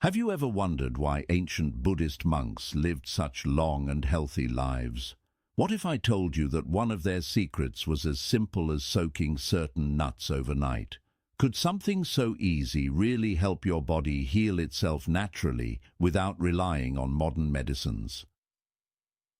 Have you ever wondered why ancient Buddhist monks lived such long and healthy lives? What if I told you that one of their secrets was as simple as soaking certain nuts overnight? Could something so easy really help your body heal itself naturally without relying on modern medicines?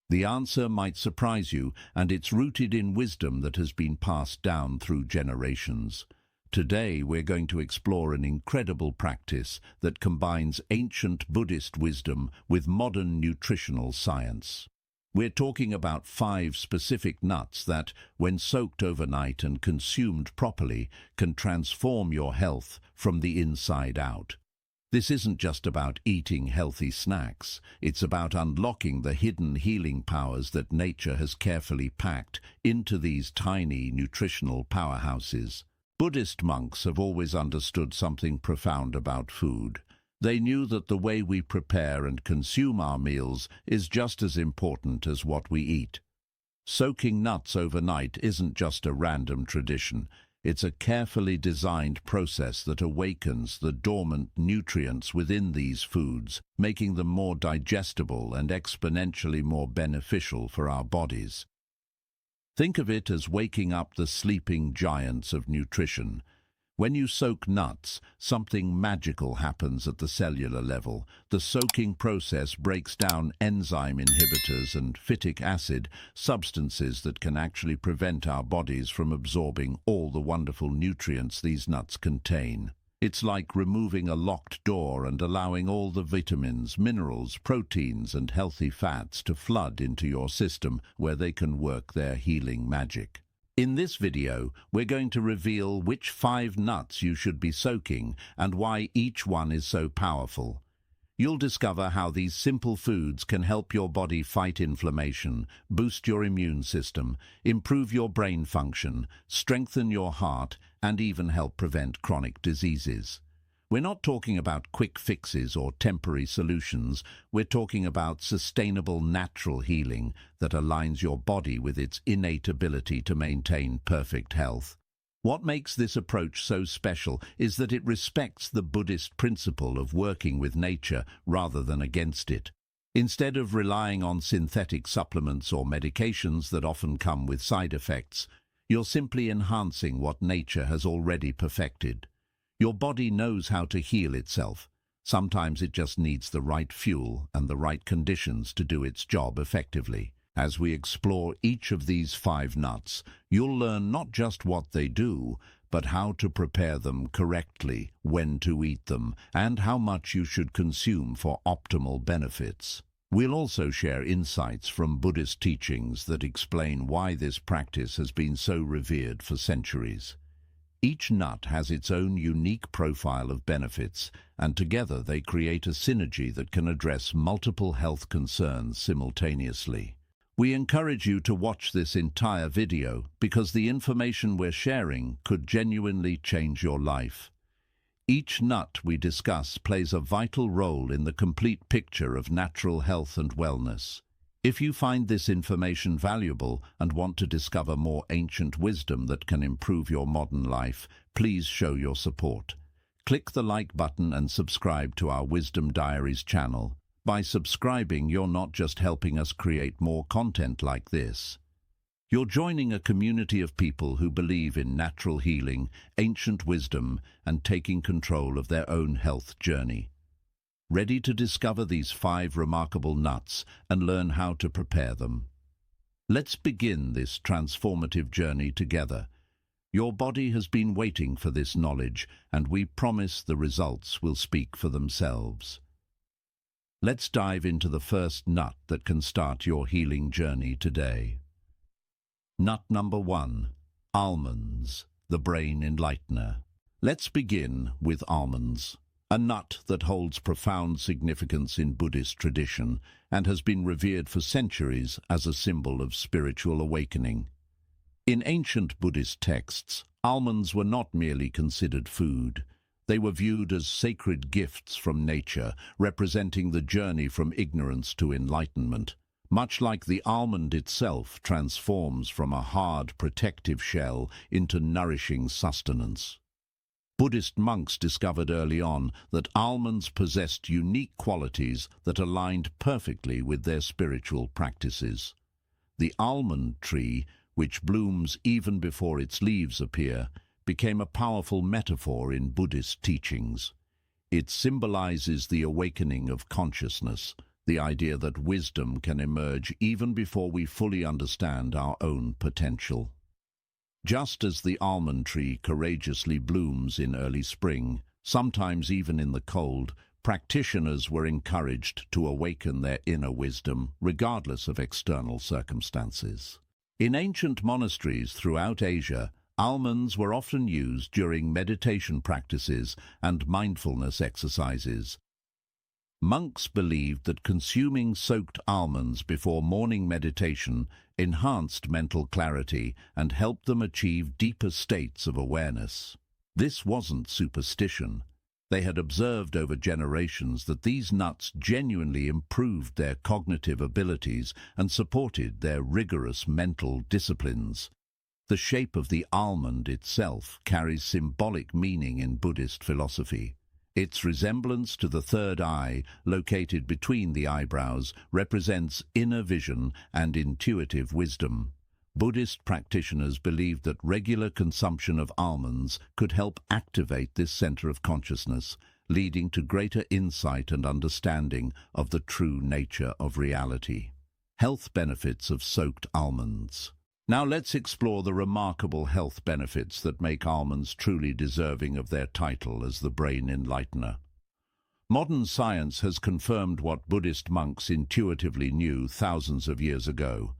The answer might surprise you, and it's rooted in wisdom that has been passed down through generations. Today, we're going to explore an incredible practice that combines ancient Buddhist wisdom with modern nutritional science. We're talking about 5 specific nuts that, when soaked overnight and consumed properly, can transform your health from the inside out. This isn't just about eating healthy snacks. It's about unlocking the hidden healing powers that nature has carefully packed into these tiny nutritional powerhouses. Buddhist monks have always understood something profound about food. They knew that the way we prepare and consume our meals is just as important as what we eat. Soaking nuts overnight isn't just a random tradition. It's a carefully designed process that awakens the dormant nutrients within these foods, making them more digestible and exponentially more beneficial for our bodies. Think of it as waking up the sleeping giants of nutrition. When you soak nuts, something magical happens at the cellular level. The soaking process breaks down enzyme inhibitors and phytic acid, substances that can actually prevent our bodies from absorbing all the wonderful nutrients these nuts contain. It's like removing a locked door and allowing all the vitamins, minerals, proteins, and healthy fats to flood into your system where they can work their healing magic. In this video, we're going to reveal which 5 nuts you should be soaking and why each one is so powerful. You'll discover how these simple foods can help your body fight inflammation, boost your immune system, improve your brain function, strengthen your heart, and even help prevent chronic diseases. We're not talking about quick fixes or temporary solutions. We're talking about sustainable natural healing that aligns your body with its innate ability to maintain perfect health. What makes this approach so special is that it respects the Buddhist principle of working with nature rather than against it. Instead of relying on synthetic supplements or medications that often come with side effects, you're simply enhancing what nature has already perfected. Your body knows how to heal itself. Sometimes it just needs the right fuel and the right conditions to do its job effectively. As we explore each of these 5 nuts, you'll learn not just what they do, but how to prepare them correctly, when to eat them, and how much you should consume for optimal benefits. We'll also share insights from Buddhist teachings that explain why this practice has been so revered for centuries. Each nut has its own unique profile of benefits, and together they create a synergy that can address multiple health concerns simultaneously. We encourage you to watch this entire video because the information we're sharing could genuinely change your life. Each nut we discuss plays a vital role in the complete picture of natural health and wellness. If you find this information valuable and want to discover more ancient wisdom that can improve your modern life, please show your support. Click the like button and subscribe to our Wisdom Diaries channel. By subscribing, you're not just helping us create more content like this. You're joining a community of people who believe in natural healing, ancient wisdom, and taking control of their own health journey. Ready to discover these 5 remarkable nuts and learn how to prepare them? Let's begin this transformative journey together. Your body has been waiting for this knowledge, and we promise the results will speak for themselves. Let's dive into the first nut that can start your healing journey today. Nut number 1. Almonds, the brain enlightener. Let's begin with almonds, a nut that holds profound significance in Buddhist tradition and has been revered for centuries as a symbol of spiritual awakening. In ancient Buddhist texts, almonds were not merely considered food. They were viewed as sacred gifts from nature, representing the journey from ignorance to enlightenment. Much like the almond itself transforms from a hard, protective shell into nourishing sustenance. Buddhist monks discovered early on that almonds possessed unique qualities that aligned perfectly with their spiritual practices. The almond tree, which blooms even before its leaves appear, became a powerful metaphor in Buddhist teachings. It symbolizes the awakening of consciousness, the idea that wisdom can emerge even before we fully understand our own potential. Just as the almond tree courageously blooms in early spring, sometimes even in the cold, practitioners were encouraged to awaken their inner wisdom, regardless of external circumstances. In ancient monasteries throughout Asia, almonds were often used during meditation practices and mindfulness exercises. Monks believed that consuming soaked almonds before morning meditation enhanced mental clarity and helped them achieve deeper states of awareness. This wasn't superstition. They had observed over generations that these nuts genuinely improved their cognitive abilities and supported their rigorous mental disciplines. The shape of the almond itself carries symbolic meaning in Buddhist philosophy. Its resemblance to the third eye, located between the eyebrows, represents inner vision and intuitive wisdom. Buddhist practitioners believed that regular consumption of almonds could help activate this center of consciousness, leading to greater insight and understanding of the true nature of reality. Health benefits of soaked almonds. Now let's explore the remarkable health benefits that make almonds truly deserving of their title as the brain enlightener. Modern science has confirmed what Buddhist monks intuitively knew thousands of years ago.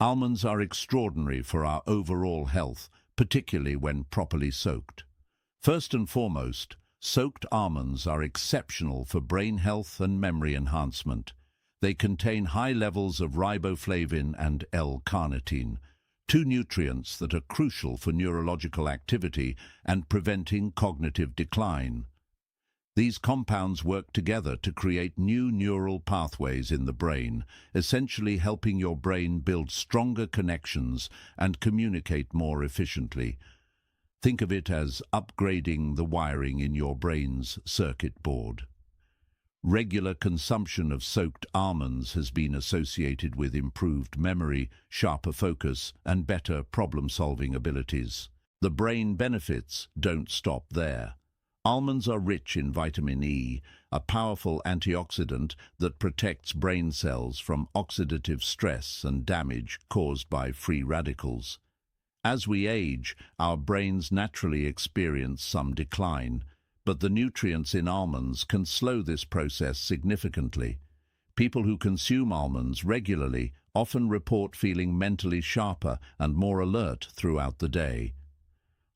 Almonds are extraordinary for our overall health, particularly when properly soaked. First and foremost, soaked almonds are exceptional for brain health and memory enhancement. They contain high levels of riboflavin and L-carnitine, two nutrients that are crucial for neurological activity and preventing cognitive decline. These compounds work together to create new neural pathways in the brain, essentially helping your brain build stronger connections and communicate more efficiently. Think of it as upgrading the wiring in your brain's circuit board. Regular consumption of soaked almonds has been associated with improved memory, sharper focus, and better problem-solving abilities. The brain benefits don't stop there. Almonds are rich in vitamin E, a powerful antioxidant that protects brain cells from oxidative stress and damage caused by free radicals. As we age, our brains naturally experience some decline, but the nutrients in almonds can slow this process significantly. People who consume almonds regularly often report feeling mentally sharper and more alert throughout the day.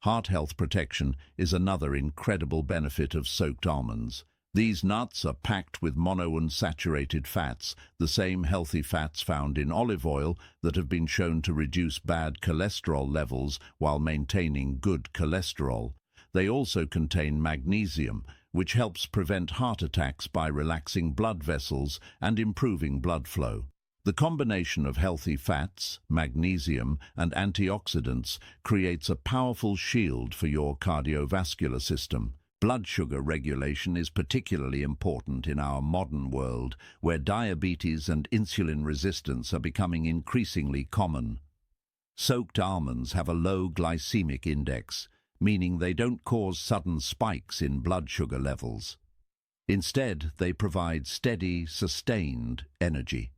Heart health protection is another incredible benefit of soaked almonds. These nuts are packed with monounsaturated fats, the same healthy fats found in olive oil that have been shown to reduce bad cholesterol levels while maintaining good cholesterol. They also contain magnesium, which helps prevent heart attacks by relaxing blood vessels and improving blood flow. The combination of healthy fats, magnesium, and antioxidants creates a powerful shield for your cardiovascular system. Blood sugar regulation is particularly important in our modern world, where diabetes and insulin resistance are becoming increasingly common. Soaked almonds have a low glycemic index, meaning they don't cause sudden spikes in blood sugar levels. Instead, they provide steady, sustained energy.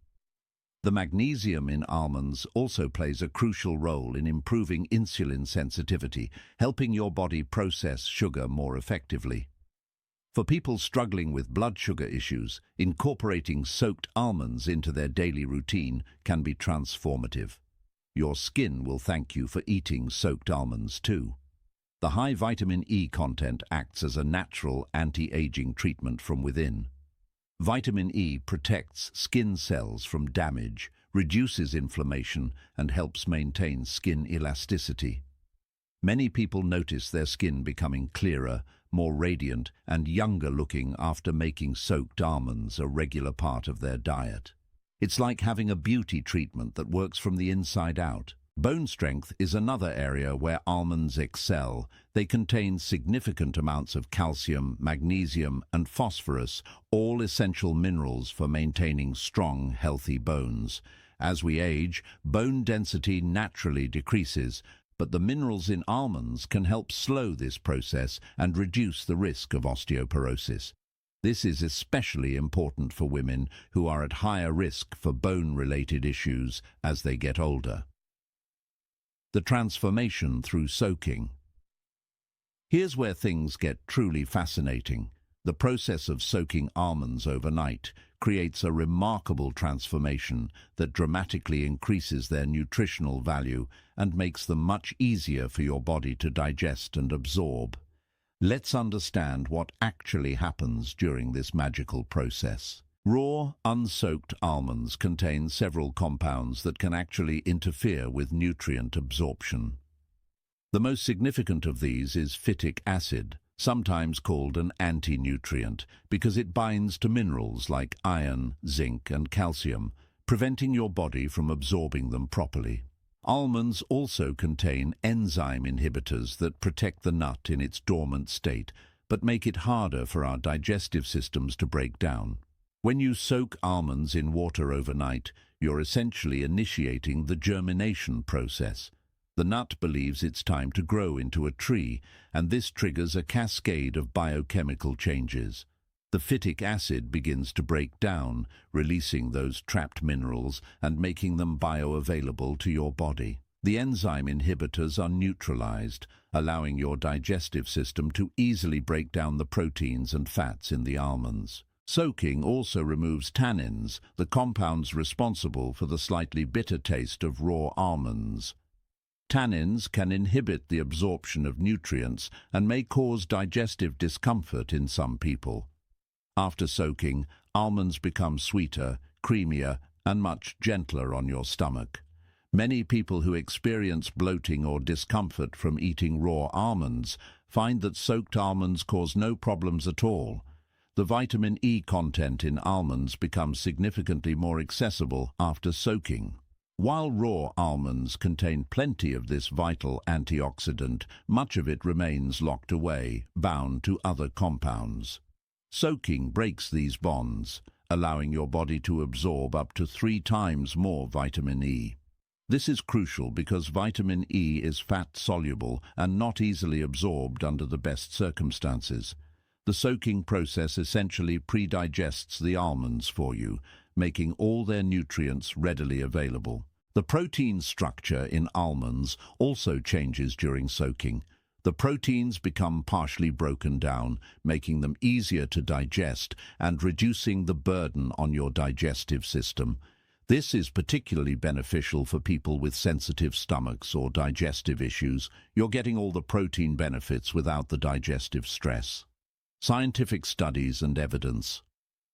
The magnesium in almonds also plays a crucial role in improving insulin sensitivity, helping your body process sugar more effectively. For people struggling with blood sugar issues, incorporating soaked almonds into their daily routine can be transformative. Your skin will thank you for eating soaked almonds too. The high vitamin E content acts as a natural anti-aging treatment from within. Vitamin E protects skin cells from damage, reduces inflammation, and helps maintain skin elasticity. Many people notice their skin becoming clearer, more radiant, and younger looking after making soaked almonds a regular part of their diet. It's like having a beauty treatment that works from the inside out. Bone strength is another area where almonds excel. They contain significant amounts of calcium, magnesium, and phosphorus, all essential minerals for maintaining strong, healthy bones. As we age, bone density naturally decreases, but the minerals in almonds can help slow this process and reduce the risk of osteoporosis. This is especially important for women who are at higher risk for bone-related issues as they get older. The transformation through soaking. Here's where things get truly fascinating. The process of soaking almonds overnight creates a remarkable transformation that dramatically increases their nutritional value and makes them much easier for your body to digest and absorb. Let's understand what actually happens during this magical process. Raw, unsoaked almonds contain several compounds that can actually interfere with nutrient absorption. The most significant of these is phytic acid, sometimes called an anti-nutrient, because it binds to minerals like iron, zinc, and calcium, preventing your body from absorbing them properly. Almonds also contain enzyme inhibitors that protect the nut in its dormant state, but make it harder for our digestive systems to break down. When you soak almonds in water overnight, you're essentially initiating the germination process. The nut believes it's time to grow into a tree, and this triggers a cascade of biochemical changes. The phytic acid begins to break down, releasing those trapped minerals and making them bioavailable to your body. The enzyme inhibitors are neutralized, allowing your digestive system to easily break down the proteins and fats in the almonds. Soaking also removes tannins, the compounds responsible for the slightly bitter taste of raw almonds. Tannins can inhibit the absorption of nutrients and may cause digestive discomfort in some people. After soaking, almonds become sweeter, creamier, and much gentler on your stomach. Many people who experience bloating or discomfort from eating raw almonds find that soaked almonds cause no problems at all. The vitamin E content in almonds becomes significantly more accessible after soaking. While raw almonds contain plenty of this vital antioxidant, much of it remains locked away, bound to other compounds. Soaking breaks these bonds, allowing your body to absorb up to 3 times more vitamin E. This is crucial because vitamin E is fat-soluble and not easily absorbed under the best circumstances. The soaking process essentially pre-digests the almonds for you, making all their nutrients readily available. The protein structure in almonds also changes during soaking. The proteins become partially broken down, making them easier to digest and reducing the burden on your digestive system. This is particularly beneficial for people with sensitive stomachs or digestive issues. You're getting all the protein benefits without the digestive stress. Scientific studies and evidence.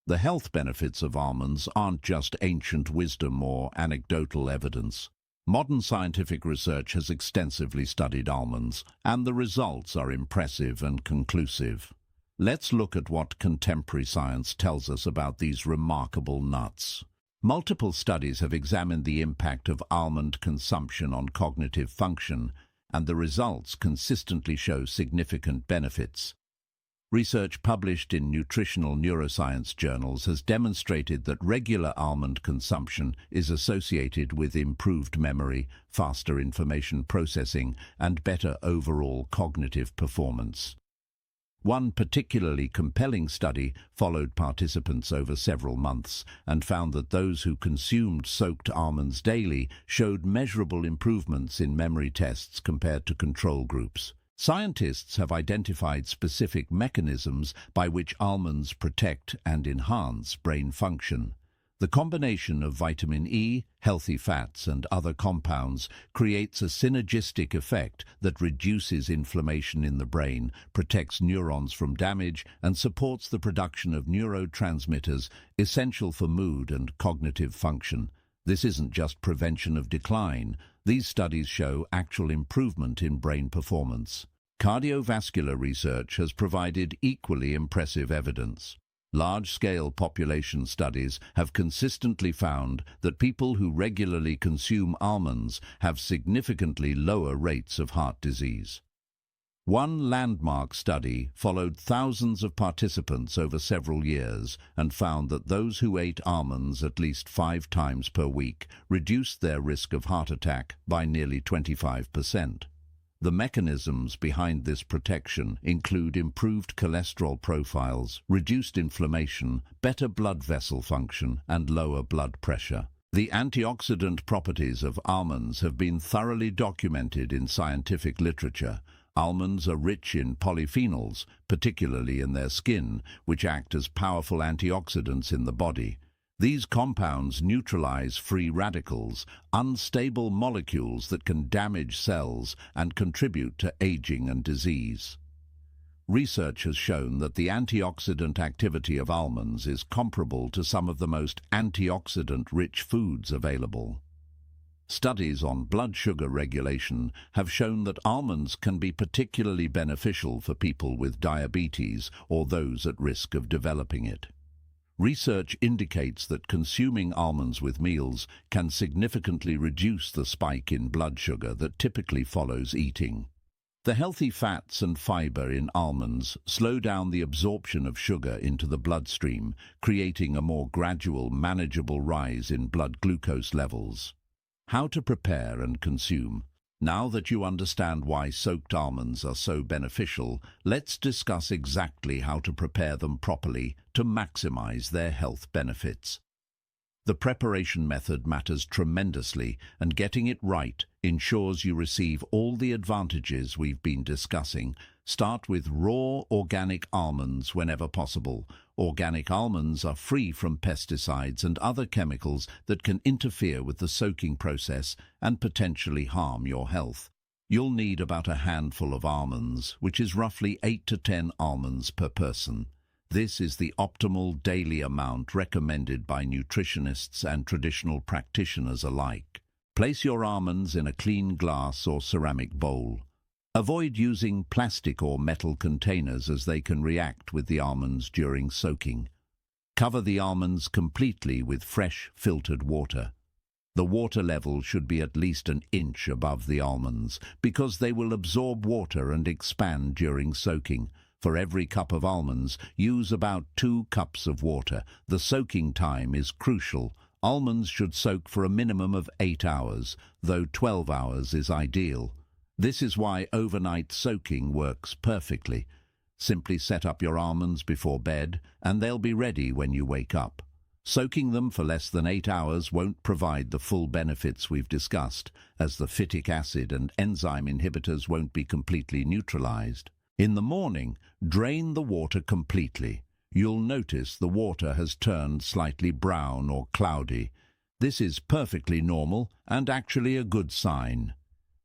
The health benefits of almonds aren't just ancient wisdom or anecdotal evidence. Modern scientific research has extensively studied almonds, and the results are impressive and conclusive. Let's look at what contemporary science tells us about these remarkable nuts. Multiple studies have examined the impact of almond consumption on cognitive function, and the results consistently show significant benefits. Research published in nutritional neuroscience journals has demonstrated that regular almond consumption is associated with improved memory, faster information processing, and better overall cognitive performance. One particularly compelling study followed participants over several months and found that those who consumed soaked almonds daily showed measurable improvements in memory tests compared to control groups. Scientists have identified specific mechanisms by which almonds protect and enhance brain function. The combination of vitamin E, healthy fats, and other compounds creates a synergistic effect that reduces inflammation in the brain, protects neurons from damage, and supports the production of neurotransmitters essential for mood and cognitive function. This isn't just prevention of decline. These studies show actual improvement in brain performance. Cardiovascular research has provided equally impressive evidence. Large-scale population studies have consistently found that people who regularly consume almonds have significantly lower rates of heart disease. One landmark study followed thousands of participants over several years and found that those who ate almonds at least 5 times per week reduced their risk of heart attack by nearly 25%. The mechanisms behind this protection include improved cholesterol profiles, reduced inflammation, better blood vessel function, and lower blood pressure. The antioxidant properties of almonds have been thoroughly documented in scientific literature. Almonds are rich in polyphenols, particularly in their skin, which act as powerful antioxidants in the body. These compounds neutralize free radicals, unstable molecules that can damage cells and contribute to aging and disease. Research has shown that the antioxidant activity of almonds is comparable to some of the most antioxidant-rich foods available. Studies on blood sugar regulation have shown that almonds can be particularly beneficial for people with diabetes or those at risk of developing it. Research indicates that consuming almonds with meals can significantly reduce the spike in blood sugar that typically follows eating. The healthy fats and fiber in almonds slow down the absorption of sugar into the bloodstream, creating a more gradual, manageable rise in blood glucose levels. How to prepare and consume. Now that you understand why soaked almonds are so beneficial, let's discuss exactly how to prepare them properly to maximize their health benefits. The preparation method matters tremendously, and getting it right ensures you receive all the advantages we've been discussing. Start with raw organic almonds whenever possible. Organic almonds are free from pesticides and other chemicals that can interfere with the soaking process and potentially harm your health. You'll need about a handful of almonds, which is roughly 8 to 10 almonds per person. This is the optimal daily amount recommended by nutritionists and traditional practitioners alike. Place your almonds in a clean glass or ceramic bowl. Avoid using plastic or metal containers as they can react with the almonds during soaking. Cover the almonds completely with fresh, filtered water. The water level should be at least an inch above the almonds because they will absorb water and expand during soaking. For every cup of almonds, use about 2 cups of water. The soaking time is crucial. Almonds should soak for a minimum of 8 hours, though 12 hours is ideal. This is why overnight soaking works perfectly. Simply set up your almonds before bed, and they'll be ready when you wake up. Soaking them for less than 8 hours won't provide the full benefits we've discussed, as the phytic acid and enzyme inhibitors won't be completely neutralized. In the morning, drain the water completely. You'll notice the water has turned slightly brown or cloudy. This is perfectly normal and actually a good sign.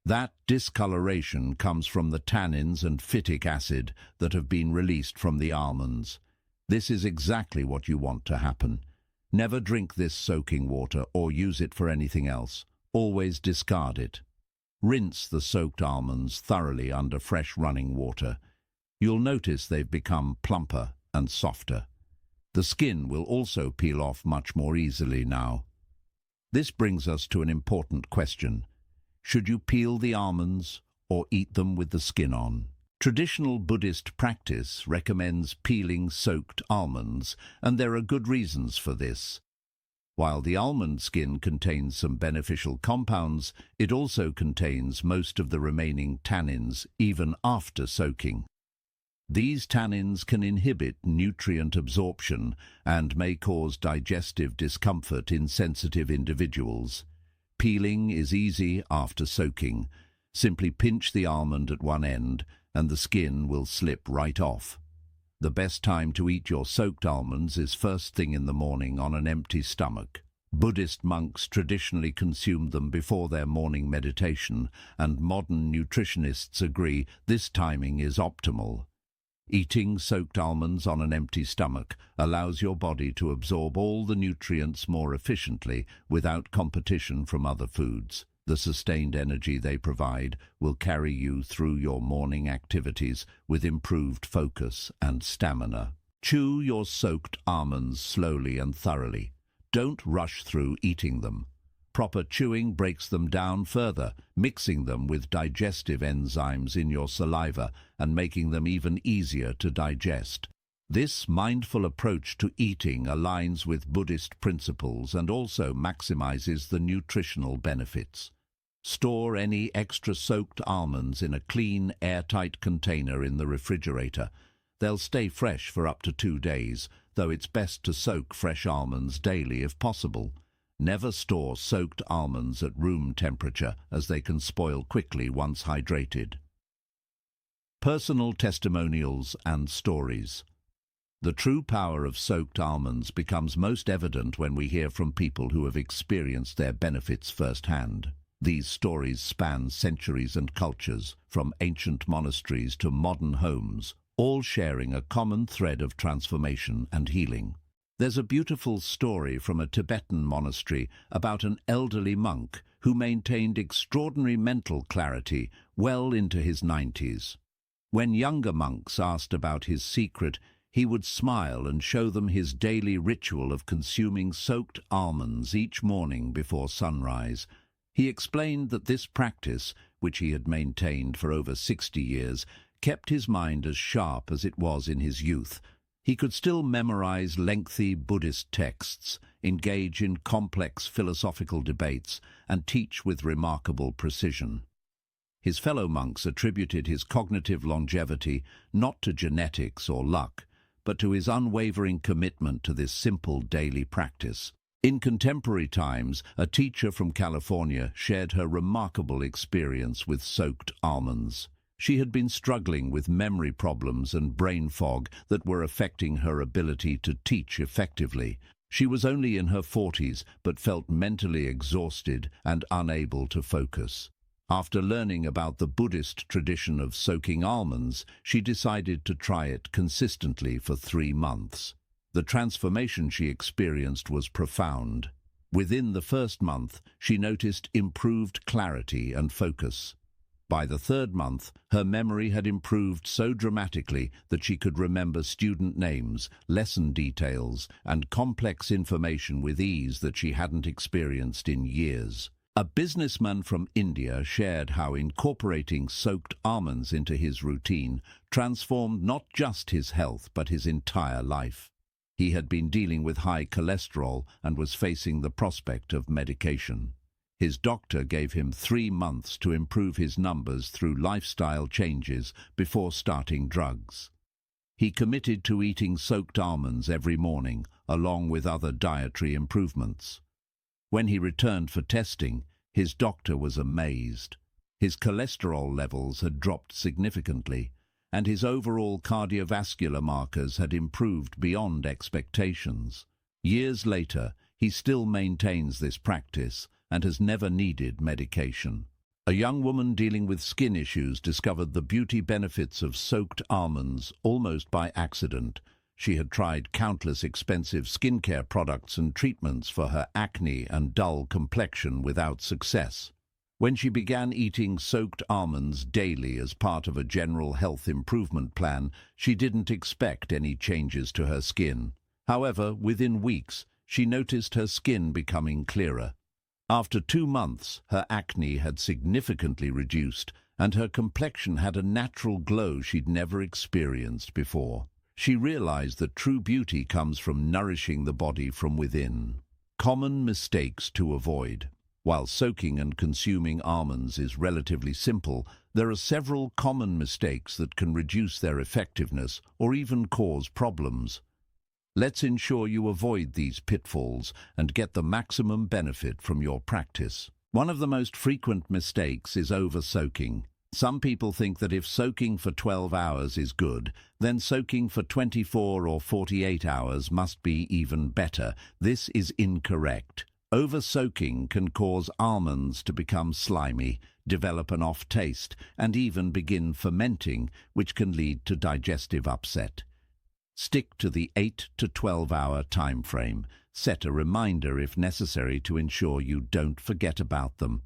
That discoloration comes from the tannins and phytic acid that have been released from the almonds. This is exactly what you want to happen. Never drink this soaking water or use it for anything else. Always discard it. Rinse the soaked almonds thoroughly under fresh running water. You'll notice they've become plumper and softer. The skin will also peel off much more easily now. This brings us to an important question. Should you peel the almonds or eat them with the skin on? Traditional Buddhist practice recommends peeling soaked almonds, and there are good reasons for this. While the almond skin contains some beneficial compounds, it also contains most of the remaining tannins, even after soaking. These tannins can inhibit nutrient absorption and may cause digestive discomfort in sensitive individuals. Peeling is easy after soaking. Simply pinch the almond at one end, and the skin will slip right off. The best time to eat your soaked almonds is first thing in the morning on an empty stomach. Buddhist monks traditionally consumed them before their morning meditation, and modern nutritionists agree this timing is optimal. Eating soaked almonds on an empty stomach allows your body to absorb all the nutrients more efficiently without competition from other foods. The sustained energy they provide will carry you through your morning activities with improved focus and stamina. Chew your soaked almonds slowly and thoroughly. Don't rush through eating them. Proper chewing breaks them down further, mixing them with digestive enzymes in your saliva and making them even easier to digest. This mindful approach to eating aligns with Buddhist principles and also maximizes the nutritional benefits. Store any extra soaked almonds in a clean, airtight container in the refrigerator. They'll stay fresh for up to 2 days, though it's best to soak fresh almonds daily if possible. Never store soaked almonds at room temperature, as they can spoil quickly once hydrated. Personal testimonials and stories. The true power of soaked almonds becomes most evident when we hear from people who have experienced their benefits firsthand. These stories span centuries and cultures, from ancient monasteries to modern homes, all sharing a common thread of transformation and healing. There's a beautiful story from a Tibetan monastery about an elderly monk who maintained extraordinary mental clarity well into his 90s. When younger monks asked about his secret, he would smile and show them his daily ritual of consuming soaked almonds each morning before sunrise. He explained that this practice, which he had maintained for over 60 years, kept his mind as sharp as it was in his youth. He could still memorize lengthy Buddhist texts, engage in complex philosophical debates, and teach with remarkable precision. His fellow monks attributed his cognitive longevity not to genetics or luck, but to his unwavering commitment to this simple daily practice. In contemporary times, a teacher from California shared her remarkable experience with soaked almonds. She had been struggling with memory problems and brain fog that were affecting her ability to teach effectively. She was only in her 40s, but felt mentally exhausted and unable to focus. After learning about the Buddhist tradition of soaking almonds, she decided to try it consistently for 3 months. The transformation she experienced was profound. Within the first month, she noticed improved clarity and focus. By the 3rd month, her memory had improved so dramatically that she could remember student names, lesson details, and complex information with ease that she hadn't experienced in years. A businessman from India shared how incorporating soaked almonds into his routine transformed not just his health but his entire life. He had been dealing with high cholesterol and was facing the prospect of medication. His doctor gave him 3 months to improve his numbers through lifestyle changes before starting drugs. He committed to eating soaked almonds every morning, along with other dietary improvements. When he returned for testing, his doctor was amazed. His cholesterol levels had dropped significantly, and his overall cardiovascular markers had improved beyond expectations. Years later, he still maintains this practice and has never needed medication. A young woman dealing with skin issues discovered the beauty benefits of soaked almonds almost by accident. She had tried countless expensive skincare products and treatments for her acne and dull complexion without success. When she began eating soaked almonds daily as part of a general health improvement plan, she didn't expect any changes to her skin. However, within weeks, she noticed her skin becoming clearer. After 2 months, her acne had significantly reduced, and her complexion had a natural glow she'd never experienced before. She realized that true beauty comes from nourishing the body from within. Common mistakes to avoid. While soaking and consuming almonds is relatively simple, there are several common mistakes that can reduce their effectiveness or even cause problems. Let's ensure you avoid these pitfalls and get the maximum benefit from your practice. One of the most frequent mistakes is over-soaking. Some people think that if soaking for 12 hours is good, then soaking for 24 or 48 hours must be even better. This is incorrect. Over-soaking can cause almonds to become slimy, develop an off taste, and even begin fermenting, which can lead to digestive upset. Stick to the 8 to 12-hour time frame. Set a reminder if necessary to ensure you don't forget about them.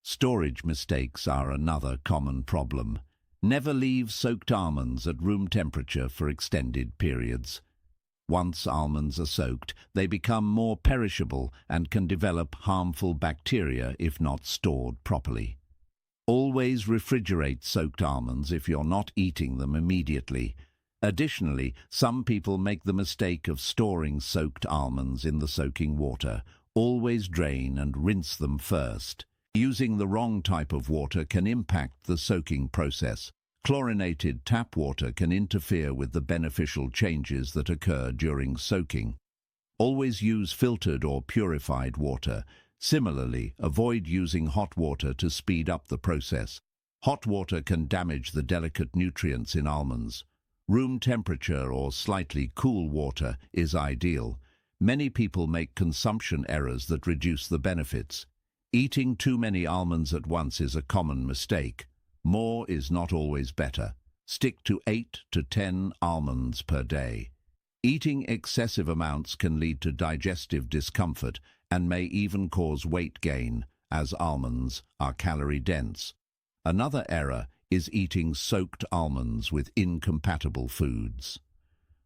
Storage mistakes are another common problem. Never leave soaked almonds at room temperature for extended periods. Once almonds are soaked, they become more perishable and can develop harmful bacteria if not stored properly. Always refrigerate soaked almonds if you're not eating them immediately. Additionally, some people make the mistake of storing soaked almonds in the soaking water. Always drain and rinse them first. Using the wrong type of water can impact the soaking process. Chlorinated tap water can interfere with the beneficial changes that occur during soaking. Always use filtered or purified water. Similarly, avoid using hot water to speed up the process. Hot water can damage the delicate nutrients in almonds. Room temperature or slightly cool water is ideal. Many people make consumption errors that reduce the benefits. Eating too many almonds at once is a common mistake. More is not always better. Stick to 8 to 10 almonds per day. Eating excessive amounts can lead to digestive discomfort and may even cause weight gain, as almonds are calorie-dense. Another error is eating soaked almonds with incompatible foods.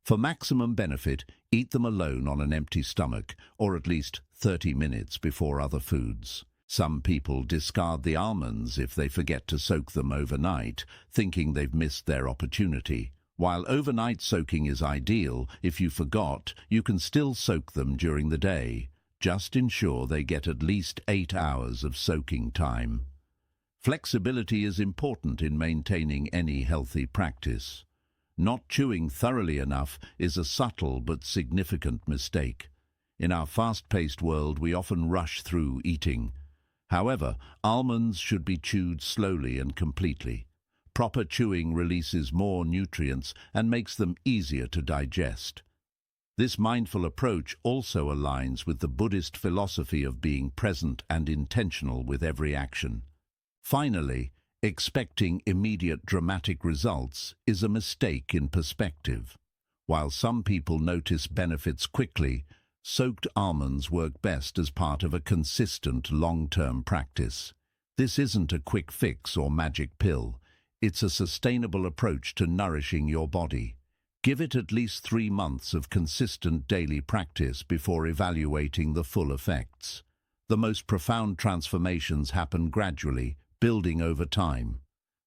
For maximum benefit, eat them alone on an empty stomach, or at least 30 minutes before other foods. Some people discard the almonds if they forget to soak them overnight, thinking they've missed their opportunity. While overnight soaking is ideal, if you forgot, you can still soak them during the day. Just ensure they get at least 8 hours of soaking time. Flexibility is important in maintaining any healthy practice. Not chewing thoroughly enough is a subtle but significant mistake. In our fast-paced world, we often rush through eating. However, almonds should be chewed slowly and completely. Proper chewing releases more nutrients and makes them easier to digest. This mindful approach also aligns with the Buddhist philosophy of being present and intentional with every action. Finally, expecting immediate dramatic results is a mistake in perspective. While some people notice benefits quickly, soaked almonds work best as part of a consistent long-term practice. This isn't a quick fix or magic pill. It's a sustainable approach to nourishing your body. Give it at least 3 months of consistent daily practice before evaluating the full effects. The most profound transformations happen gradually, building over time.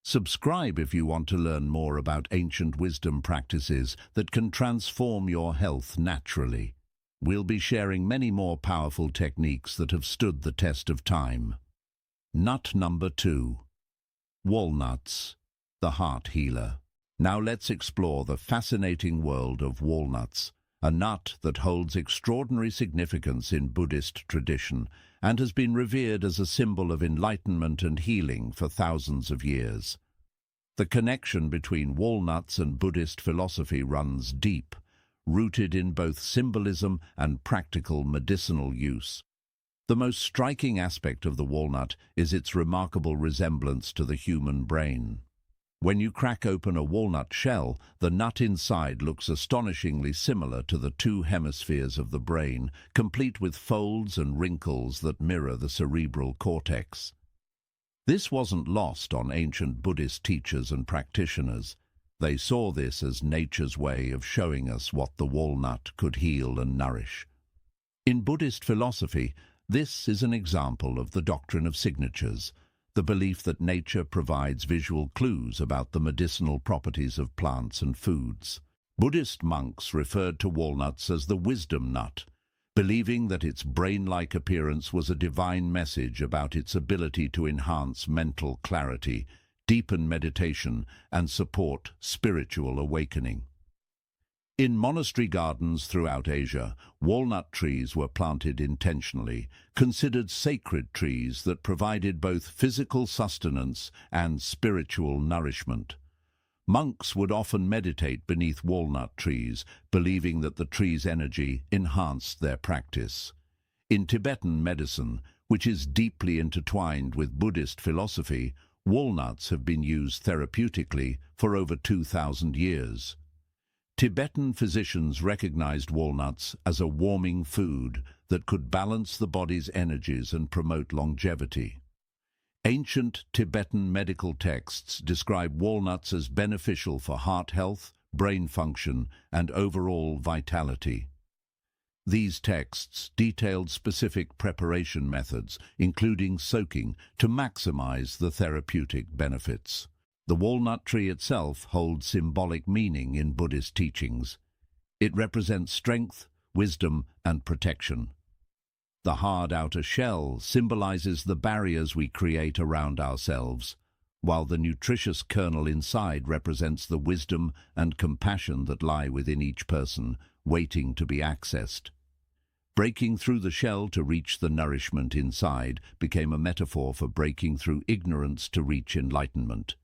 Subscribe if you want to learn more about ancient wisdom practices that can transform your health naturally. We'll be sharing many more powerful techniques that have stood the test of time. Nut number 2. Walnuts, the heart healer. Now let's explore the fascinating world of walnuts, a nut that holds extraordinary significance in Buddhist tradition and has been revered as a symbol of enlightenment and healing for thousands of years. The connection between walnuts and Buddhist philosophy runs deep, rooted in both symbolism and practical medicinal use. The most striking aspect of the walnut is its remarkable resemblance to the human brain. When you crack open a walnut shell, the nut inside looks astonishingly similar to the 2 hemispheres of the brain, complete with folds and wrinkles that mirror the cerebral cortex. This wasn't lost on ancient Buddhist teachers and practitioners. They saw this as nature's way of showing us what the walnut could heal and nourish. In Buddhist philosophy, this is an example of the doctrine of signatures, the belief that nature provides visual clues about the medicinal properties of plants and foods. Buddhist monks referred to walnuts as the wisdom nut, believing that its brain-like appearance was a divine message about its ability to enhance mental clarity, deepen meditation, and support spiritual awakening. In monastery gardens throughout Asia, walnut trees were planted intentionally, considered sacred trees that provided both physical sustenance and spiritual nourishment. Monks would often meditate beneath walnut trees, believing that the tree's energy enhanced their practice. In Tibetan medicine, which is deeply intertwined with Buddhist philosophy, walnuts have been used therapeutically for over 2,000 years. Tibetan physicians recognized walnuts as a warming food that could balance the body's energies and promote longevity. Ancient Tibetan medical texts describe walnuts as beneficial for heart health, brain function, and overall vitality. These texts detailed specific preparation methods, including soaking, to maximize the therapeutic benefits. The walnut tree itself holds symbolic meaning in Buddhist teachings. It represents strength, wisdom, and protection. The hard outer shell symbolizes the barriers we create around ourselves, while the nutritious kernel inside represents the wisdom and compassion that lie within each person, waiting to be accessed. Breaking through the shell to reach the nourishment inside became a metaphor for breaking through ignorance to reach enlightenment.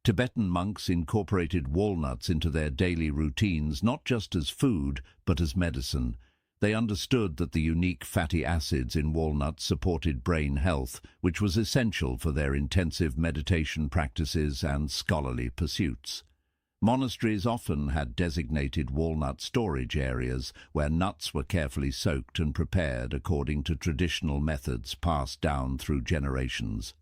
Tibetan monks incorporated walnuts into their daily routines not just as food, but as medicine. They understood that the unique fatty acids in walnuts supported brain health, which was essential for their intensive meditation practices and scholarly pursuits. Monasteries often had designated walnut storage areas where nuts were carefully soaked and prepared according to traditional methods passed down through generations.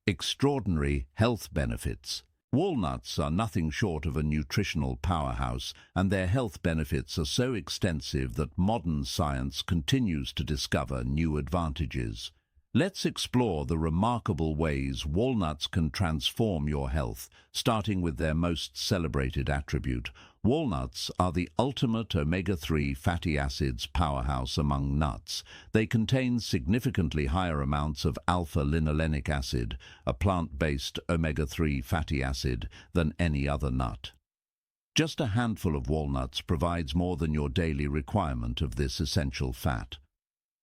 Extraordinary health benefits. Walnuts are nothing short of a nutritional powerhouse, and their health benefits are so extensive that modern science continues to discover new advantages. Let's explore the remarkable ways walnuts can transform your health, starting with their most celebrated attribute. Walnuts are the ultimate omega-3 fatty acids powerhouse among nuts. They contain significantly higher amounts of alpha-linolenic acid, a plant-based omega-3 fatty acid, than any other nut. Just a handful of walnuts provides more than your daily requirement of this essential fat.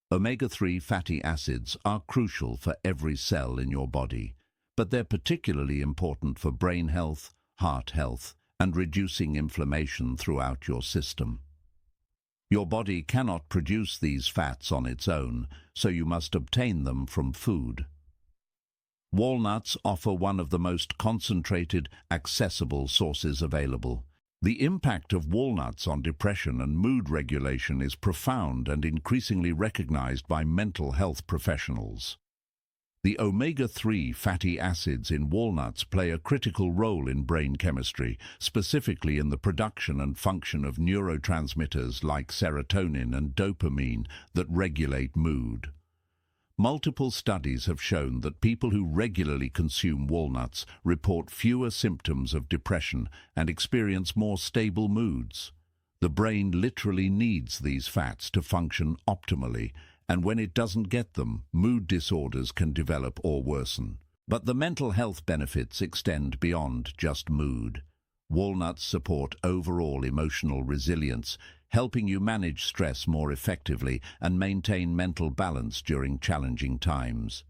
Omega-3 fatty acids are crucial for every cell in your body, but they're particularly important for brain health, heart health, and reducing inflammation throughout your system. Your body cannot produce these fats on its own, so you must obtain them from food. Walnuts offer one of the most concentrated, accessible sources available. The impact of walnuts on depression and mood regulation is profound and increasingly recognized by mental health professionals. The omega-3 fatty acids in walnuts play a critical role in brain chemistry, specifically in the production and function of neurotransmitters like serotonin and dopamine that regulate mood. Multiple studies have shown that people who regularly consume walnuts report fewer symptoms of depression and experience more stable moods. The brain literally needs these fats to function optimally, and when it doesn't get them, mood disorders can develop or worsen. But the mental health benefits extend beyond just mood. Walnuts support overall emotional resilience, helping you manage stress more effectively and maintain mental balance during challenging times.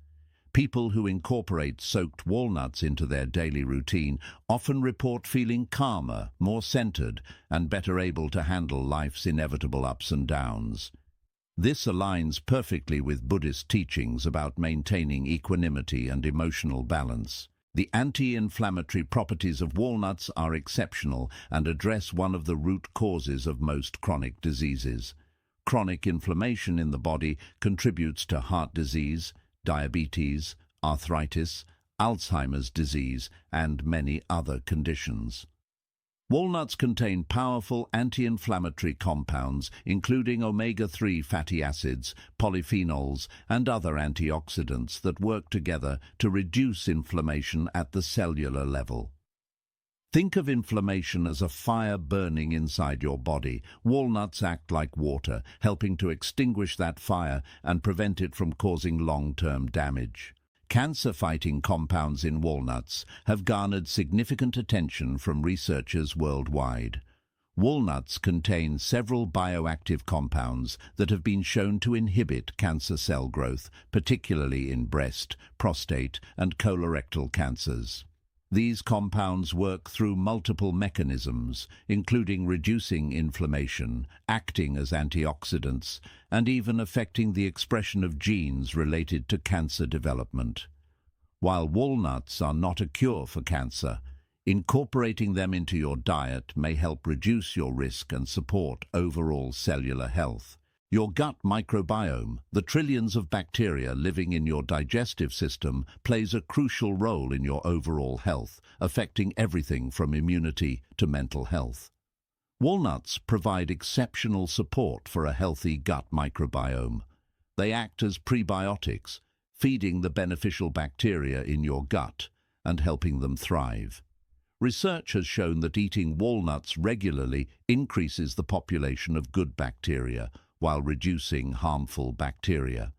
People who incorporate soaked walnuts into their daily routine often report feeling calmer, more centered, and better able to handle life's inevitable ups and downs. This aligns perfectly with Buddhist teachings about maintaining equanimity and emotional balance. The anti-inflammatory properties of walnuts are exceptional and address one of the root causes of most chronic diseases. Chronic inflammation in the body contributes to heart disease, diabetes, arthritis, Alzheimer's disease, and many other conditions. Walnuts contain powerful anti-inflammatory compounds, including omega-3 fatty acids, polyphenols, and other antioxidants that work together to reduce inflammation at the cellular level. Think of inflammation as a fire burning inside your body. Walnuts act like water, helping to extinguish that fire and prevent it from causing long-term damage. Cancer-fighting compounds in walnuts have garnered significant attention from researchers worldwide. Walnuts contain several bioactive compounds that have been shown to inhibit cancer cell growth, particularly in breast, prostate, and colorectal cancers. These compounds work through multiple mechanisms, including reducing inflammation, acting as antioxidants, and even affecting the expression of genes related to cancer development. While walnuts are not a cure for cancer, incorporating them into your diet may help reduce your risk and support overall cellular health. Your gut microbiome, the trillions of bacteria living in your digestive system, plays a crucial role in your overall health, affecting everything from immunity to mental health. Walnuts provide exceptional support for a healthy gut microbiome. They act as prebiotics, feeding the beneficial bacteria in your gut and helping them thrive. Research has shown that eating walnuts regularly increases the population of good bacteria while reducing harmful bacteria.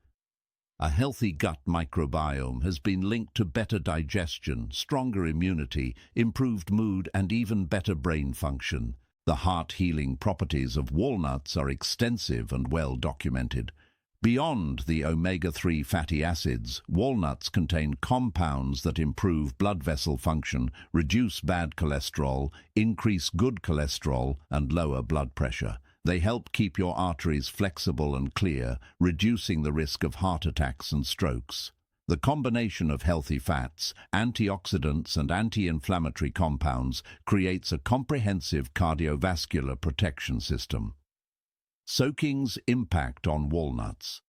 A healthy gut microbiome has been linked to better digestion, stronger immunity, improved mood, and even better brain function. The heart-healing properties of walnuts are extensive and well documented. Beyond the omega-3 fatty acids, walnuts contain compounds that improve blood vessel function, reduce bad cholesterol, increase good cholesterol, and lower blood pressure. They help keep your arteries flexible and clear, reducing the risk of heart attacks and strokes. The combination of healthy fats, antioxidants, and anti-inflammatory compounds creates a comprehensive cardiovascular protection system. Soaking's impact on walnuts.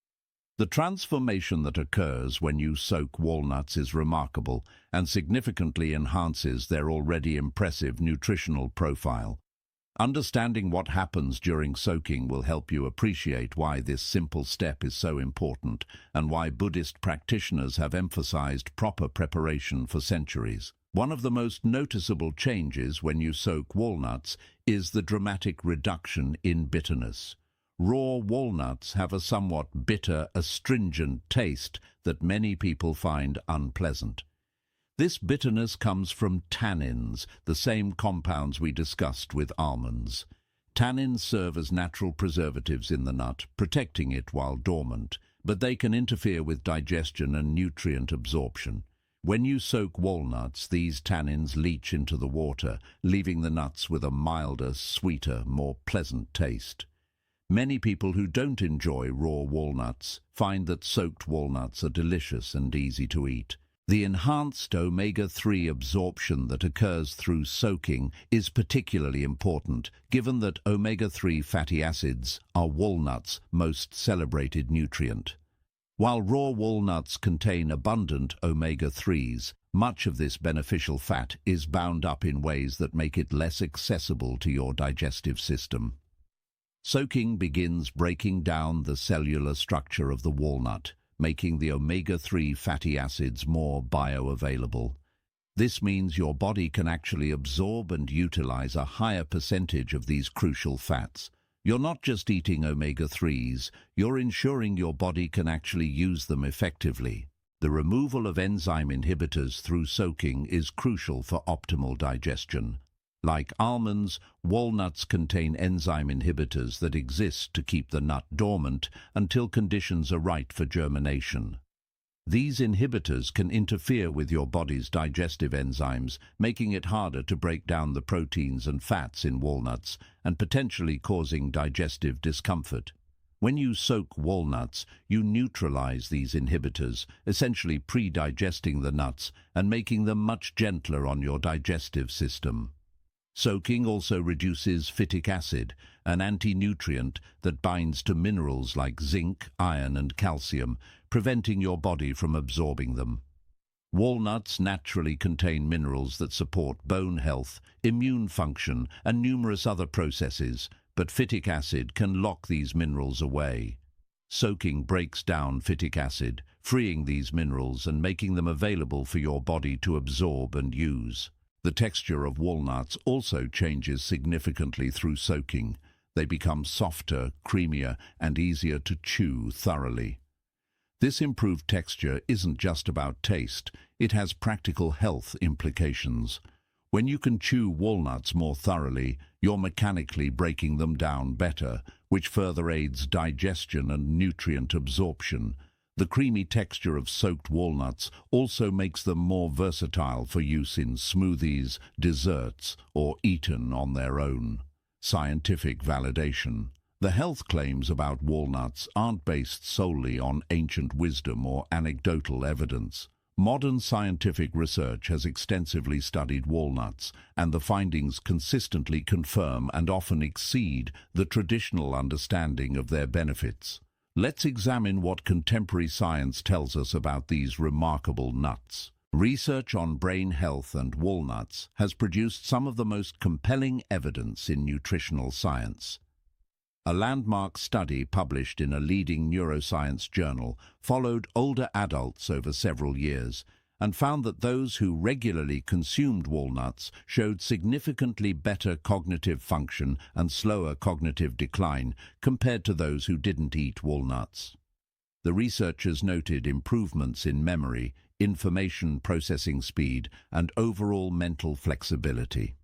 The transformation that occurs when you soak walnuts is remarkable and significantly enhances their already impressive nutritional profile. Understanding what happens during soaking will help you appreciate why this simple step is so important and why Buddhist practitioners have emphasized proper preparation for centuries. One of the most noticeable changes when you soak walnuts is the dramatic reduction in bitterness. Raw walnuts have a somewhat bitter, astringent taste that many people find unpleasant. This bitterness comes from tannins, the same compounds we discussed with almonds. Tannins serve as natural preservatives in the nut, protecting it while dormant, but they can interfere with digestion and nutrient absorption. When you soak walnuts, these tannins leach into the water, leaving the nuts with a milder, sweeter, more pleasant taste. Many people who don't enjoy raw walnuts find that soaked walnuts are delicious and easy to eat. The enhanced omega-3 absorption that occurs through soaking is particularly important, given that omega-3 fatty acids are walnuts' most celebrated nutrient. While raw walnuts contain abundant omega-3s, much of this beneficial fat is bound up in ways that make it less accessible to your digestive system. Soaking begins breaking down the cellular structure of the walnut, making the omega-3 fatty acids more bioavailable. This means your body can actually absorb and utilize a higher percentage of these crucial fats. You're not just eating omega-3s, you're ensuring your body can actually use them effectively. The removal of enzyme inhibitors through soaking is crucial for optimal digestion. Like almonds, walnuts contain enzyme inhibitors that exist to keep the nut dormant until conditions are right for germination. These inhibitors can interfere with your body's digestive enzymes, making it harder to break down the proteins and fats in walnuts and potentially causing digestive discomfort. When you soak walnuts, you neutralize these inhibitors, essentially pre-digesting the nuts and making them much gentler on your digestive system. Soaking also reduces phytic acid, an anti-nutrient that binds to minerals like zinc, iron, and calcium, preventing your body from absorbing them. Walnuts naturally contain minerals that support bone health, immune function, and numerous other processes, but phytic acid can lock these minerals away. Soaking breaks down phytic acid, freeing these minerals and making them available for your body to absorb and use. The texture of walnuts also changes significantly through soaking. They become softer, creamier, and easier to chew thoroughly. This improved texture isn't just about taste, it has practical health implications. When you can chew walnuts more thoroughly, you're mechanically breaking them down better, which further aids digestion and nutrient absorption. The creamy texture of soaked walnuts also makes them more versatile for use in smoothies, desserts, or eaten on their own. Scientific validation. The health claims about walnuts aren't based solely on ancient wisdom or anecdotal evidence. Modern scientific research has extensively studied walnuts, and the findings consistently confirm and often exceed the traditional understanding of their benefits. Let's examine what contemporary science tells us about these remarkable nuts. Research on brain health and walnuts has produced some of the most compelling evidence in nutritional science. A landmark study published in a leading neuroscience journal followed older adults over several years and found that those who regularly consumed walnuts showed significantly better cognitive function and slower cognitive decline compared to those who didn't eat walnuts. The researchers noted improvements in memory, information processing speed, and overall mental flexibility.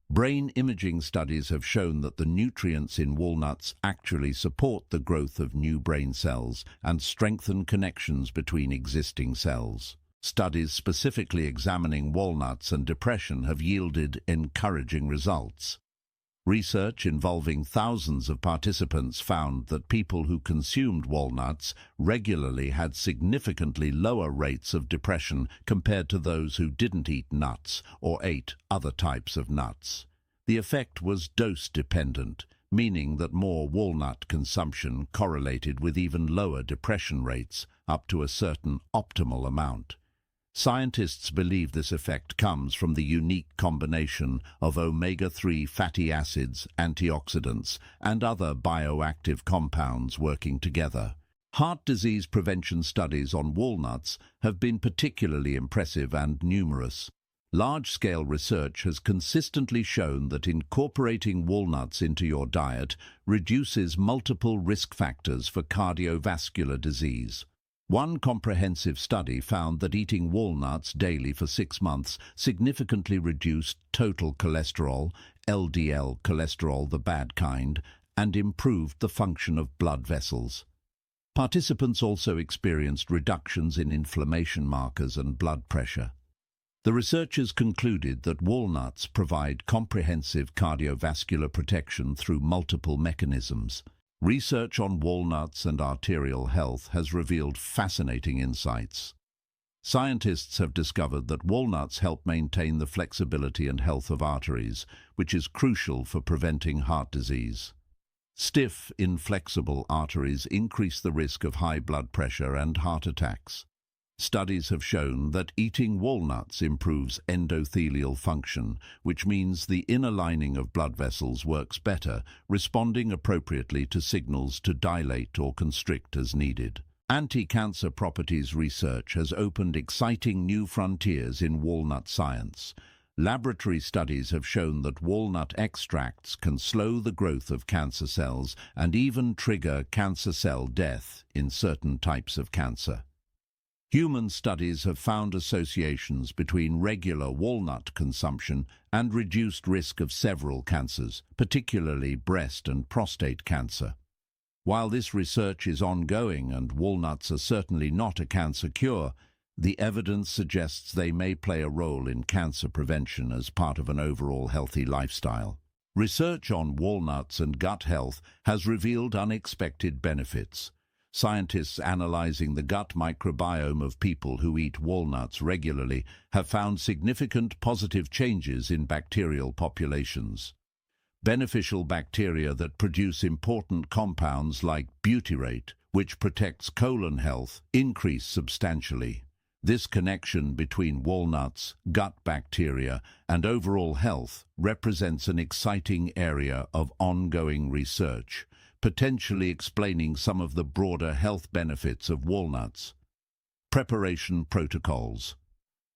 Brain imaging studies have shown that the nutrients in walnuts actually support the growth of new brain cells and strengthen connections between existing cells. Studies specifically examining walnuts and depression have yielded encouraging results. Research involving thousands of participants found that people who consumed walnuts regularly had significantly lower rates of depression compared to those who didn't eat nuts or ate other types of nuts. The effect was dose-dependent, meaning that more walnut consumption correlated with even lower depression rates, up to a certain optimal amount. Scientists believe this effect comes from the unique combination of omega-3 fatty acids, antioxidants, and other bioactive compounds working together. Heart disease prevention studies on walnuts have been particularly impressive and numerous. Large-scale research has consistently shown that incorporating walnuts into your diet reduces multiple risk factors for cardiovascular disease. One comprehensive study found that eating walnuts daily for 6 months significantly reduced total cholesterol, LDL cholesterol, the bad kind, and improved the function of blood vessels. Participants also experienced reductions in inflammation markers and blood pressure. The researchers concluded that walnuts provide comprehensive cardiovascular protection through multiple mechanisms. Research on walnuts and arterial health has revealed fascinating insights. Scientists have discovered that walnuts help maintain the flexibility and health of arteries, which is crucial for preventing heart disease. Stiff, inflexible arteries increase the risk of high blood pressure and heart attacks. Studies have shown that eating walnuts improves endothelial function, which means the inner lining of blood vessels works better, responding appropriately to signals to dilate or constrict as needed. Anti-cancer properties research has opened exciting new frontiers in walnut science. Laboratory studies have shown that walnut extracts can slow the growth of cancer cells and even trigger cancer cell death in certain types of cancer. Human studies have found associations between regular walnut consumption and reduced risk of several cancers, particularly breast and prostate cancer. While this research is ongoing and walnuts are certainly not a cancer cure, the evidence suggests they may play a role in cancer prevention as part of an overall healthy lifestyle. Research on walnuts and gut health has revealed unexpected benefits. Scientists analyzing the gut microbiome of people who eat walnuts regularly have found significant positive changes in bacterial populations. Beneficial bacteria that produce important compounds like butyrate, which protects colon health, increase substantially. This connection between walnuts, gut bacteria, and overall health represents an exciting area of ongoing research, potentially explaining some of the broader health benefits of walnuts. Preparation protocols.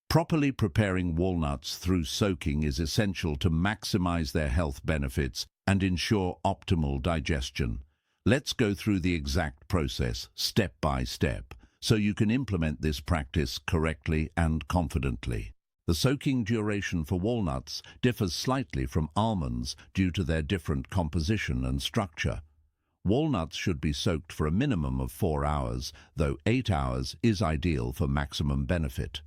Properly preparing walnuts through soaking is essential to maximize their health benefits and ensure optimal digestion. Let's go through the exact process, step by step, so you can implement this practice correctly and confidently. The soaking duration for walnuts differs slightly from almonds due to their different composition and structure. Walnuts should be soaked for a minimum of 4 hours, though 8 hours is ideal for maximum benefit.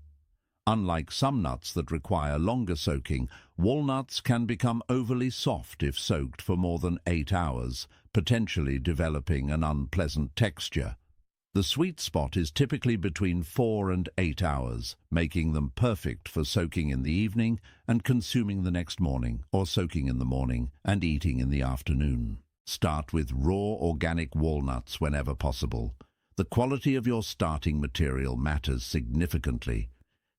Unlike some nuts that require longer soaking, walnuts can become overly soft if soaked for more than 8 hours, potentially developing an unpleasant texture. The sweet spot is typically between 4 and 8 hours, making them perfect for soaking in the evening and consuming the next morning, or soaking in the morning and eating in the afternoon. Start with raw organic walnuts whenever possible. The quality of your starting material matters significantly.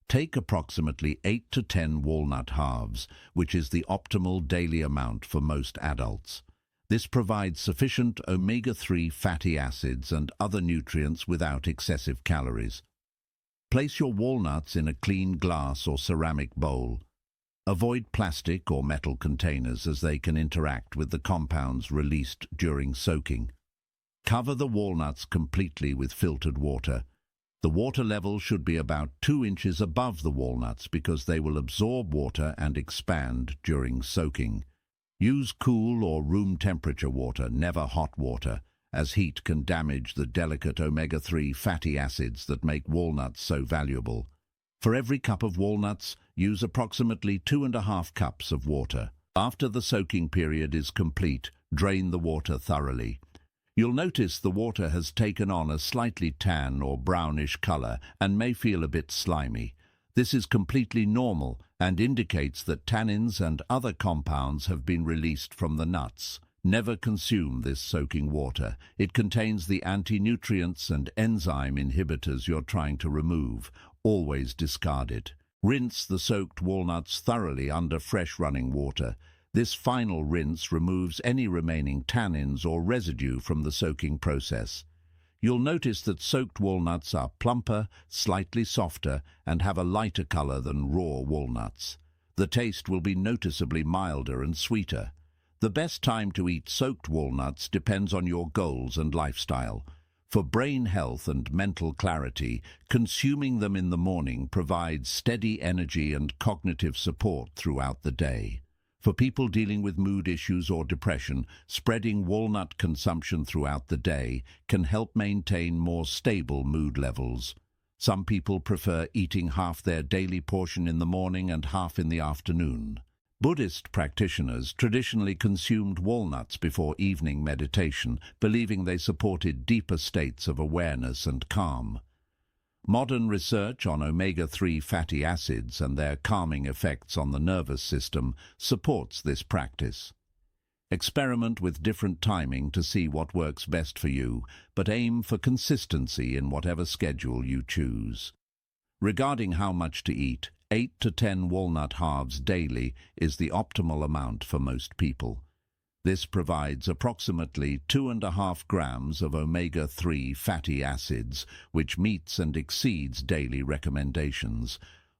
Take approximately 8 to 10 walnut halves, which is the optimal daily amount for most adults. This provides sufficient omega-3 fatty acids and other nutrients without excessive calories. Place your walnuts in a clean glass or ceramic bowl. Avoid plastic or metal containers as they can interact with the compounds released during soaking. Cover the walnuts completely with filtered water. The water level should be about 2 inches above the walnuts because they will absorb water and expand during soaking. Use cool or room temperature water, never hot water, as heat can damage the delicate omega-3 fatty acids that make walnuts so valuable. For every cup of walnuts, use approximately 2.5 cups of water. After the soaking period is complete, drain the water thoroughly. You'll notice the water has taken on a slightly tan or brownish color and may feel a bit slimy. This is completely normal and indicates that tannins and other compounds have been released from the nuts. Never consume this soaking water. It contains the anti-nutrients and enzyme inhibitors you're trying to remove. Always discard it. Rinse the soaked walnuts thoroughly under fresh running water. This final rinse removes any remaining tannins or residue from the soaking process. You'll notice that soaked walnuts are plumper, slightly softer, and have a lighter color than raw walnuts. The taste will be noticeably milder and sweeter. The best time to eat soaked walnuts depends on your goals and lifestyle. For brain health and mental clarity, consuming them in the morning provides steady energy and cognitive support throughout the day. For people dealing with mood issues or depression, spreading walnut consumption throughout the day can help maintain more stable mood levels. Some people prefer eating half their daily portion in the morning and half in the afternoon. Buddhist practitioners traditionally consumed walnuts before evening meditation, believing they supported deeper states of awareness and calm. Modern research on omega-3 fatty acids and their calming effects on the nervous system supports this practice. Experiment with different timing to see what works best for you, but aim for consistency in whatever schedule you choose. Regarding how much to eat, 8 to 10 walnut halves daily is the optimal amount for most people. This provides approximately 2.5 grams of omega-3 fatty acids, which meets and exceeds daily recommendations.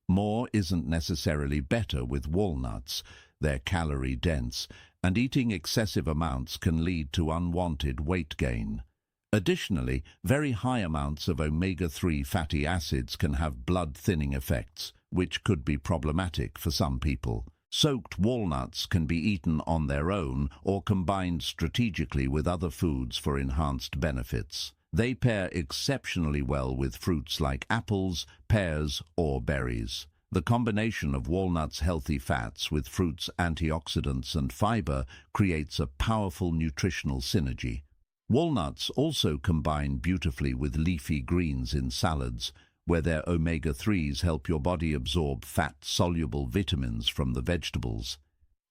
More isn't necessarily better with walnuts. They're calorie-dense, and eating excessive amounts can lead to unwanted weight gain. Additionally, very high amounts of omega-3 fatty acids can have blood-thinning effects, which could be problematic for some people. Soaked walnuts can be eaten on their own or combined strategically with other foods for enhanced benefits. They pair exceptionally well with fruits like apples, pears, or berries. The combination of walnuts' healthy fats with fruits' antioxidants and fiber creates a powerful nutritional synergy. Walnuts also combine beautifully with leafy greens in salads, where their omega-3s help your body absorb fat-soluble vitamins from the vegetables.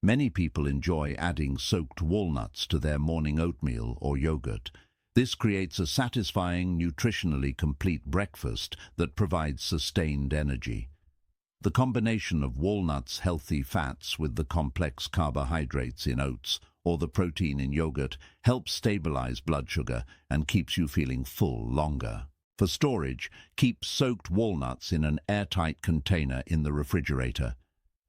Many people enjoy adding soaked walnuts to their morning oatmeal or yogurt. This creates a satisfying, nutritionally complete breakfast that provides sustained energy. The combination of walnuts' healthy fats with the complex carbohydrates in oats or the protein in yogurt helps stabilize blood sugar and keeps you feeling full longer. For storage, keep soaked walnuts in an airtight container in the refrigerator.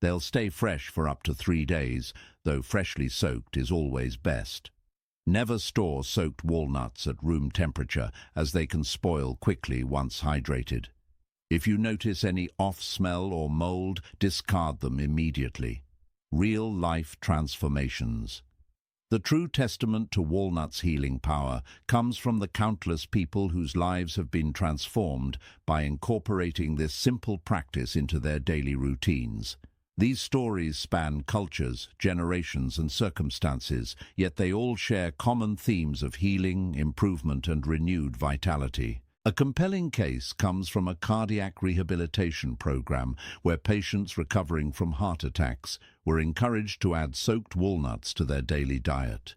They'll stay fresh for up to 3 days, though freshly soaked is always best. Never store soaked walnuts at room temperature, as they can spoil quickly once hydrated. If you notice any off smell or mold, discard them immediately. Real-life transformations. The true testament to walnuts' healing power comes from the countless people whose lives have been transformed by incorporating this simple practice into their daily routines. These stories span cultures, generations, and circumstances, yet they all share common themes of healing, improvement, and renewed vitality. A compelling case comes from a cardiac rehabilitation program where patients recovering from heart attacks were encouraged to add soaked walnuts to their daily diet.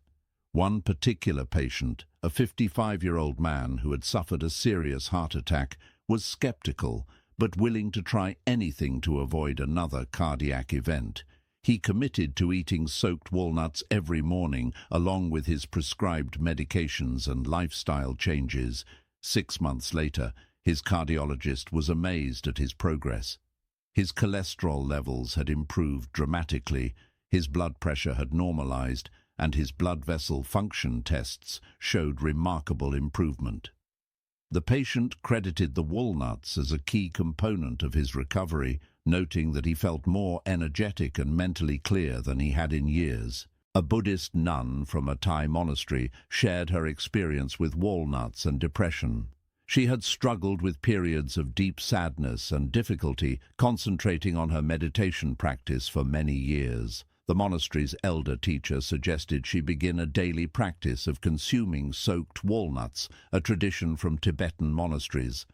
One particular patient, a 55-year-old man who had suffered a serious heart attack, was skeptical but willing to try anything to avoid another cardiac event. He committed to eating soaked walnuts every morning along with his prescribed medications and lifestyle changes. 6 months later, his cardiologist was amazed at his progress. His cholesterol levels had improved dramatically, his blood pressure had normalized, and his blood vessel function tests showed remarkable improvement. The patient credited the walnuts as a key component of his recovery, noting that he felt more energetic and mentally clear than he had in years. A Buddhist nun from a Thai monastery shared her experience with walnuts and depression. She had struggled with periods of deep sadness and difficulty concentrating on her meditation practice for many years. The monastery's elder teacher suggested she begin a daily practice of consuming soaked walnuts, a tradition from Tibetan monasteries.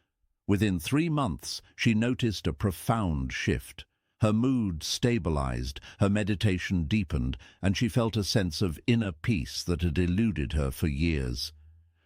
Within 3 months, she noticed a profound shift. Her mood stabilized, her meditation deepened, and she felt a sense of inner peace that had eluded her for years.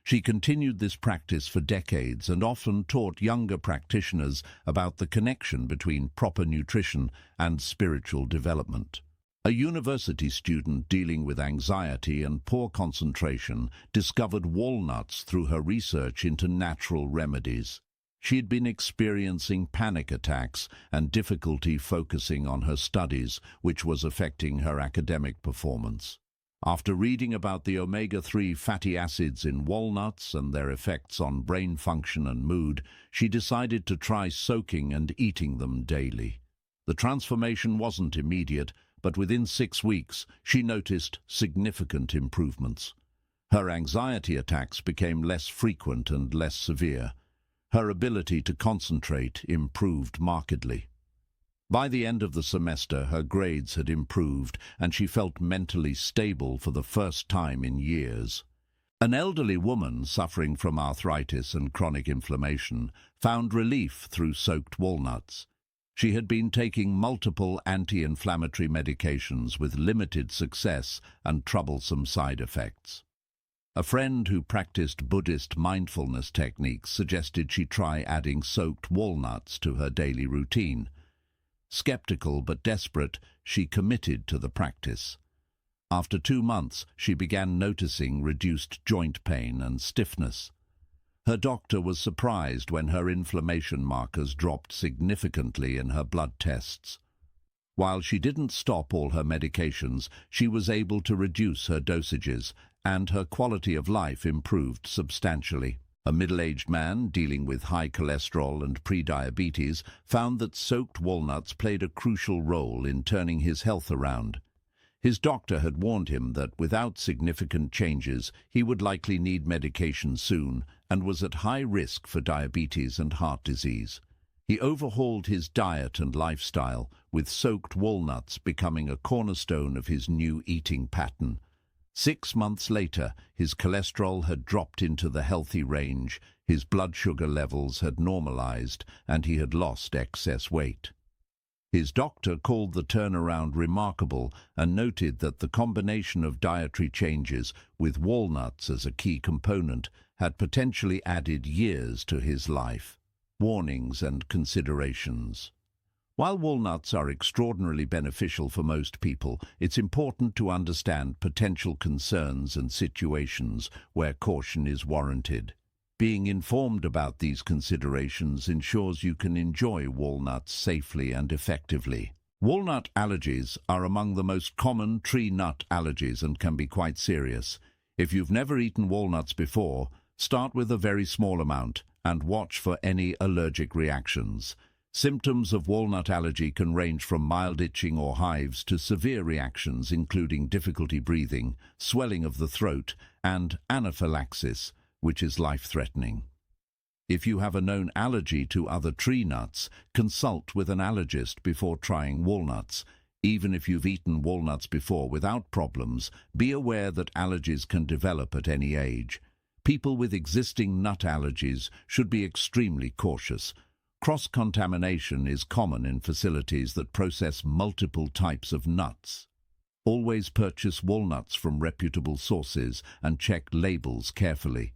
She continued this practice for decades and often taught younger practitioners about the connection between proper nutrition and spiritual development. A university student dealing with anxiety and poor concentration discovered walnuts through her research into natural remedies. She had been experiencing panic attacks and difficulty focusing on her studies, which was affecting her academic performance. After reading about the omega-3 fatty acids in walnuts and their effects on brain function and mood, she decided to try soaking and eating them daily. The transformation wasn't immediate, but within 6 weeks, she noticed significant improvements. Her anxiety attacks became less frequent and less severe. Her ability to concentrate improved markedly. By the end of the semester, her grades had improved, and she felt mentally stable for the first time in years. An elderly woman suffering from arthritis and chronic inflammation found relief through soaked walnuts. She had been taking multiple anti-inflammatory medications with limited success and troublesome side effects. A friend who practiced Buddhist mindfulness techniques suggested she try adding soaked walnuts to her daily routine. Skeptical but desperate, she committed to the practice. After 2 months, she began noticing reduced joint pain and stiffness. Her doctor was surprised when her inflammation markers dropped significantly in her blood tests. While she didn't stop all her medications, she was able to reduce her dosages, and her quality of life improved substantially. A middle-aged man dealing with high cholesterol and prediabetes found that soaked walnuts played a crucial role in turning his health around. His doctor had warned him that without significant changes, he would likely need medication soon and was at high risk for diabetes and heart disease. He overhauled his diet and lifestyle, with soaked walnuts becoming a cornerstone of his new eating pattern. 6 months later, his cholesterol had dropped into the healthy range, his blood sugar levels had normalized, and he had lost excess weight. His doctor called the turnaround remarkable and noted that the combination of dietary changes, with walnuts as a key component, had potentially added years to his life. Warnings and considerations. While walnuts are extraordinarily beneficial for most people, it's important to understand potential concerns and situations where caution is warranted. Being informed about these considerations ensures you can enjoy walnuts safely and effectively. Walnut allergies are among the most common tree nut allergies and can be quite serious. If you've never eaten walnuts before, start with a very small amount and watch for any allergic reactions. Symptoms of walnut allergy can range from mild itching or hives to severe reactions including difficulty breathing, swelling of the throat, and anaphylaxis, which is life-threatening. If you have a known allergy to other tree nuts, consult with an allergist before trying walnuts. Even if you've eaten walnuts before without problems, be aware that allergies can develop at any age. People with existing nut allergies should be extremely cautious. Cross-contamination is common in facilities that process multiple types of nuts. Always purchase walnuts from reputable sources and check labels carefully.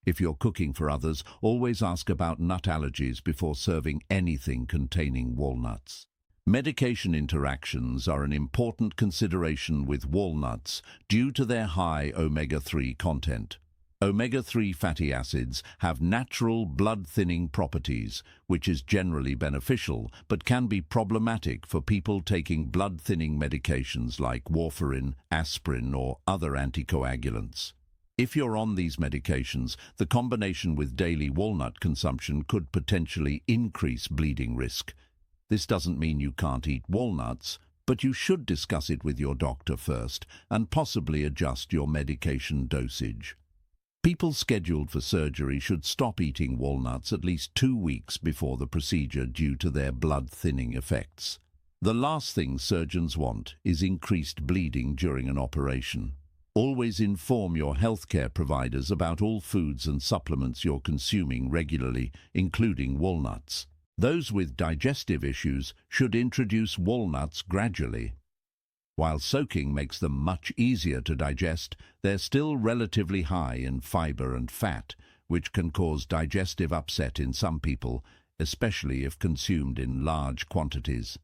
If you're cooking for others, always ask about nut allergies before serving anything containing walnuts. Medication interactions are an important consideration with walnuts due to their high omega-3 content. Omega-3 fatty acids have natural blood-thinning properties, which is generally beneficial but can be problematic for people taking blood-thinning medications like warfarin, aspirin, or other anticoagulants. If you're on these medications, the combination with daily walnut consumption could potentially increase bleeding risk. This doesn't mean you can't eat walnuts, but you should discuss it with your doctor first and possibly adjust your medication dosage. People scheduled for surgery should stop eating walnuts at least 2 weeks before the procedure due to their blood-thinning effects. The last thing surgeons want is increased bleeding during an operation. Always inform your healthcare providers about all foods and supplements you're consuming regularly, including walnuts. Those with digestive issues should introduce walnuts gradually. While soaking makes them much easier to digest, they're still relatively high in fiber and fat, which can cause digestive upset in some people, especially if consumed in large quantities.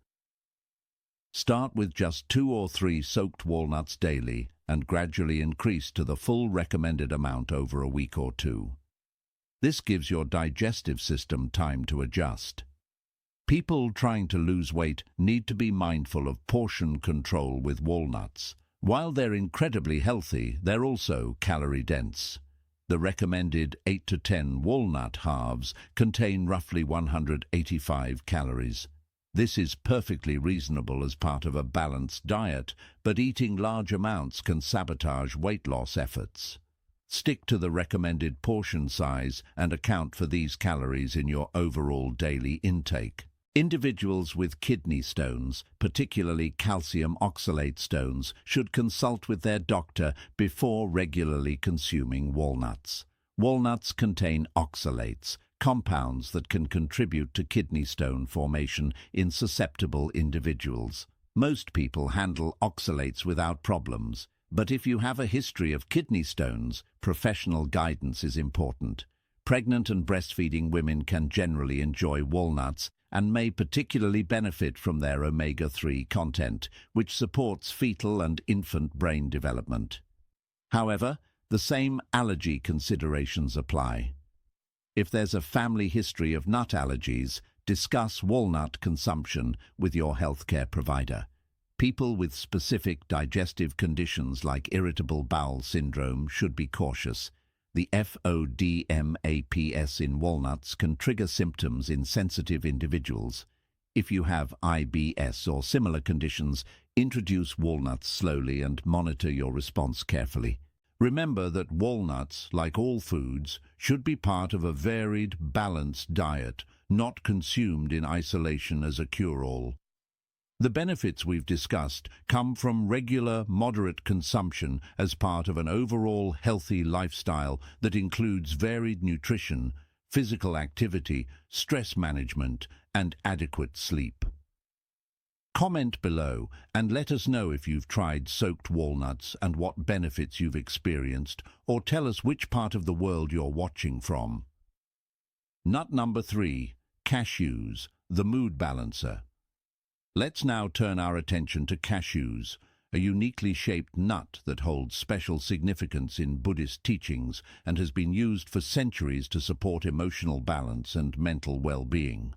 Start with just 2 or 3 soaked walnuts daily and gradually increase to the full recommended amount over a week or 2. This gives your digestive system time to adjust. People trying to lose weight need to be mindful of portion control with walnuts. While they're incredibly healthy, they're also calorie-dense. The recommended 8 to 10 walnut halves contain roughly 185 calories. This is perfectly reasonable as part of a balanced diet, but eating large amounts can sabotage weight loss efforts. Stick to the recommended portion size and account for these calories in your overall daily intake. Individuals with kidney stones, particularly calcium oxalate stones, should consult with their doctor before regularly consuming walnuts. Walnuts contain oxalates, compounds that can contribute to kidney stone formation in susceptible individuals. Most people handle oxalates without problems, but if you have a history of kidney stones, professional guidance is important. Pregnant and breastfeeding women can generally enjoy walnuts and may particularly benefit from their omega-3 content, which supports fetal and infant brain development. However, the same allergy considerations apply. If there's a family history of nut allergies, discuss walnut consumption with your healthcare provider. People with specific digestive conditions like irritable bowel syndrome should be cautious. The FODMAPs in walnuts can trigger symptoms in sensitive individuals. If you have IBS or similar conditions, introduce walnuts slowly and monitor your response carefully. Remember that walnuts, like all foods, should be part of a varied, balanced diet, not consumed in isolation as a cure-all. The benefits we've discussed come from regular, moderate consumption as part of an overall healthy lifestyle that includes varied nutrition, physical activity, stress management, and adequate sleep. Comment below and let us know if you've tried soaked walnuts and what benefits you've experienced, or tell us which part of the world you're watching from. Nut number 3, cashews, the mood balancer. Let's now turn our attention to cashews, a uniquely shaped nut that holds special significance in Buddhist teachings and has been used for centuries to support emotional balance and mental well-being.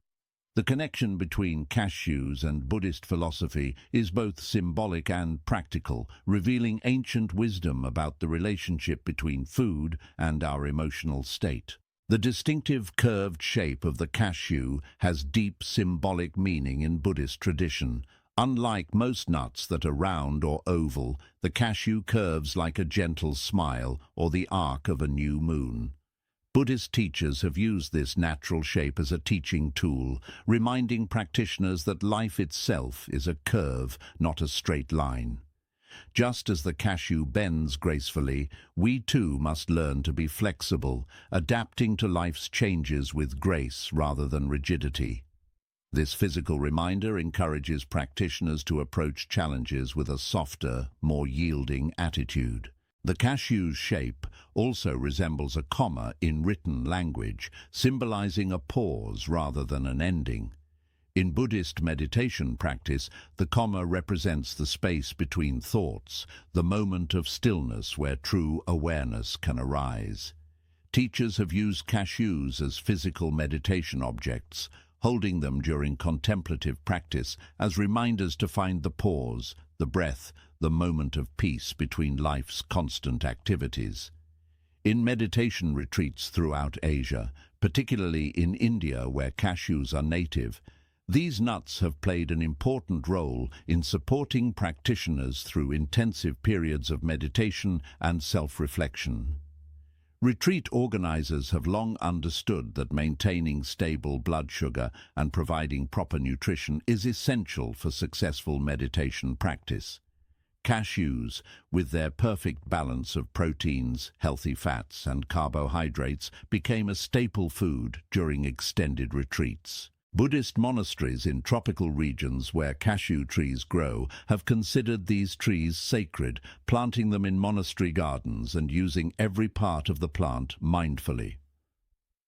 The connection between cashews and Buddhist philosophy is both symbolic and practical, revealing ancient wisdom about the relationship between food and our emotional state. The distinctive curved shape of the cashew has deep symbolic meaning in Buddhist tradition. Unlike most nuts that are round or oval, the cashew curves like a gentle smile or the arc of a new moon. Buddhist teachers have used this natural shape as a teaching tool, reminding practitioners that life itself is a curve, not a straight line. Just as the cashew bends gracefully, we too must learn to be flexible, adapting to life's changes with grace rather than rigidity. This physical reminder encourages practitioners to approach challenges with a softer, more yielding attitude. The cashew's shape also resembles a comma in written language, symbolizing a pause rather than an ending. In Buddhist meditation practice, the comma represents the space between thoughts, the moment of stillness where true awareness can arise. Teachers have used cashews as physical meditation objects, holding them during contemplative practice as reminders to find the pause, the breath, the moment of peace between life's constant activities. In meditation retreats throughout Asia, particularly in India where cashews are native, these nuts have played an important role in supporting practitioners through intensive periods of meditation and self-reflection. Retreat organizers have long understood that maintaining stable blood sugar and providing proper nutrition is essential for successful meditation practice. Cashews, with their perfect balance of proteins, healthy fats, and carbohydrates, became a staple food during extended retreats. Buddhist monasteries in tropical regions where cashew trees grow have considered these trees sacred, planting them in monastery gardens and using every part of the plant mindfully.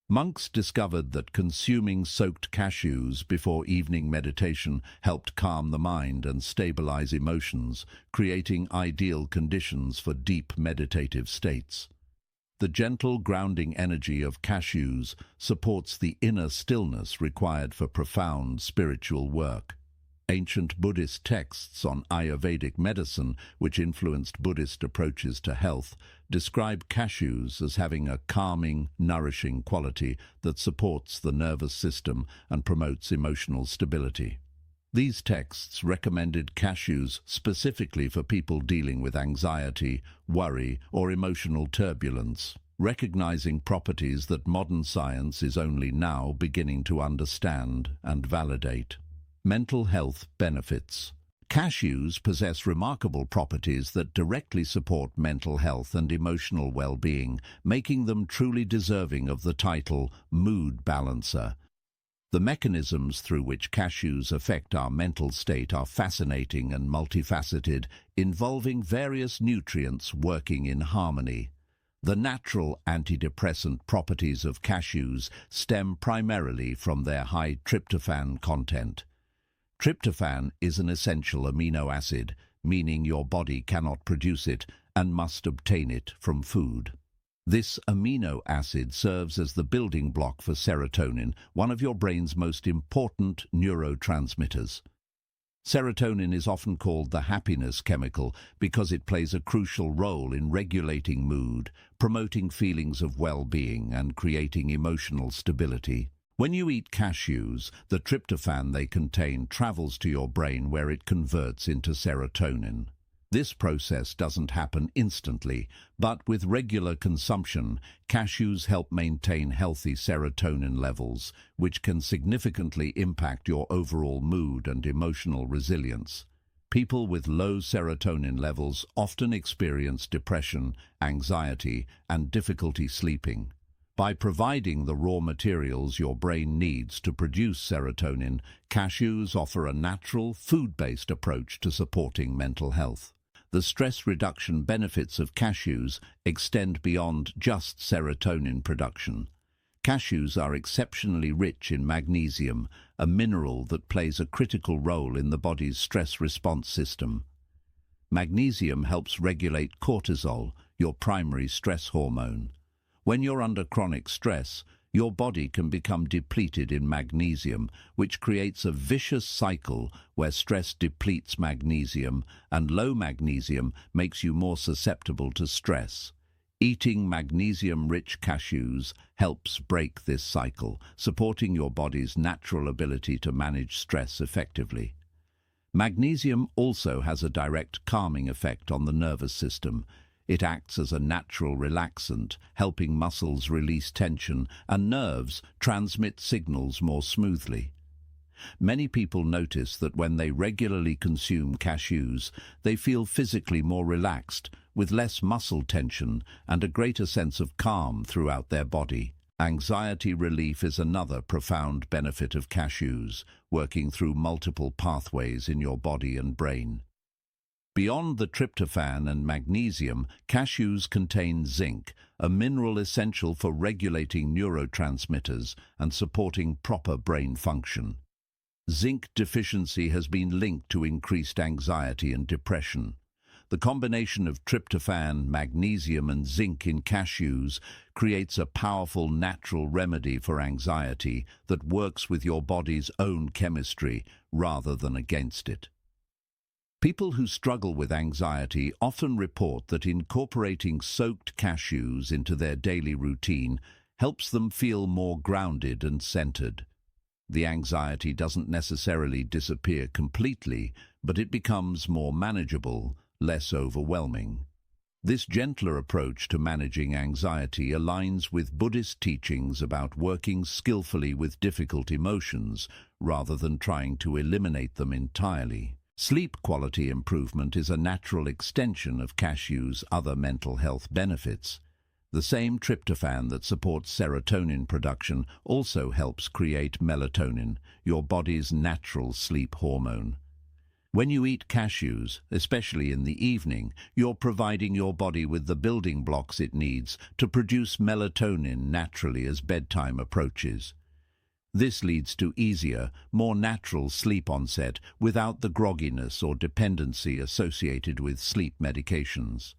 Monks discovered that consuming soaked cashews before evening meditation helped calm the mind and stabilize emotions, creating ideal conditions for deep meditative states. The gentle grounding energy of cashews supports the inner stillness required for profound spiritual work. Ancient Buddhist texts on Ayurvedic medicine, which influenced Buddhist approaches to health, describe cashews as having a calming, nourishing quality that supports the nervous system and promotes emotional stability. These texts recommended cashews specifically for people dealing with anxiety, worry, or emotional turbulence, recognizing properties that modern science is only now beginning to understand and validate. Mental health benefits. Cashews possess remarkable properties that directly support mental health and emotional well-being, making them truly deserving of the title mood balancer. The mechanisms through which cashews affect our mental state are fascinating and multifaceted, involving various nutrients working in harmony. The natural antidepressant properties of cashews stem primarily from their high tryptophan content. Tryptophan is an essential amino acid, meaning your body cannot produce it and must obtain it from food. This amino acid serves as the building block for serotonin, one of your brain's most important neurotransmitters. Serotonin is often called the happiness chemical because it plays a crucial role in regulating mood, promoting feelings of well-being, and creating emotional stability. When you eat cashews, the tryptophan they contain travels to your brain where it converts into serotonin. This process doesn't happen instantly, but with regular consumption, cashews help maintain healthy serotonin levels, which can significantly impact your overall mood and emotional resilience. People with low serotonin levels often experience depression, anxiety, and difficulty sleeping. By providing the raw materials your brain needs to produce serotonin, cashews offer a natural, food-based approach to supporting mental health. The stress reduction benefits of cashews extend beyond just serotonin production. Cashews are exceptionally rich in magnesium, a mineral that plays a critical role in the body's stress response system. Magnesium helps regulate cortisol, your primary stress hormone. When you're under chronic stress, your body can become depleted in magnesium, which creates a vicious cycle where stress depletes magnesium and low magnesium makes you more susceptible to stress. Eating magnesium-rich cashews helps break this cycle, supporting your body's natural ability to manage stress effectively. Magnesium also has a direct calming effect on the nervous system. It acts as a natural relaxant, helping muscles release tension and nerves transmit signals more smoothly. Many people notice that when they regularly consume cashews, they feel physically more relaxed, with less muscle tension and a greater sense of calm throughout their body. Anxiety relief is another profound benefit of cashews, working through multiple pathways in your body and brain. Beyond the tryptophan and magnesium, cashews contain zinc, a mineral essential for regulating neurotransmitters and supporting proper brain function. Zinc deficiency has been linked to increased anxiety and depression. The combination of tryptophan, magnesium and zinc in cashews creates a powerful natural remedy for anxiety that works with your body's own chemistry rather than against it. People who struggle with anxiety often report that incorporating soaked cashews into their daily routine helps them feel more grounded and centered. The anxiety doesn't necessarily disappear completely, but it becomes more manageable, less overwhelming. This gentler approach to managing anxiety aligns with Buddhist teachings about working skillfully with difficult emotions rather than trying to eliminate them entirely. Sleep quality improvement is a natural extension of cashews' other mental health benefits. The same tryptophan that supports serotonin production also helps create melatonin, your body's natural sleep hormone. When you eat cashews, especially in the evening, you're providing your body with the building blocks it needs to produce melatonin naturally as bedtime approaches. This leads to easier, more natural sleep onset without the grogginess or dependency associated with sleep medications.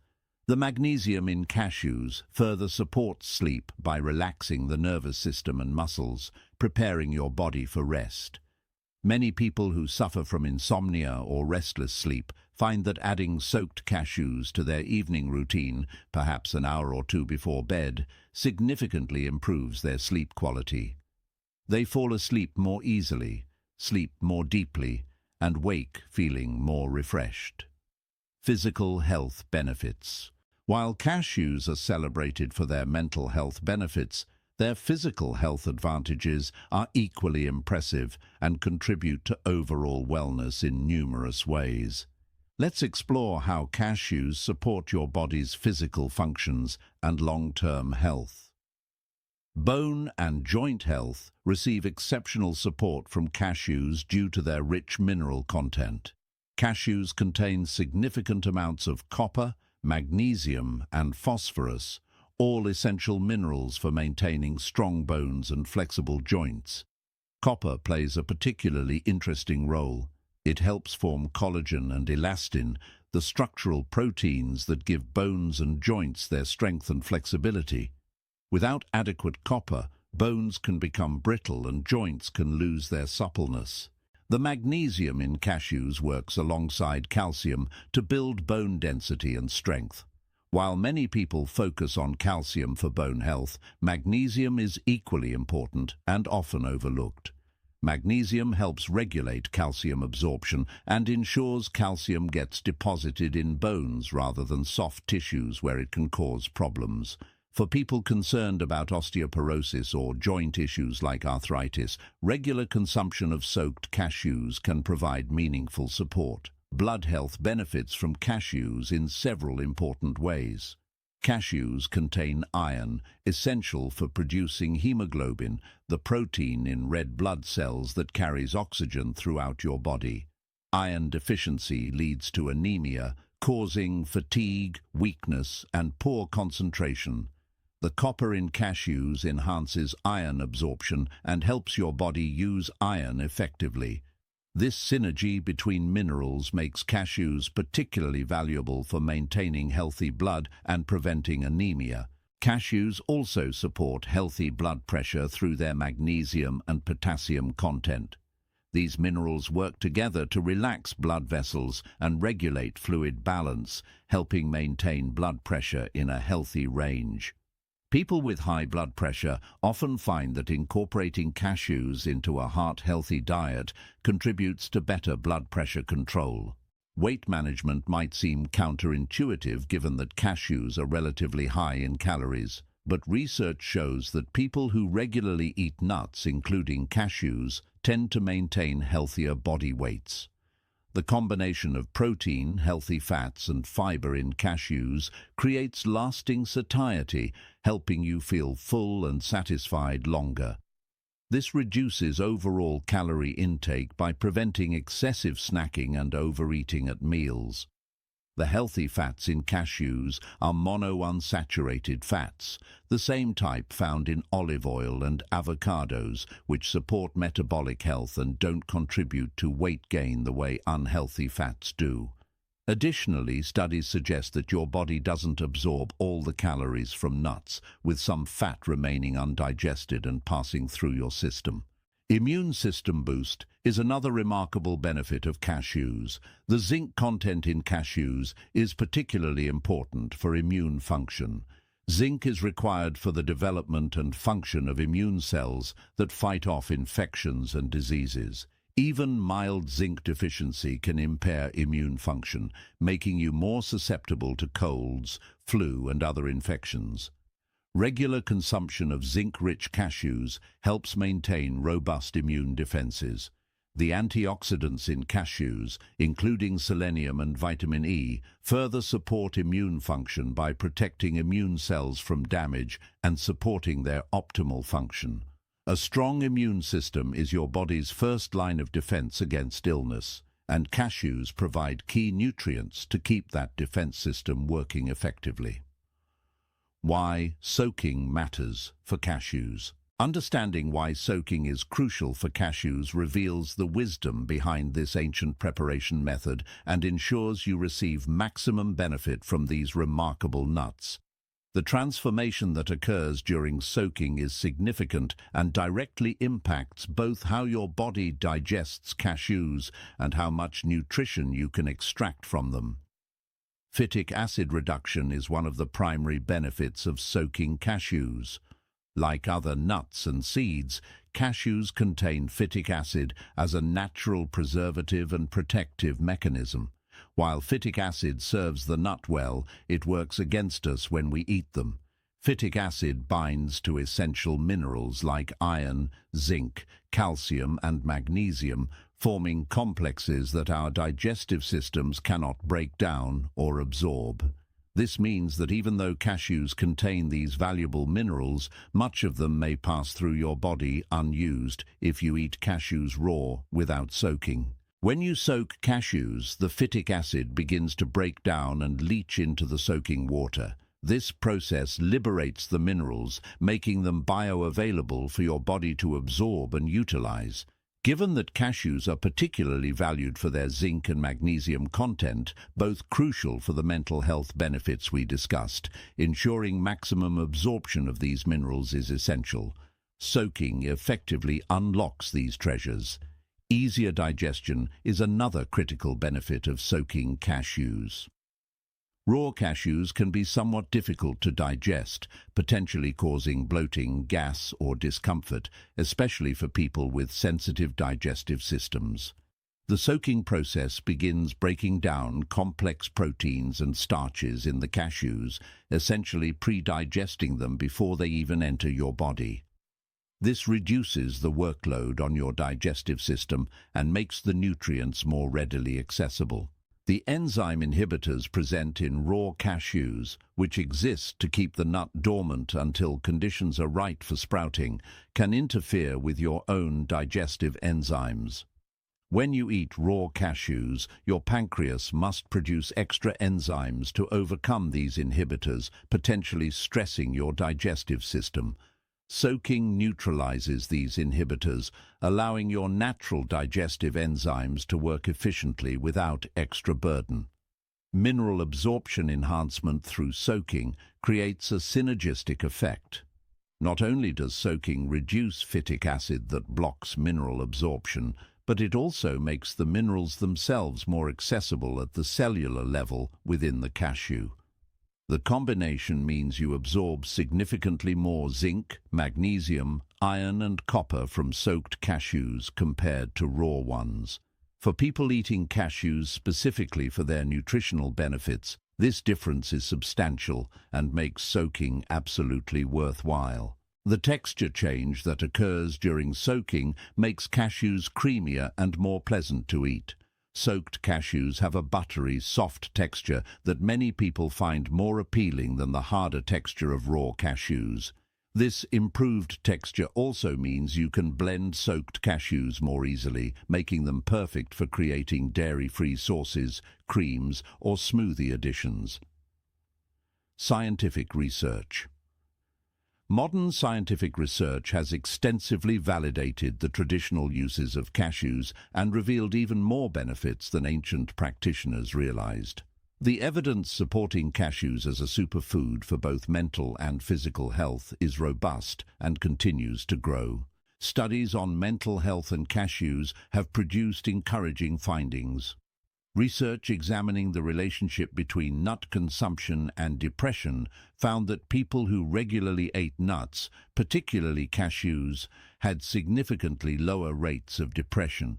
The magnesium in cashews further supports sleep by relaxing the nervous system and muscles, preparing your body for rest. Many people who suffer from insomnia or restless sleep find that adding soaked cashews to their evening routine, perhaps an hour or two before bed, significantly improves their sleep quality. They fall asleep more easily, sleep more deeply, and wake feeling more refreshed. Physical health benefits. While cashews are celebrated for their mental health benefits, their physical health advantages are equally impressive and contribute to overall wellness in numerous ways. Let's explore how cashews support your body's physical functions and long-term health. Bone and joint health receive exceptional support from cashews due to their rich mineral content. Cashews contain significant amounts of copper, magnesium, and phosphorus, all essential minerals for maintaining strong bones and flexible joints. Copper plays a particularly interesting role. It helps form collagen and elastin, the structural proteins that give bones and joints their strength and flexibility. Without adequate copper, bones can become brittle and joints can lose their suppleness. The magnesium in cashews works alongside calcium to build bone density and strength. While many people focus on calcium for bone health, magnesium is equally important and often overlooked. Magnesium helps regulate calcium absorption and ensures calcium gets deposited in bones rather than soft tissues where it can cause problems. For people concerned about osteoporosis or joint issues like arthritis, regular consumption of soaked cashews can provide meaningful support. Blood health benefits from cashews in several important ways. Cashews contain iron, essential for producing hemoglobin, the protein in red blood cells that carries oxygen throughout your body. Iron deficiency leads to anemia, causing fatigue, weakness, and poor concentration. The copper in cashews enhances iron absorption and helps your body use iron effectively. This synergy between minerals makes cashews particularly valuable for maintaining healthy blood and preventing anemia. Cashews also support healthy blood pressure through their magnesium and potassium content. These minerals work together to relax blood vessels and regulate fluid balance, helping maintain blood pressure in a healthy range. People with high blood pressure often find that incorporating cashews into a heart-healthy diet contributes to better blood pressure control. Weight management might seem counterintuitive given that cashews are relatively high in calories, but research shows that people who regularly eat nuts, including cashews, tend to maintain healthier body weights. The combination of protein, healthy fats, and fiber in cashews creates lasting satiety, helping you feel full and satisfied longer. This reduces overall calorie intake by preventing excessive snacking and overeating at meals. The healthy fats in cashews are monounsaturated fats, the same type found in olive oil and avocados, which support metabolic health and don't contribute to weight gain the way unhealthy fats do. Additionally, studies suggest that your body doesn't absorb all the calories from nuts, with some fat remaining undigested and passing through your system. Immune system boost is another remarkable benefit of cashews. The zinc content in cashews is particularly important for immune function. Zinc is required for the development and function of immune cells that fight off infections and diseases. Even mild zinc deficiency can impair immune function, making you more susceptible to colds, flu, and other infections. Regular consumption of zinc-rich cashews helps maintain robust immune defenses. The antioxidants in cashews, including selenium and vitamin E, further support immune function by protecting immune cells from damage and supporting their optimal function. A strong immune system is your body's first line of defense against illness, and cashews provide key nutrients to keep that defense system working effectively. Why soaking matters for cashews. Understanding why soaking is crucial for cashews reveals the wisdom behind this ancient preparation method and ensures you receive maximum benefit from these remarkable nuts. The transformation that occurs during soaking is significant and directly impacts both how your body digests cashews and how much nutrition you can extract from them. Phytic acid reduction is one of the primary benefits of soaking cashews. Like other nuts and seeds, cashews contain phytic acid as a natural preservative and protective mechanism. While phytic acid serves the nut well, it works against us when we eat them. Phytic acid binds to essential minerals like iron, zinc, calcium, and magnesium, forming complexes that our digestive systems cannot break down or absorb. This means that even though cashews contain these valuable minerals, much of them may pass through your body unused if you eat cashews raw without soaking. When you soak cashews, the phytic acid begins to break down and leach into the soaking water. This process liberates the minerals, making them bioavailable for your body to absorb and utilize. Given that cashews are particularly valued for their zinc and magnesium content, both crucial for the mental health benefits we discussed, ensuring maximum absorption of these minerals is essential. Soaking effectively unlocks these treasures. Easier digestion is another critical benefit of soaking cashews. Raw cashews can be somewhat difficult to digest, potentially causing bloating, gas, or discomfort, especially for people with sensitive digestive systems. The soaking process begins breaking down complex proteins and starches in the cashews, essentially pre-digesting them before they even enter your body. This reduces the workload on your digestive system and makes the nutrients more readily accessible. The enzyme inhibitors present in raw cashews, which exist to keep the nut dormant until conditions are right for sprouting, can interfere with your own digestive enzymes. When you eat raw cashews, your pancreas must produce extra enzymes to overcome these inhibitors, potentially stressing your digestive system. Soaking neutralizes these inhibitors, allowing your natural digestive enzymes to work efficiently without extra burden. Mineral absorption enhancement through soaking creates a synergistic effect. Not only does soaking reduce phytic acid that blocks mineral absorption, but it also makes the minerals themselves more accessible at the cellular level within the cashew. The combination means you absorb significantly more zinc, magnesium, iron, and copper from soaked cashews compared to raw ones. For people eating cashews specifically for their nutritional benefits, this difference is substantial and makes soaking absolutely worthwhile. The texture change that occurs during soaking makes cashews creamier and more pleasant to eat. Soaked cashews have a buttery, soft texture that many people find more appealing than the harder texture of raw cashews. This improved texture also means you can blend soaked cashews more easily, making them perfect for creating dairy-free sauces, creams, or smoothie additions. Scientific research. Modern scientific research has extensively validated the traditional uses of cashews and revealed even more benefits than ancient practitioners realized. The evidence supporting cashews as a superfood for both mental and physical health is robust and continues to grow. Studies on mental health and cashews have produced encouraging findings. Research examining the relationship between nut consumption and depression found that people who regularly ate nuts, particularly cashews, had significantly lower rates of depression.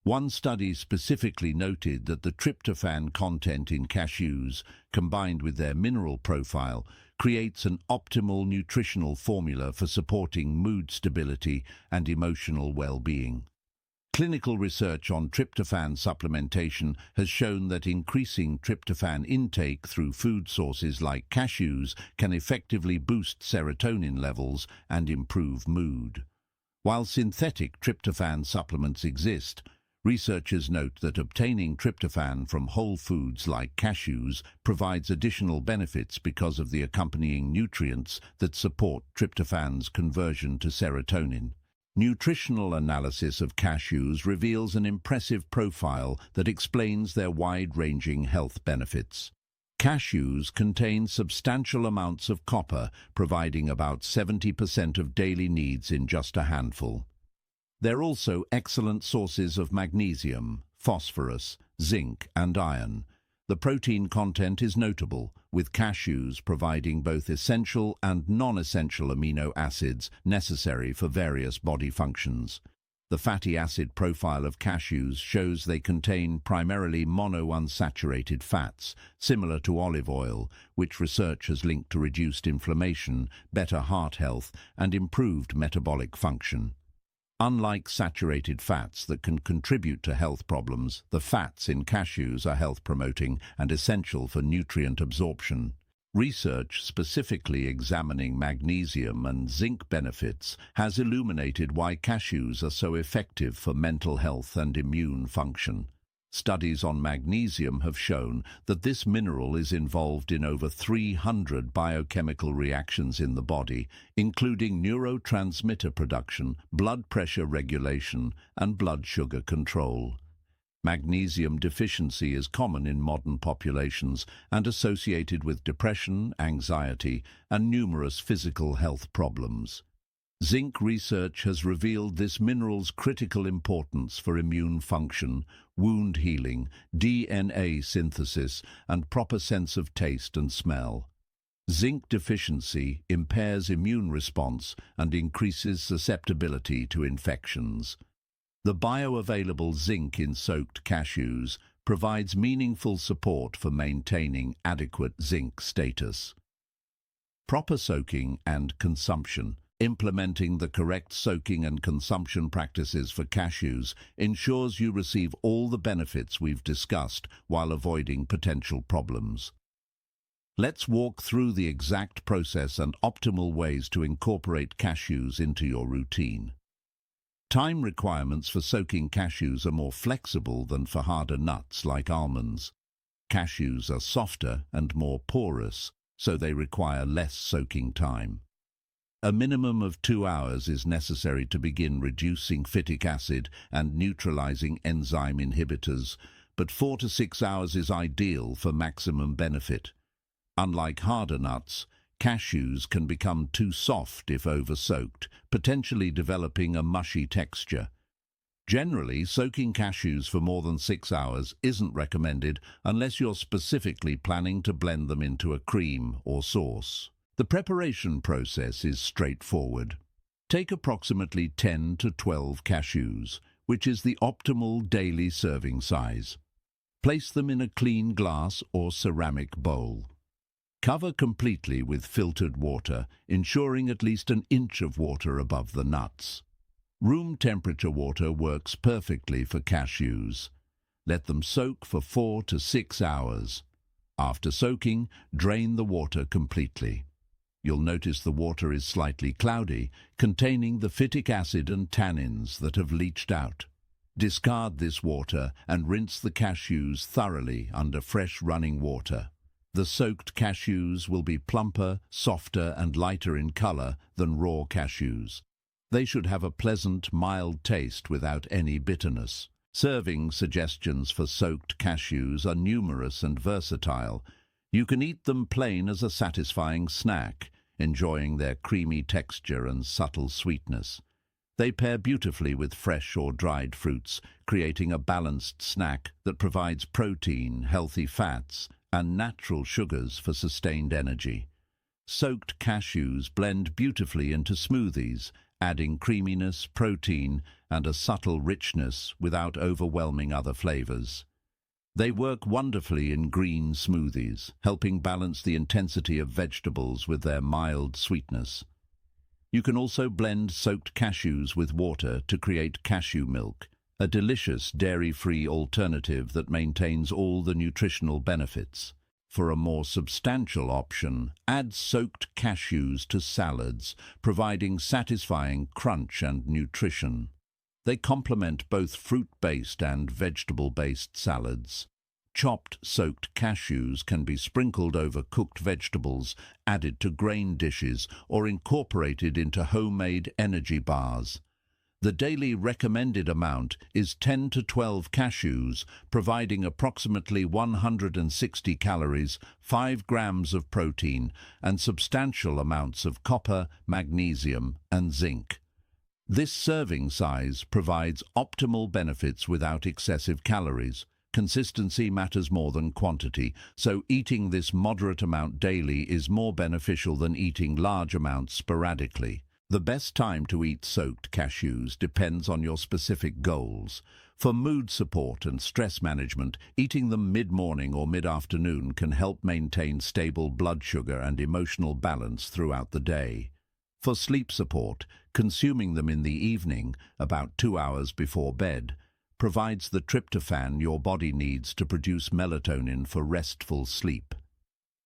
One study specifically noted that the tryptophan content in cashews, combined with their mineral profile, creates an optimal nutritional formula for supporting mood stability and emotional well-being. Clinical research on tryptophan supplementation has shown that increasing tryptophan intake through food sources like cashews can effectively boost serotonin levels and improve mood. While synthetic tryptophan supplements exist, researchers note that obtaining tryptophan from whole foods like cashews provides additional benefits because of the accompanying nutrients that support tryptophan's conversion to serotonin. Nutritional analysis of cashews reveals an impressive profile that explains their wide-ranging health benefits. Cashews contain substantial amounts of copper, providing about 70% of daily needs in just a handful. They're also excellent sources of magnesium, phosphorus, zinc, and iron. The protein content is notable, with cashews providing both essential and non-essential amino acids necessary for various body functions. The fatty acid profile of cashews shows they contain primarily monounsaturated fats, similar to olive oil, which research has linked to reduced inflammation, better heart health, and improved metabolic function. Unlike saturated fats that can contribute to health problems, the fats in cashews are health-promoting and essential for nutrient absorption. Research specifically examining magnesium and zinc benefits has illuminated why cashews are so effective for mental health and immune function. Studies on magnesium have shown that this mineral is involved in over 300 biochemical reactions in the body, including neurotransmitter production, blood pressure regulation, and blood sugar control. Magnesium deficiency is common in modern populations and associated with depression, anxiety, and numerous physical health problems. Zinc research has revealed this mineral's critical importance for immune function, wound healing, DNA synthesis, and proper sense of taste and smell. Zinc deficiency impairs immune response and increases susceptibility to infections. The bioavailable zinc in soaked cashews provides meaningful support for maintaining adequate zinc status. Proper soaking and consumption. Implementing the correct soaking and consumption practices for cashews ensures you receive all the benefits we've discussed while avoiding potential problems. Let's walk through the exact process and optimal ways to incorporate cashews into your routine. Time requirements for soaking cashews are more flexible than for harder nuts like almonds. Cashews are softer and more porous, so they require less soaking time. A minimum of 2 hours is necessary to begin reducing phytic acid and neutralizing enzyme inhibitors, but 4 to 6 hours is ideal for maximum benefit. Unlike harder nuts, cashews can become too soft if over-soaked, potentially developing a mushy texture. Generally, soaking cashews for more than 6 hours isn't recommended unless you're specifically planning to blend them into a cream or sauce. The preparation process is straightforward. Take approximately 10 to 12 cashews, which is the optimal daily serving size. Place them in a clean glass or ceramic bowl. Cover completely with filtered water, ensuring at least an inch of water above the nuts. Room temperature water works perfectly for cashews. Let them soak for 4 to 6 hours. After soaking, drain the water completely. You'll notice the water is slightly cloudy, containing the phytic acid and tannins that have leached out. Discard this water and rinse the cashews thoroughly under fresh running water. The soaked cashews will be plumper, softer and lighter in color than raw cashews. They should have a pleasant, mild taste without any bitterness. Serving suggestions for soaked cashews are numerous and versatile. You can eat them plain as a satisfying snack, enjoying their creamy texture and subtle sweetness. They pair beautifully with fresh or dried fruits, creating a balanced snack that provides protein, healthy fats, and natural sugars for sustained energy. Soaked cashews blend beautifully into smoothies, adding creaminess, protein, and a subtle richness without overwhelming other flavors. They work wonderfully in green smoothies, helping balance the intensity of vegetables with their mild sweetness. You can also blend soaked cashews with water to create cashew milk, a delicious dairy-free alternative that maintains all the nutritional benefits. For a more substantial option, add soaked cashews to salads, providing satisfying crunch and nutrition. They complement both fruit-based and vegetable-based salads. Chopped soaked cashews can be sprinkled over cooked vegetables, added to grain dishes, or incorporated into homemade energy bars. The daily recommended amount is 10 to 12 cashews, providing approximately 160 calories, 5 grams of protein, and substantial amounts of copper, magnesium, and zinc. This serving size provides optimal benefits without excessive calories. Consistency matters more than quantity, so eating this moderate amount daily is more beneficial than eating large amounts sporadically. The best time to eat soaked cashews depends on your specific goals. For mood support and stress management, eating them mid-morning or mid-afternoon can help maintain stable blood sugar and emotional balance throughout the day. For sleep support, consuming them in the evening, about 2 hours before bed, provides the tryptophan your body needs to produce melatonin for restful sleep.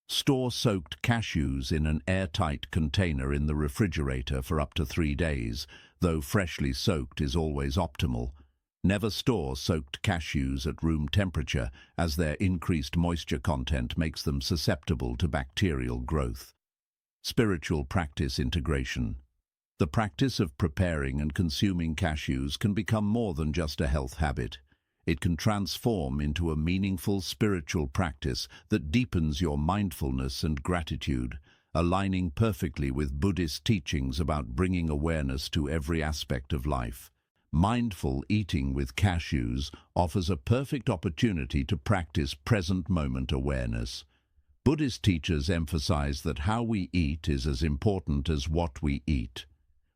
Store soaked cashews in an airtight container in the refrigerator for up to 3 days, though freshly soaked is always optimal. Never store soaked cashews at room temperature, as their increased moisture content makes them susceptible to bacterial growth. Spiritual practice integration. The practice of preparing and consuming cashews can become more than just a health habit. It can transform into a meaningful spiritual practice that deepens your mindfulness and gratitude, aligning perfectly with Buddhist teachings about bringing awareness to every aspect of life. Mindful eating with cashews offers a perfect opportunity to practice present-moment awareness. Buddhist teachers emphasize that how we eat is as important as what we eat.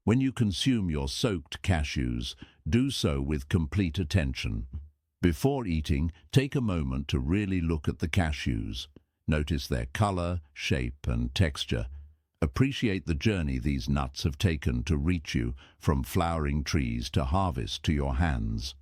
When you consume your soaked cashews, do so with complete attention. Before eating, take a moment to really look at the cashews. Notice their color, shape, and texture. Appreciate the journey these nuts have taken to reach you, from flowering trees to harvest to your hands.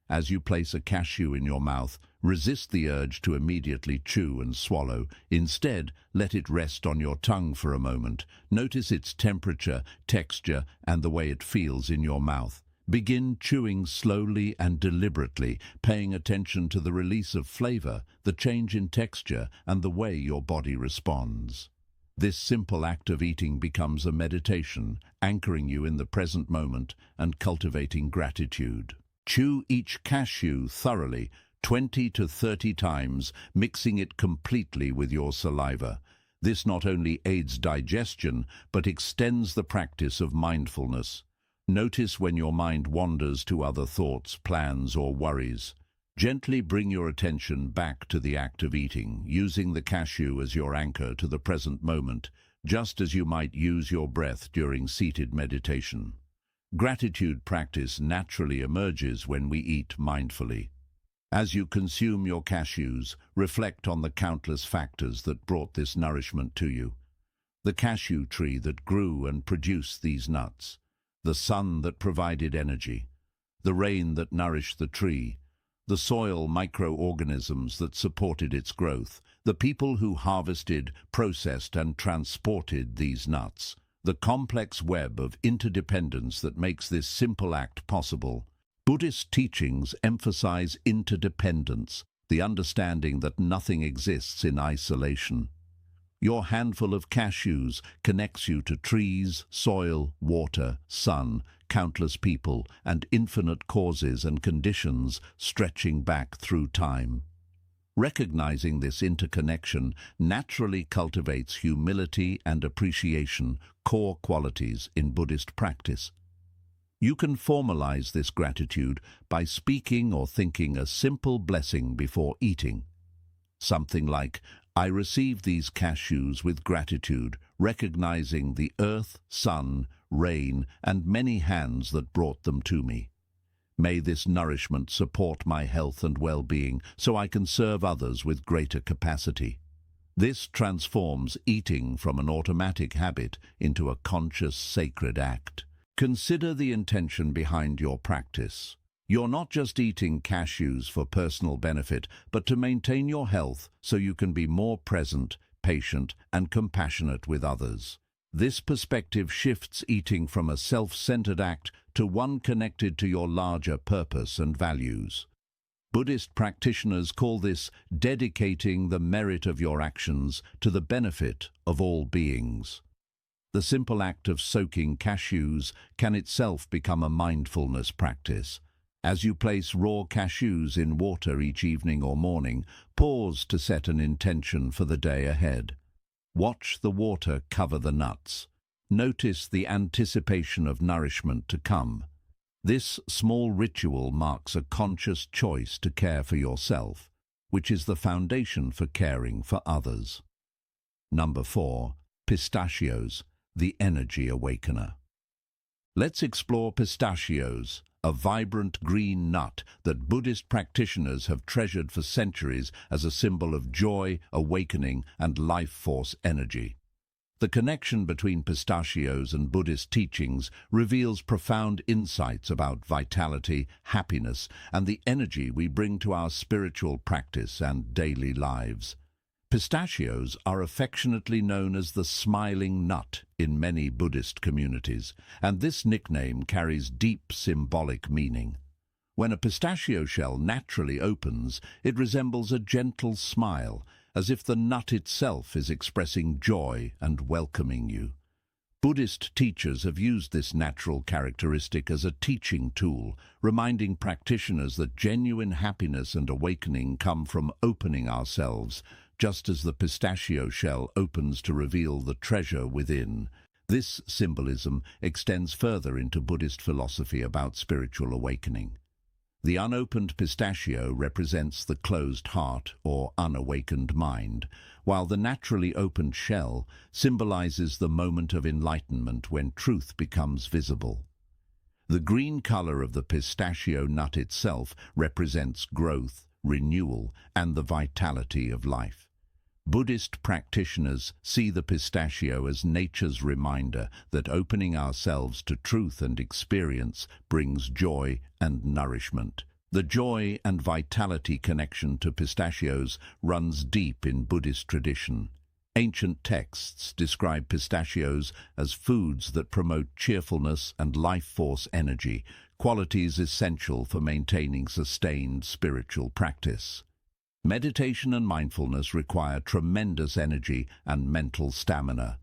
As you place a cashew in your mouth, resist the urge to immediately chew and swallow. Instead, let it rest on your tongue for a moment. Notice its temperature, texture, and the way it feels in your mouth. Begin chewing slowly and deliberately, paying attention to the release of flavor, the change in texture, and the way your body responds. This simple act of eating becomes a meditation, anchoring you in the present moment and cultivating gratitude. Chew each cashew thoroughly, 20 to 30 times, mixing it completely with your saliva. This not only aids digestion, but extends the practice of mindfulness. Notice when your mind wanders to other thoughts, plans, or worries. Gently bring your attention back to the act of eating, using the cashew as your anchor to the present moment, just as you might use your breath during seated meditation. Gratitude practice naturally emerges when we eat mindfully. As you consume your cashews, reflect on the countless factors that brought this nourishment to you. The cashew tree that grew and produced these nuts, the sun that provided energy, the rain that nourished the tree, the soil microorganisms that supported its growth, the people who harvested, processed, and transported these nuts, the complex web of interdependence that makes this simple act possible. Buddhist teachings emphasize interdependence, the understanding that nothing exists in isolation. Your handful of cashews connects you to trees, soil, water, sun, countless people, and infinite causes and conditions stretching back through time. Recognizing this interconnection naturally cultivates humility and appreciation, core qualities in Buddhist practice. You can formalize this gratitude by speaking or thinking a simple blessing before eating. Something like, "I receive these cashews with gratitude, recognizing the earth, sun, rain, and many hands that brought them to me. May this nourishment support my health and well-being so I can serve others with greater capacity." This transforms eating from an automatic habit into a conscious, sacred act. Consider the intention behind your practice. You're not just eating cashews for personal benefit, but to maintain your health so you can be more present, patient, and compassionate with others. This perspective shifts eating from a self-centered act to one connected to your larger purpose and values. Buddhist practitioners call this dedicating the merit of your actions to the benefit of all beings. The simple act of soaking cashews can itself become a mindfulness practice. As you place raw cashews in water each evening or morning, pause to set an intention for the day ahead. Watch the water cover the nuts. Notice the anticipation of nourishment to come. This small ritual marks a conscious choice to care for yourself, which is the foundation for caring for others. Number 4. Pistachios, the energy awakener. Let's explore pistachios, a vibrant green nut that Buddhist practitioners have treasured for centuries as a symbol of joy, awakening, and life force energy. The connection between pistachios and Buddhist teachings reveals profound insights about vitality, happiness, and the energy we bring to our spiritual practice and daily lives. Pistachios are affectionately known as the smiling nut in many Buddhist communities, and this nickname carries deep symbolic meaning. When a pistachio shell naturally opens, it resembles a gentle smile, as if the nut itself is expressing joy and welcoming you. Buddhist teachers have used this natural characteristic as a teaching tool, reminding practitioners that genuine happiness and awakening come from opening ourselves, just as the pistachio shell opens to reveal the treasure within. This symbolism extends further into Buddhist philosophy about spiritual awakening. The unopened pistachio represents the closed heart or unawakened mind, while the naturally opened shell symbolizes the moment of enlightenment when truth becomes visible. The green color of the pistachio nut itself represents growth, renewal, and the vitality of life. Buddhist practitioners see the pistachio as nature's reminder that opening ourselves to truth and experience brings joy and nourishment. The joy and vitality connection to pistachios runs deep in Buddhist tradition. Ancient texts describe pistachios as foods that promote cheerfulness and life force energy, qualities essential for maintaining sustained spiritual practice. Meditation and mindfulness require tremendous energy and mental stamina.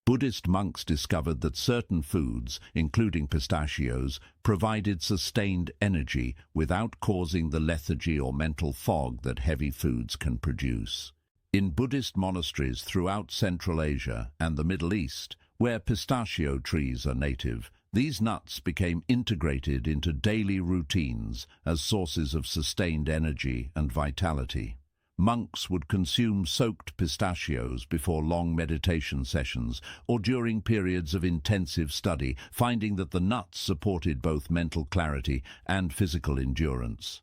Buddhist monks discovered that certain foods, including pistachios, provided sustained energy without causing the lethargy or mental fog that heavy foods can produce. In Buddhist monasteries throughout Central Asia and the Middle East, where pistachio trees are native, these nuts became integrated into daily routines as sources of sustained energy and vitality. Monks would consume soaked pistachios before long meditation sessions or during periods of intensive study, finding that the nuts supported both mental clarity and physical endurance.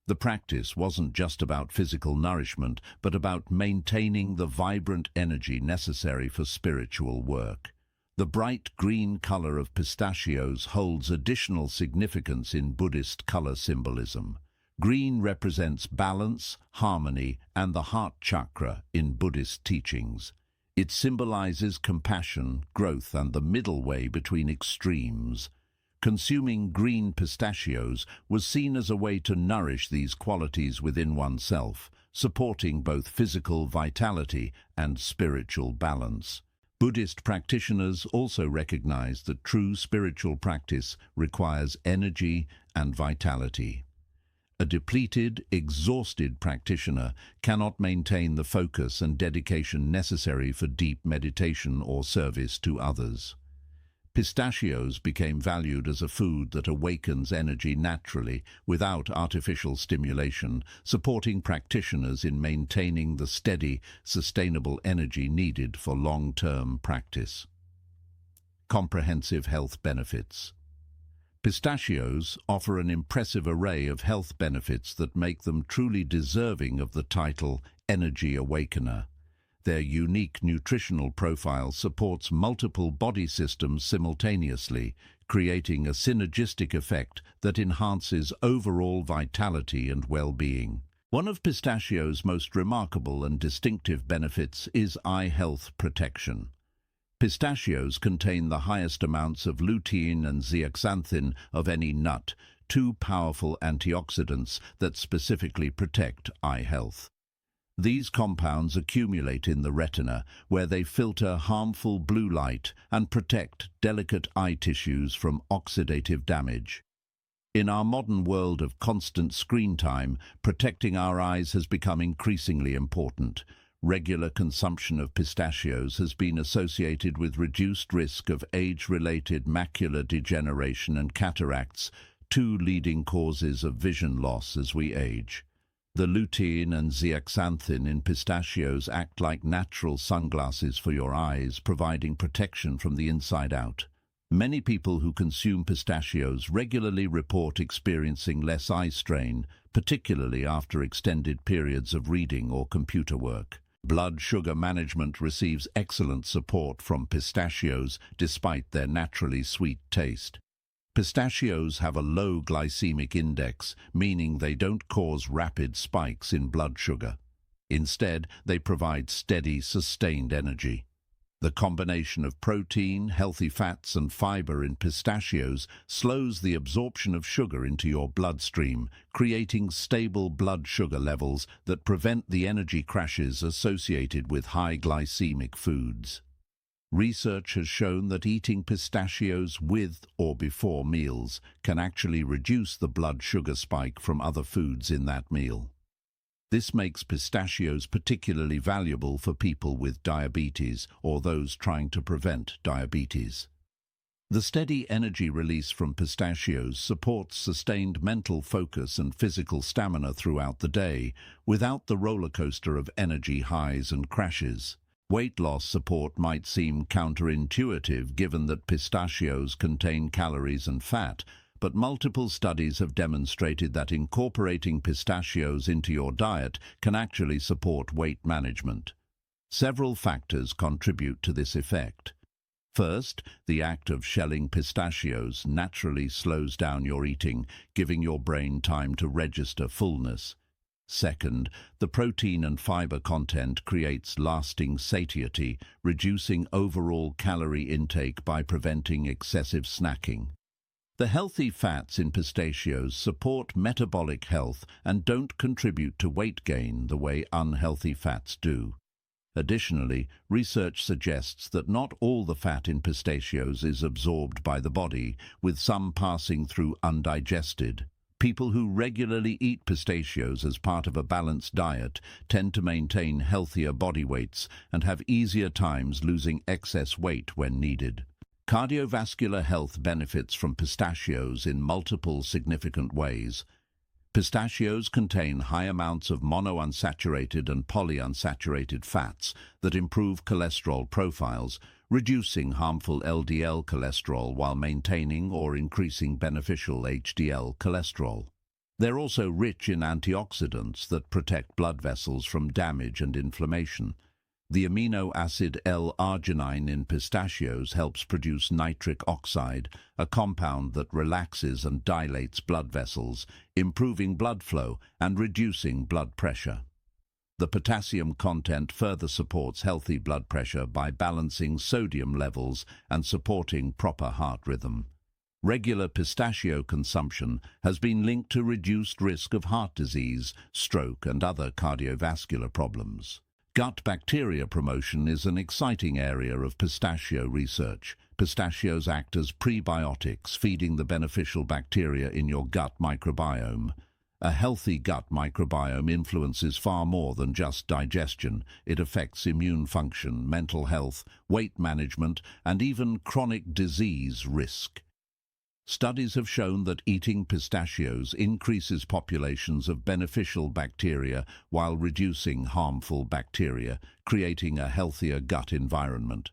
The practice wasn't just about physical nourishment, but about maintaining the vibrant energy necessary for spiritual work. The bright green color of pistachios holds additional significance in Buddhist color symbolism. Green represents balance, harmony, and the heart chakra in Buddhist teachings. It symbolizes compassion, growth, and the middle way between extremes. Consuming green pistachios was seen as a way to nourish these qualities within oneself, supporting both physical vitality and spiritual balance. Buddhist practitioners also recognize that true spiritual practice requires energy and vitality. A depleted, exhausted practitioner cannot maintain the focus and dedication necessary for deep meditation or service to others. Pistachios became valued as a food that awakens energy naturally, without artificial stimulation, supporting practitioners in maintaining the steady, sustainable energy needed for long-term practice. Comprehensive health benefits. Pistachios offer an impressive array of health benefits that make them truly deserving of the title Energy Awakener. Their unique nutritional profile supports multiple body systems simultaneously, creating a synergistic effect that enhances overall vitality and well-being. One of pistachios' most remarkable and distinctive benefits is eye health protection. Pistachios contain the highest amounts of lutein and zeaxanthin of any nut, two powerful antioxidants that specifically protect eye health. These compounds accumulate in the retina, where they filter harmful blue light and protect delicate eye tissues from oxidative damage. In our modern world of constant screen time, protecting our eyes has become increasingly important. Regular consumption of pistachios has been associated with reduced risk of age-related macular degeneration and cataracts, two leading causes of vision loss as we age. The lutein and zeaxanthin in pistachios act like natural sunglasses for your eyes, providing protection from the inside out. Many people who consume pistachios regularly report experiencing less eye strain, particularly after extended periods of reading or computer work. Blood sugar management receives excellent support from pistachios despite their naturally sweet taste. Pistachios have a low glycemic index, meaning they don't cause rapid spikes in blood sugar. Instead, they provide steady, sustained energy. The combination of protein, healthy fats, and fiber in pistachios slows the absorption of sugar into your bloodstream, creating stable blood sugar levels that prevent the energy crashes associated with high glycemic foods. Research has shown that eating pistachios with or before meals can actually reduce the blood sugar spike from other foods in that meal. This makes pistachios particularly valuable for people with diabetes or those trying to prevent diabetes. The steady energy release from pistachios supports sustained mental focus and physical stamina throughout the day, without the roller coaster of energy highs and crashes. Weight loss support might seem counterintuitive given that pistachios contain calories and fat, but multiple studies have demonstrated that incorporating pistachios into your diet can actually support weight management. Several factors contribute to this effect. First, the act of shelling pistachios naturally slows down your eating, giving your brain time to register fullness. Second, the protein and fiber content creates lasting satiety, reducing overall calorie intake by preventing excessive snacking. The healthy fats in pistachios support metabolic health and don't contribute to weight gain the way unhealthy fats do. Additionally, research suggests that not all the fat in pistachios is absorbed by the body, with some passing through undigested. People who regularly eat pistachios as part of a balanced diet tend to maintain healthier body weights and have easier times losing excess weight when needed. Cardiovascular health benefits from pistachios in multiple significant ways. Pistachios contain high amounts of monounsaturated and polyunsaturated fats that improve cholesterol profiles, reducing harmful LDL cholesterol while maintaining or increasing beneficial HDL cholesterol. They're also rich in antioxidants that protect blood vessels from damage and inflammation. The amino acid L-arginine in pistachios helps produce nitric oxide, a compound that relaxes and dilates blood vessels, improving blood flow and reducing blood pressure. The potassium content further supports healthy blood pressure by balancing sodium levels and supporting proper heart rhythm. Regular pistachio consumption has been linked to reduced risk of heart disease, stroke, and other cardiovascular problems. Gut bacteria promotion is an exciting area of pistachio research. Pistachios act as prebiotics, feeding the beneficial bacteria in your gut microbiome. A healthy gut microbiome influences far more than just digestion. It affects immune function, mental health, weight management, and even chronic disease risk. Studies have shown that eating pistachios increases populations of beneficial bacteria while reducing harmful bacteria, creating a healthier gut environment.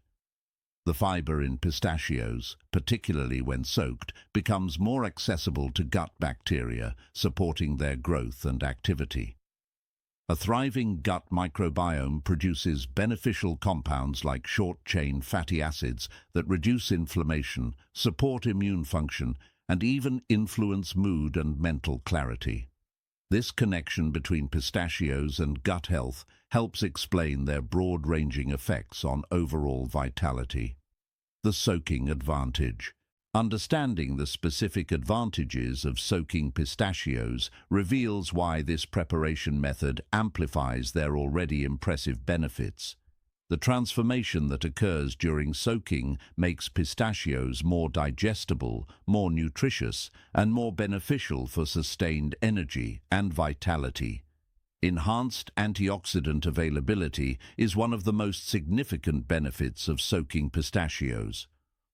The fiber in pistachios, particularly when soaked, becomes more accessible to gut bacteria, supporting their growth and activity. A thriving gut microbiome produces beneficial compounds like short-chain fatty acids that reduce inflammation, support immune function, and even influence mood and mental clarity. This connection between pistachios and gut health helps explain their broad-ranging effects on overall vitality. The soaking advantage. Understanding the specific advantages of soaking pistachios reveals why this preparation method amplifies their already impressive benefits. The transformation that occurs during soaking makes pistachios more digestible, more nutritious, and more beneficial for sustained energy and vitality. Enhanced antioxidant availability is one of the most significant benefits of soaking pistachios.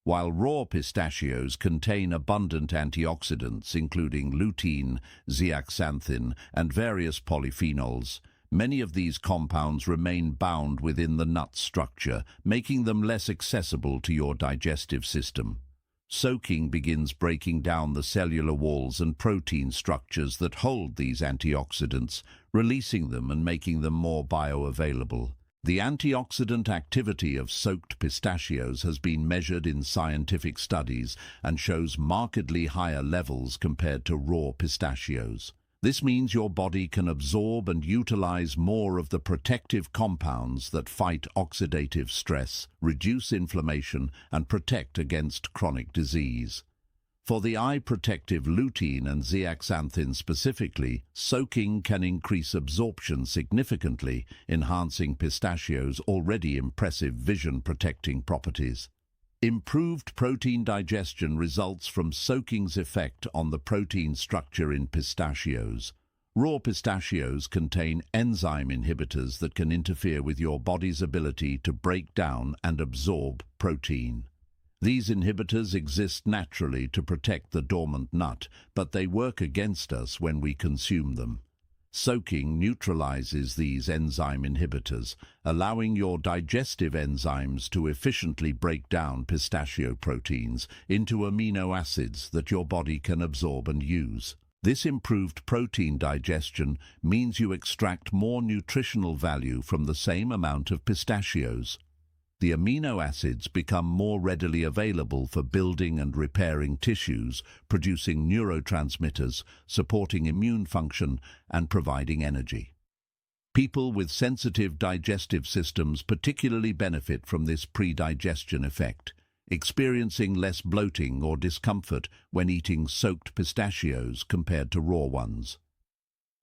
While raw pistachios contain abundant antioxidants, including lutein, zeaxanthin, and various polyphenols, many of these compounds remain bound within the nut structure, making them less accessible to your digestive system. Soaking begins breaking down the cellular walls and protein structures that hold these antioxidants, releasing them and making them more bioavailable. The antioxidant activity of soaked pistachios has been measured in scientific studies and shows markedly higher levels compared to raw pistachios. This means your body can absorb and utilize more of the protective compounds that fight oxidative stress, reduce inflammation, and protect against chronic disease. For the eye-protective lutein and zeaxanthin specifically, soaking can increase absorption significantly, enhancing pistachios' already impressive vision-protecting properties. Improved protein digestion results from soaking's effect on the protein structure in pistachios. Raw pistachios contain enzyme inhibitors that can interfere with your body's ability to break down and absorb protein. These inhibitors exist naturally to protect the dormant nut, but they work against us when we consume them. Soaking neutralizes these enzyme inhibitors, allowing your digestive enzymes to efficiently break down pistachio proteins into amino acids that your body can absorb and use. This improved protein digestion means you extract more nutritional value from the same amount of pistachios. The amino acids become more readily available for building and repairing tissues, producing neurotransmitters, supporting immune function, and providing energy. People with sensitive digestive systems particularly benefit from this pre-digestion effect, experiencing less bloating or discomfort when eating soaked pistachios compared to raw ones.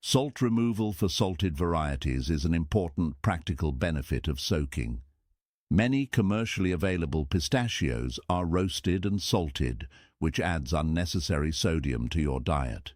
Salt removal for salted varieties is an important practical benefit of soaking. Many commercially available pistachios are roasted and salted, which adds unnecessary sodium to your diet.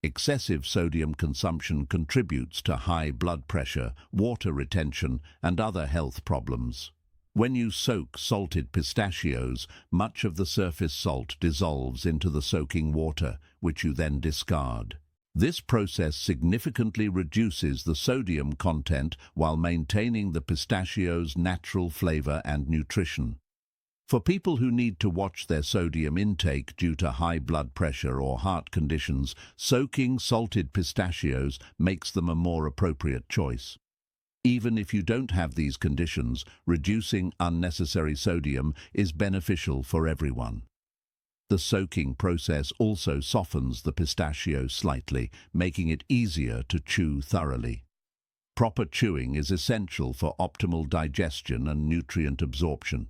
Excessive sodium consumption contributes to high blood pressure, water retention, and other health problems. When you soak salted pistachios, much of the surface salt dissolves into the soaking water, which you then discard. This process significantly reduces the sodium content while maintaining the pistachio's natural flavor and nutrition. For people who need to watch their sodium intake due to high blood pressure or heart conditions, soaking salted pistachios makes them a more appropriate choice. Even if you don't have these conditions, reducing unnecessary sodium is beneficial for everyone. The soaking process also softens the pistachio slightly, making it easier to chew thoroughly. Proper chewing is essential for optimal digestion and nutrient absorption.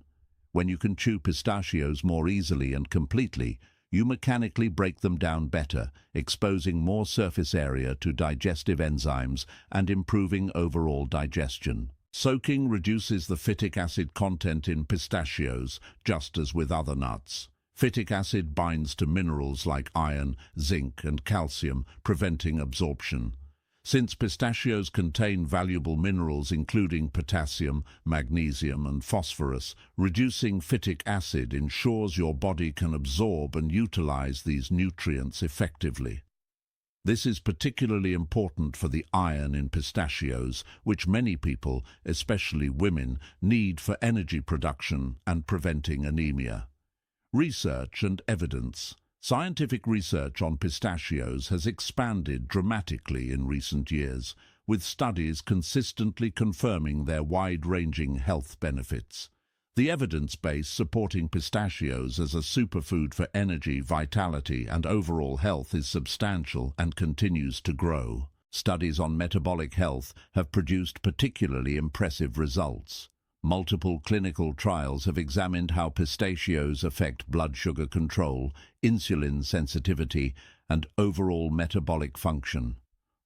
When you can chew pistachios more easily and completely, you mechanically break them down better, exposing more surface area to digestive enzymes and improving overall digestion. Soaking reduces the phytic acid content in pistachios, just as with other nuts. Phytic acid binds to minerals like iron, zinc, and calcium, preventing absorption. Since pistachios contain valuable minerals including potassium, magnesium, and phosphorus, reducing phytic acid ensures your body can absorb and utilize these nutrients effectively. This is particularly important for the iron in pistachios, which many people, especially women, need for energy production and preventing anemia. Research and evidence. Scientific research on pistachios has expanded dramatically in recent years, with studies consistently confirming their wide-ranging health benefits. The evidence base supporting pistachios as a superfood for energy, vitality, and overall health is substantial and continues to grow. Studies on metabolic health have produced particularly impressive results. Multiple clinical trials have examined how pistachios affect blood sugar control, insulin sensitivity, and overall metabolic function.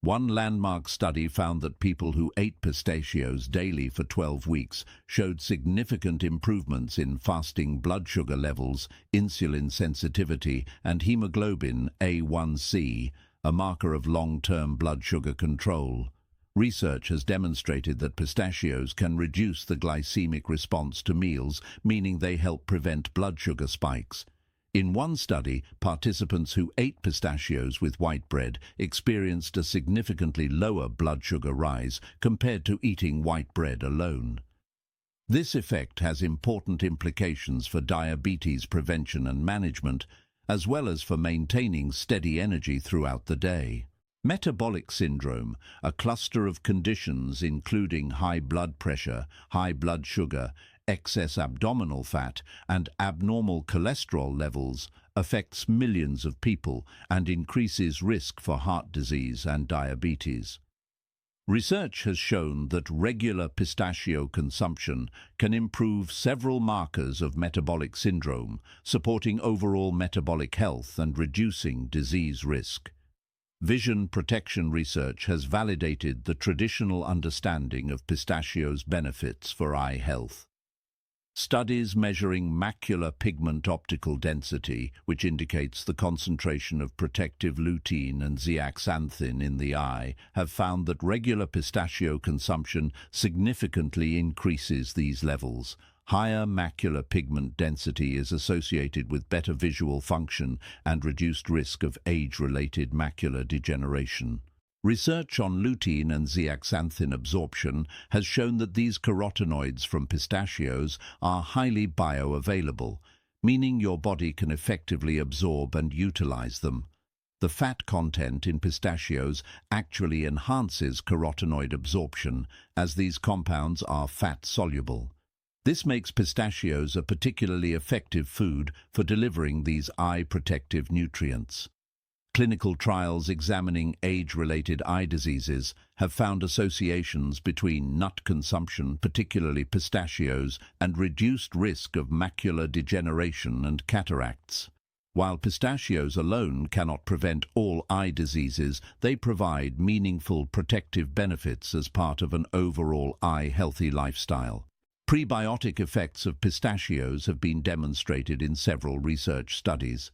One landmark study found that people who ate pistachios daily for 12 weeks showed significant improvements in fasting blood sugar levels, insulin sensitivity, and hemoglobin A1C, a marker of long-term blood sugar control. Research has demonstrated that pistachios can reduce the glycemic response to meals, meaning they help prevent blood sugar spikes. In one study, participants who ate pistachios with white bread experienced a significantly lower blood sugar rise compared to eating white bread alone. This effect has important implications for diabetes prevention and management, as well as for maintaining steady energy throughout the day. Metabolic syndrome, a cluster of conditions including high blood pressure, high blood sugar, excess abdominal fat, and abnormal cholesterol levels, affects millions of people and increases risk for heart disease and diabetes. Research has shown that regular pistachio consumption can improve several markers of metabolic syndrome, supporting overall metabolic health and reducing disease risk. Vision protection research has validated the traditional understanding of pistachios' benefits for eye health. Studies measuring macular pigment optical density, which indicates the concentration of protective lutein and zeaxanthin in the eye, have found that regular pistachio consumption significantly increases these levels. Higher macular pigment density is associated with better visual function and reduced risk of age-related macular degeneration. Research on lutein and zeaxanthin absorption has shown that these carotenoids from pistachios are highly bioavailable, meaning your body can effectively absorb and utilize them. The fat content in pistachios actually enhances carotenoid absorption, as these compounds are fat-soluble. This makes pistachios a particularly effective food for delivering these eye-protective nutrients. Clinical trials examining age-related eye diseases have found associations between nut consumption, particularly pistachios, and reduced risk of macular degeneration and cataracts. While pistachios alone cannot prevent all eye diseases, they provide meaningful protective benefits as part of an overall eye-healthy lifestyle. Prebiotic effects of pistachios have been demonstrated in several research studies.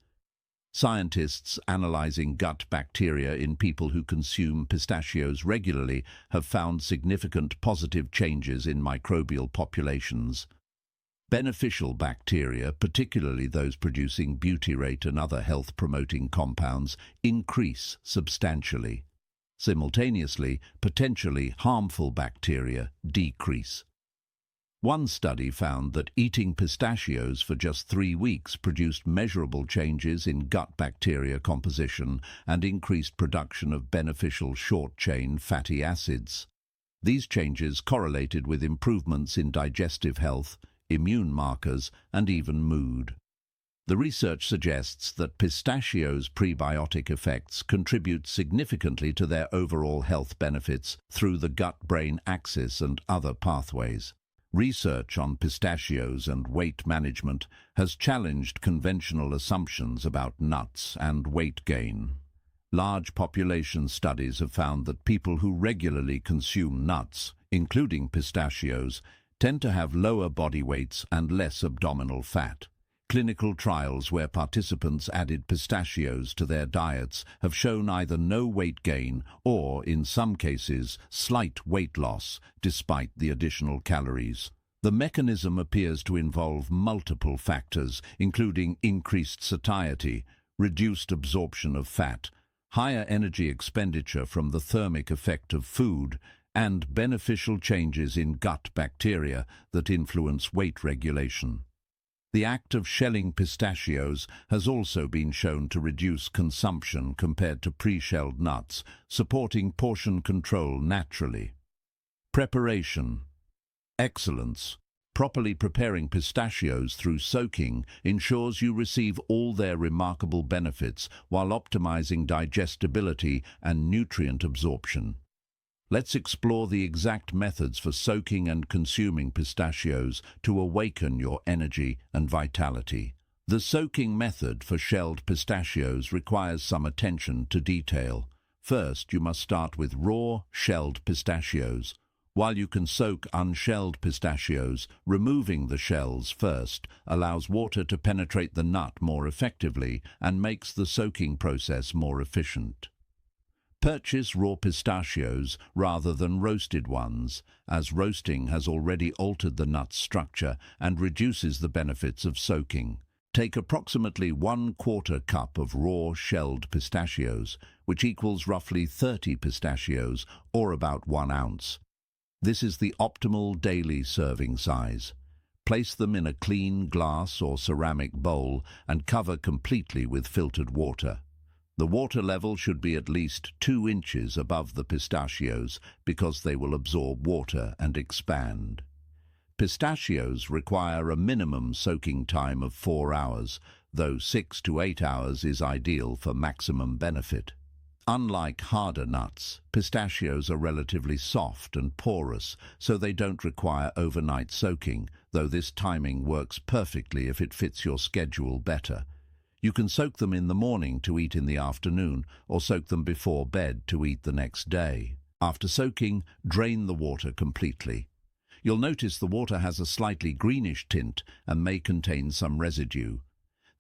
Scientists analyzing gut bacteria in people who consume pistachios regularly have found significant positive changes in microbial populations. Beneficial bacteria, particularly those producing butyrate and other health-promoting compounds, increase substantially. Simultaneously, potentially harmful bacteria decrease. One study found that eating pistachios for just 3 weeks produced measurable changes in gut bacteria composition and increased production of beneficial short-chain fatty acids. These changes correlated with improvements in digestive health, immune markers, and even mood. The research suggests that pistachios' prebiotic effects contribute significantly to their overall health benefits through the gut-brain axis and other pathways. Research on pistachios and weight management has challenged conventional assumptions about nuts and weight gain. Large population studies have found that people who regularly consume nuts, including pistachios, tend to have lower body weights and less abdominal fat. Clinical trials where participants added pistachios to their diets have shown either no weight gain or, in some cases, slight weight loss despite the additional calories. The mechanism appears to involve multiple factors, including increased satiety, reduced absorption of fat, higher energy expenditure from the thermic effect of food, and beneficial changes in gut bacteria that influence weight regulation. The act of shelling pistachios has also been shown to reduce consumption compared to pre-shelled nuts, supporting portion control naturally. Preparation. Excellence. Properly preparing pistachios through soaking ensures you receive all their remarkable benefits while optimizing digestibility and nutrient absorption. Let's explore the exact methods for soaking and consuming pistachios to awaken your energy and vitality. The soaking method for shelled pistachios requires some attention to detail. First, you must start with raw, shelled pistachios. While you can soak unshelled pistachios, removing the shells first allows water to penetrate the nut more effectively and makes the soaking process more efficient. Purchase raw pistachios rather than roasted ones, as roasting has already altered the nut's structure and reduces the benefits of soaking. Take approximately 1/4 cup of raw shelled pistachios, which equals roughly 30 pistachios, or about 1 ounce. This is the optimal daily serving size. Place them in a clean glass or ceramic bowl and cover completely with filtered water. The water level should be at least 2 inches above the pistachios because they will absorb water and expand. Pistachios require a minimum soaking time of 4 hours, though 6 to 8 hours is ideal for maximum benefit. Unlike harder nuts, pistachios are relatively soft and porous, so they don't require overnight soaking, though this timing works perfectly if it fits your schedule better. You can soak them in the morning to eat in the afternoon, or soak them before bed to eat the next day. After soaking, drain the water completely. You'll notice the water has a slightly greenish tint and may contain some residue.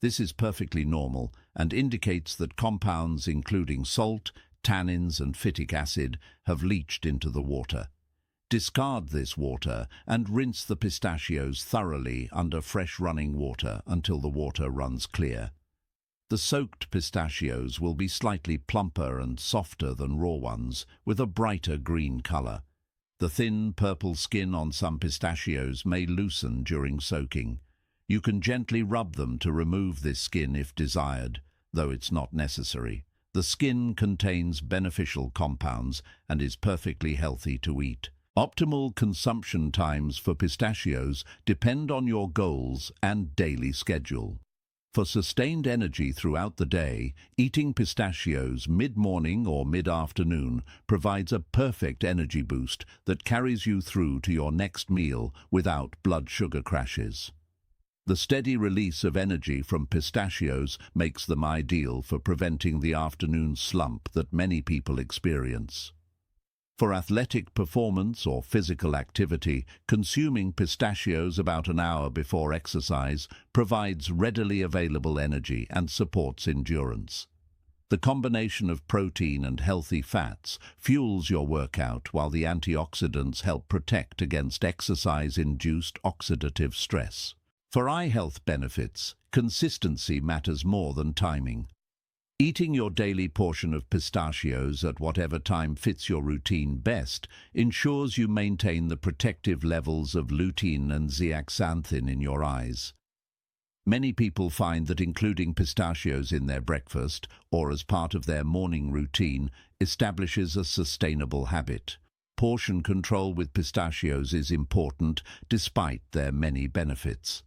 This is perfectly normal and indicates that compounds including salt, tannins and phytic acid have leached into the water. Discard this water and rinse the pistachios thoroughly under fresh running water until the water runs clear. The soaked pistachios will be slightly plumper and softer than raw ones, with a brighter green color. The thin purple skin on some pistachios may loosen during soaking. You can gently rub them to remove this skin if desired, though it's not necessary. The skin contains beneficial compounds and is perfectly healthy to eat. Optimal consumption times for pistachios depend on your goals and daily schedule. For sustained energy throughout the day, eating pistachios mid-morning or mid-afternoon provides a perfect energy boost that carries you through to your next meal without blood sugar crashes. The steady release of energy from pistachios makes them ideal for preventing the afternoon slump that many people experience. For athletic performance or physical activity, consuming pistachios about an hour before exercise provides readily available energy and supports endurance. The combination of protein and healthy fats fuels your workout, while the antioxidants help protect against exercise-induced oxidative stress. For eye health benefits, consistency matters more than timing. Eating your daily portion of pistachios at whatever time fits your routine best ensures you maintain the protective levels of lutein and zeaxanthin in your eyes. Many people find that including pistachios in their breakfast or as part of their morning routine establishes a sustainable habit. Portion control with pistachios is important despite their many benefits.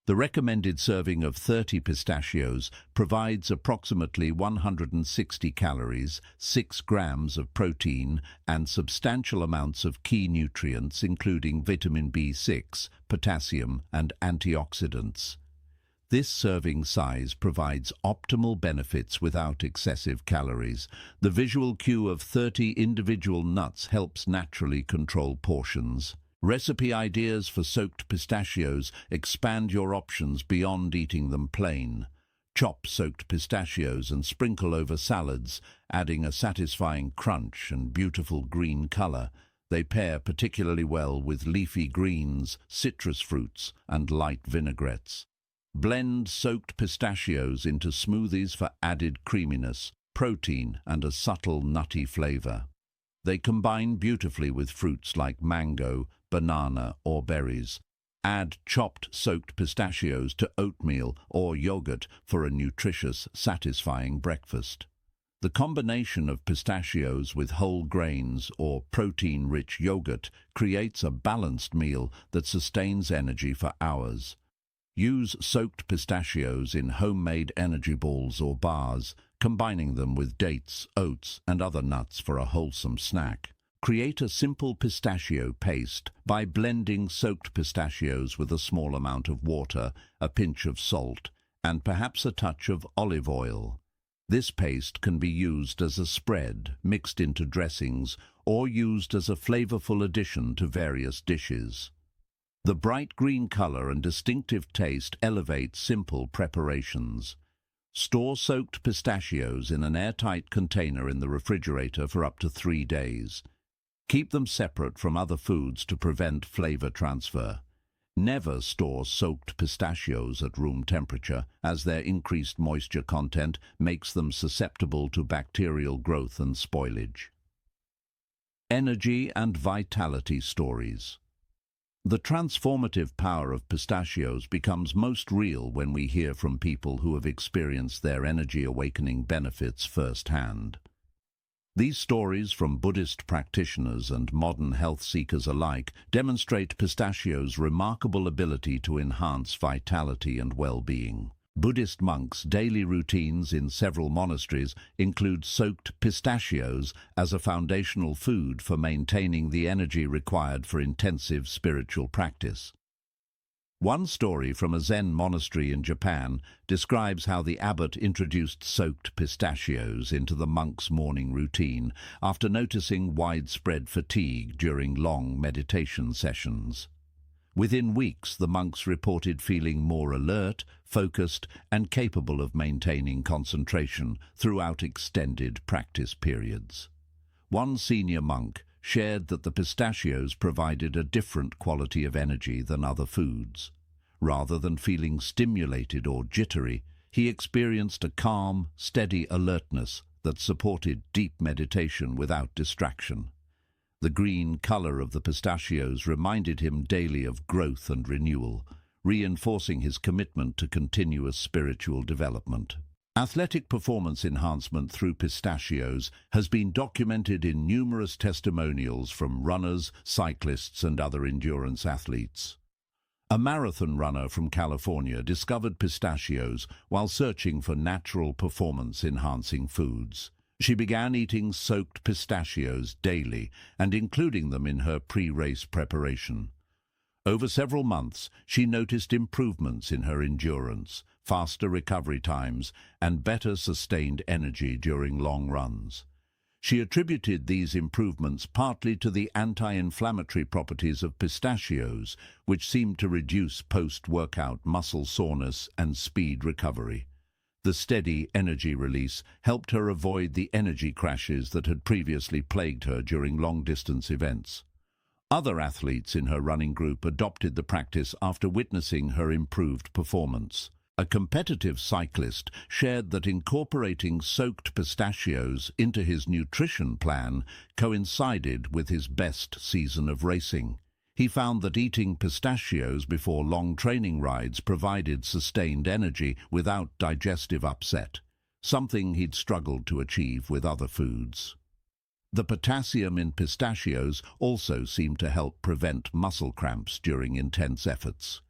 The recommended serving of 30 pistachios provides approximately 160 calories, 6 grams of protein, and substantial amounts of key nutrients including vitamin B6, potassium, and antioxidants. This serving size provides optimal benefits without excessive calories. The visual cue of 30 individual nuts helps naturally control portions. Recipe ideas for soaked pistachios expand your options beyond eating them plain. Chop soaked pistachios and sprinkle over salads, adding a satisfying crunch and beautiful green color. They pair particularly well with leafy greens, citrus fruits, and light vinaigrettes. Blend soaked pistachios into smoothies for added creaminess, protein, and a subtle nutty flavor. They combine beautifully with fruits like mango, banana, or berries. Add chopped soaked pistachios to oatmeal or yogurt for a nutritious, satisfying breakfast. The combination of pistachios with whole grains or protein-rich yogurt creates a balanced meal that sustains energy for hours. Use soaked pistachios in homemade energy balls or bars, combining them with dates, oats, and other nuts for a wholesome snack. Create a simple pistachio paste by blending soaked pistachios with a small amount of water, a pinch of salt, and perhaps a touch of olive oil. This paste can be used as a spread, mixed into dressings, or used as a flavorful addition to various dishes. The bright green color and distinctive taste elevate simple preparations. Store soaked pistachios in an airtight container in the refrigerator for up to 3 days. Keep them separate from other foods to prevent flavor transfer. Never store soaked pistachios at room temperature, as their increased moisture content makes them susceptible to bacterial growth and spoilage. Energy and vitality stories. The transformative power of pistachios becomes most real when we hear from people who have experienced their energy awakening benefits firsthand. These stories from Buddhist practitioners and modern health seekers alike demonstrate pistachios' remarkable ability to enhance vitality and well-being. Buddhist monks' daily routines in several monasteries include soaked pistachios as a foundational food for maintaining the energy required for intensive spiritual practice. One story from a Zen monastery in Japan describes how the abbot introduced soaked pistachios into the monk's morning routine after noticing widespread fatigue during long meditation sessions. Within weeks, the monks reported feeling more alert, focused, and capable of maintaining concentration throughout extended practice periods. One senior monk shared that the pistachios provided a different quality of energy than other foods. Rather than feeling stimulated or jittery, he experienced a calm, steady alertness that supported deep meditation without distraction. The green color of the pistachios reminded him daily of growth and renewal, reinforcing his commitment to continuous spiritual development. Athletic performance enhancement through pistachios has been documented in numerous testimonials from runners, cyclists, and other endurance athletes. A marathon runner from California discovered pistachios while searching for natural performance-enhancing foods. She began eating soaked pistachios daily and including them in her pre-race preparation. Over several months, she noticed improvements in her endurance, faster recovery times, and better sustained energy during long runs. She attributed these improvements partly to the anti-inflammatory properties of pistachios, which seemed to reduce post-workout muscle soreness and speed recovery. The steady energy release helped her avoid the energy crashes that had previously plagued her during long-distance events. Other athletes in her running group adopted the practice after witnessing her improved performance. A competitive cyclist shared that incorporating soaked pistachios into his nutrition plan coincided with his best season of racing. He found that eating pistachios before long training rides provided sustained energy without digestive upset, something he'd struggled to achieve with other foods. The potassium in pistachios also seemed to help prevent muscle cramps during intense efforts.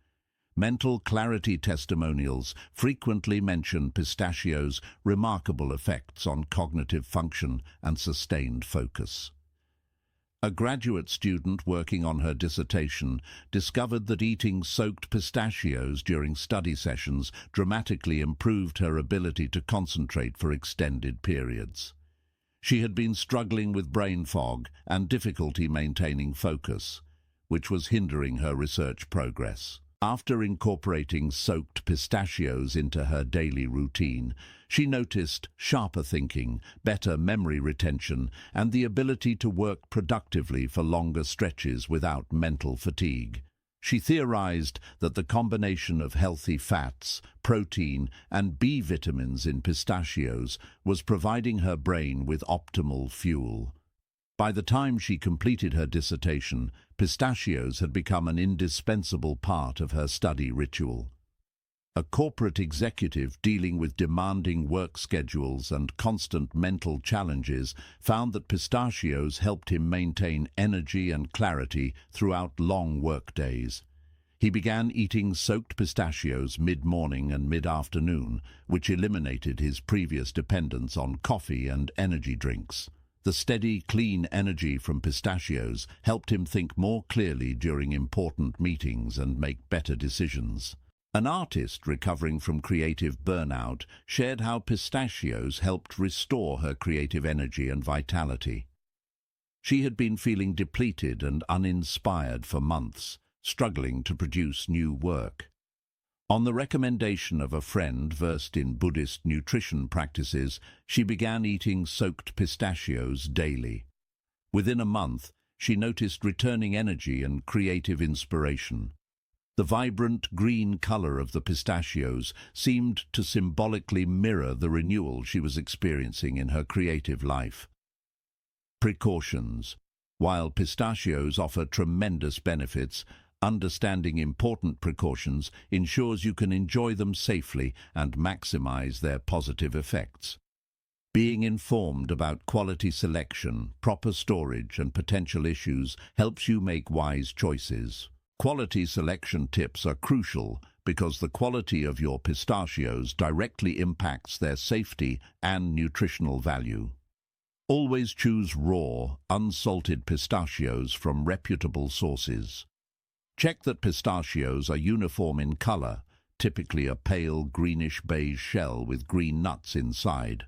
Mental clarity testimonials frequently mention pistachios' remarkable effects on cognitive function and sustained focus. A graduate student working on her dissertation discovered that eating soaked pistachios during study sessions dramatically improved her ability to concentrate for extended periods. She had been struggling with brain fog and difficulty maintaining focus, which was hindering her research progress. After incorporating soaked pistachios into her daily routine, she noticed sharper thinking, better memory retention, and the ability to work productively for longer stretches without mental fatigue. She theorized that the combination of healthy fats, protein, and B vitamins in pistachios was providing her brain with optimal fuel. By the time she completed her dissertation, pistachios had become an indispensable part of her study ritual. A corporate executive dealing with demanding work schedules and constant mental challenges found that pistachios helped him maintain energy and clarity throughout long work days. He began eating soaked pistachios mid-morning and mid-afternoon, which eliminated his previous dependence on coffee and energy drinks. The steady, clean energy from pistachios helped him think more clearly during important meetings and make better decisions. An artist recovering from creative burnout shared how pistachios helped restore her creative energy and vitality. She had been feeling depleted and uninspired for months, struggling to produce new work. On the recommendation of a friend versed in Buddhist nutrition practices, she began eating soaked pistachios daily. Within a month, she noticed returning energy and creative inspiration. The vibrant green color of the pistachios seemed to symbolically mirror the renewal she was experiencing in her creative life. Precautions. While pistachios offer tremendous benefits, understanding important precautions ensures you can enjoy them safely and maximize their positive effects. Being informed about quality selection, proper storage, and potential issues helps you make wise choices. Quality selection tips are crucial because the quality of your pistachios directly impacts their safety and nutritional value. Always choose raw, unsalted pistachios from reputable sources. Check that pistachios are uniform in color, typically a pale greenish-beige shell with green nuts inside.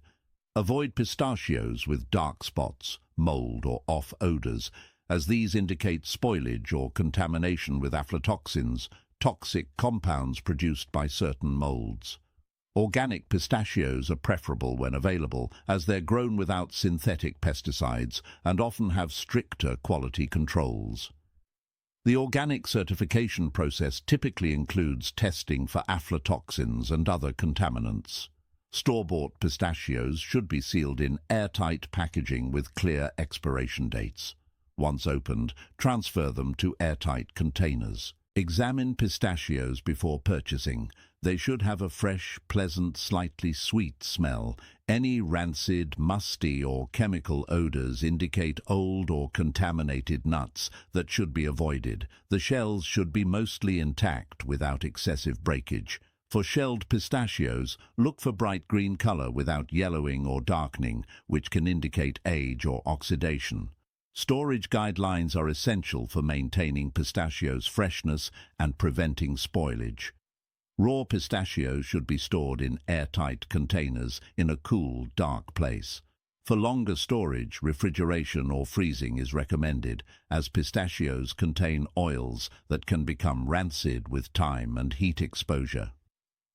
Avoid pistachios with dark spots, mold, or off odors, as these indicate spoilage or contamination with aflatoxins, toxic compounds produced by certain molds. Organic pistachios are preferable when available, as they're grown without synthetic pesticides and often have stricter quality controls. The organic certification process typically includes testing for aflatoxins and other contaminants. Store-bought pistachios should be sealed in airtight packaging with clear expiration dates. Once opened, transfer them to airtight containers. Examine pistachios before purchasing. They should have a fresh, pleasant, slightly sweet smell. Any rancid, musty, or chemical odors indicate old or contaminated nuts that should be avoided. The shells should be mostly intact without excessive breakage. For shelled pistachios, look for bright green color without yellowing or darkening, which can indicate age or oxidation. Storage guidelines are essential for maintaining pistachios' freshness and preventing spoilage. Raw pistachios should be stored in airtight containers in a cool, dark place. For longer storage, refrigeration or freezing is recommended, as pistachios contain oils that can become rancid with time and heat exposure.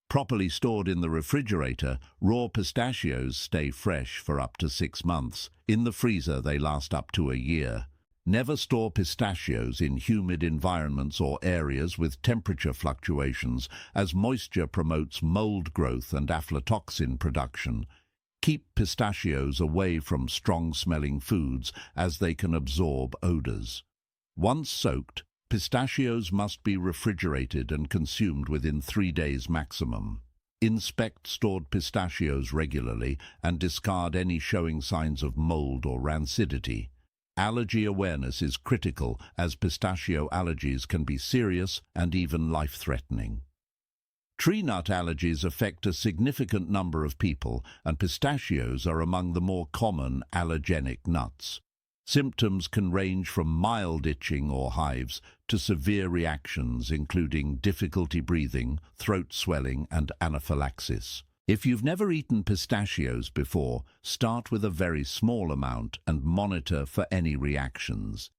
Properly stored in the refrigerator, raw pistachios stay fresh for up to 6 months. In the freezer, they last up to a year. Never store pistachios in humid environments or areas with temperature fluctuations, as moisture promotes mold growth and aflatoxin production. Keep pistachios away from strong-smelling foods, as they can absorb odors. Once soaked, pistachios must be refrigerated and consumed within 3 days maximum. Inspect stored pistachios regularly and discard any showing signs of mold or rancidity. Allergy awareness is critical, as pistachio allergies can be serious and even life-threatening. Tree nut allergies affect a significant number of people, and pistachios are among the more common allergenic nuts. Symptoms can range from mild itching or hives to severe reactions, including difficulty breathing, throat swelling, and anaphylaxis. If you've never eaten pistachios before, start with a very small amount and monitor for any reactions.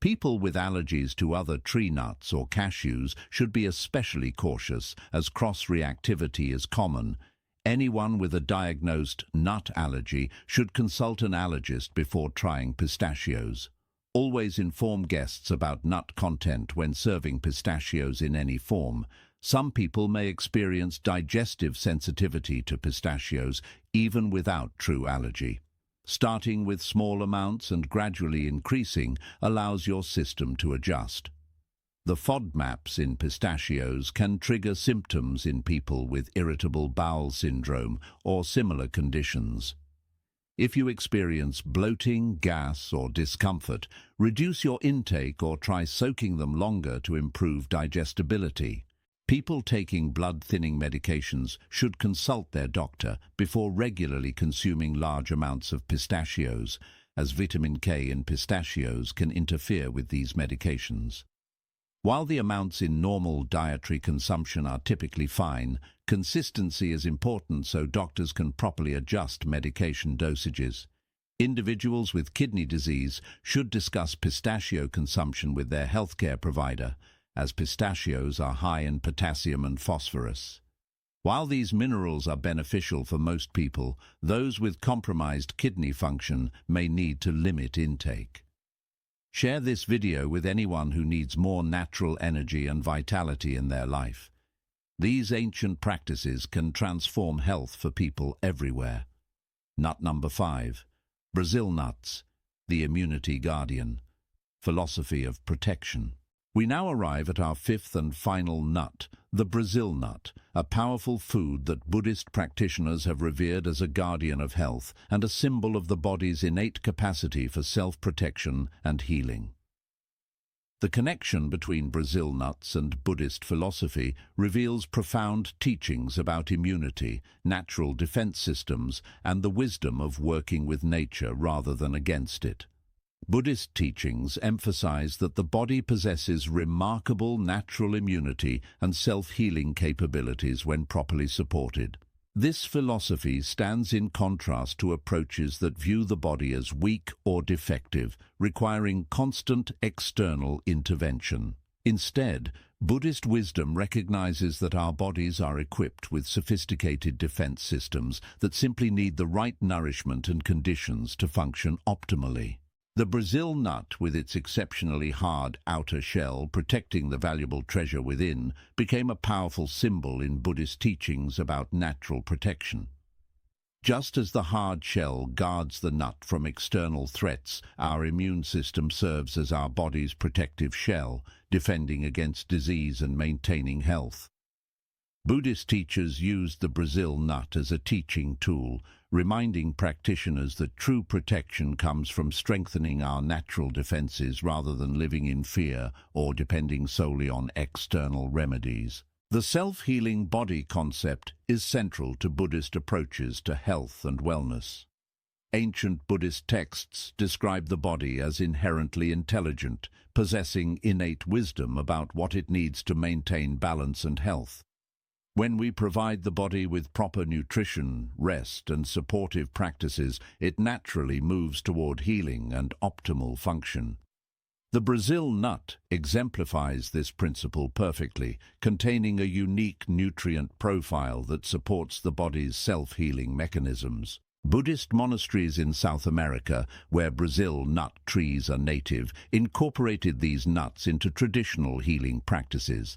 People with allergies to other tree nuts or cashews should be especially cautious, as cross-reactivity is common. Anyone with a diagnosed nut allergy should consult an allergist before trying pistachios. Always inform guests about nut content when serving pistachios in any form. Some people may experience digestive sensitivity to pistachios even without true allergy. Starting with small amounts and gradually increasing allows your system to adjust. The FODMAPs in pistachios can trigger symptoms in people with irritable bowel syndrome or similar conditions. If you experience bloating, gas, or discomfort, reduce your intake or try soaking them longer to improve digestibility. People taking blood-thinning medications should consult their doctor before regularly consuming large amounts of pistachios, as vitamin K in pistachios can interfere with these medications. While the amounts in normal dietary consumption are typically fine, consistency is important so doctors can properly adjust medication dosages. Individuals with kidney disease should discuss pistachio consumption with their healthcare provider, as pistachios are high in potassium and phosphorus. While these minerals are beneficial for most people, those with compromised kidney function may need to limit intake. Share this video with anyone who needs more natural energy and vitality in their life. These ancient practices can transform health for people everywhere. Nut number 5. Brazil nuts, the immunity guardian. Philosophy of protection. We now arrive at our 5th and final nut, the Brazil nut, a powerful food that Buddhist practitioners have revered as a guardian of health and a symbol of the body's innate capacity for self-protection and healing. The connection between Brazil nuts and Buddhist philosophy reveals profound teachings about immunity, natural defense systems, and the wisdom of working with nature rather than against it. Buddhist teachings emphasize that the body possesses remarkable natural immunity and self-healing capabilities when properly supported. This philosophy stands in contrast to approaches that view the body as weak or defective, requiring constant external intervention. Instead, Buddhist wisdom recognizes that our bodies are equipped with sophisticated defense systems that simply need the right nourishment and conditions to function optimally. The Brazil nut, with its exceptionally hard outer shell protecting the valuable treasure within, became a powerful symbol in Buddhist teachings about natural protection. Just as the hard shell guards the nut from external threats, our immune system serves as our body's protective shell, defending against disease and maintaining health. Buddhist teachers used the Brazil nut as a teaching tool, reminding practitioners that true protection comes from strengthening our natural defenses rather than living in fear or depending solely on external remedies. The self-healing body concept is central to Buddhist approaches to health and wellness. Ancient Buddhist texts describe the body as inherently intelligent, possessing innate wisdom about what it needs to maintain balance and health. When we provide the body with proper nutrition, rest, and supportive practices, it naturally moves toward healing and optimal function. The Brazil nut exemplifies this principle perfectly, containing a unique nutrient profile that supports the body's self-healing mechanisms. Buddhist monasteries in South America, where Brazil nut trees are native, incorporated these nuts into traditional healing practices.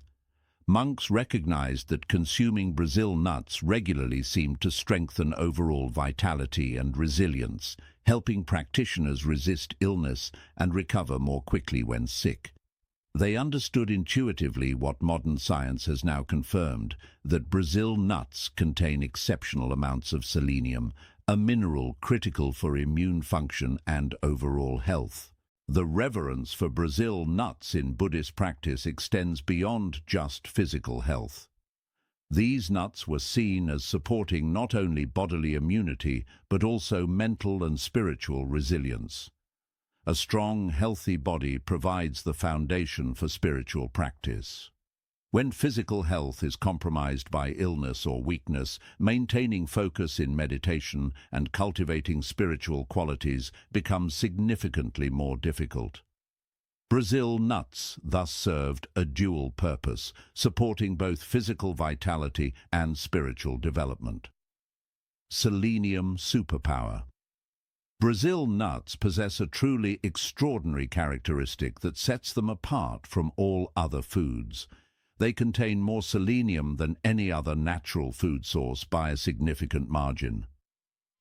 Monks recognized that consuming Brazil nuts regularly seemed to strengthen overall vitality and resilience, helping practitioners resist illness and recover more quickly when sick. They understood intuitively what modern science has now confirmed, that Brazil nuts contain exceptional amounts of selenium, a mineral critical for immune function and overall health. The reverence for Brazil nuts in Buddhist practice extends beyond just physical health. These nuts were seen as supporting not only bodily immunity, but also mental and spiritual resilience. A strong, healthy body provides the foundation for spiritual practice. When physical health is compromised by illness or weakness, maintaining focus in meditation and cultivating spiritual qualities becomes significantly more difficult. Brazil nuts thus served a dual purpose, supporting both physical vitality and spiritual development. Selenium superpower. Brazil nuts possess a truly extraordinary characteristic that sets them apart from all other foods. They contain more selenium than any other natural food source by a significant margin.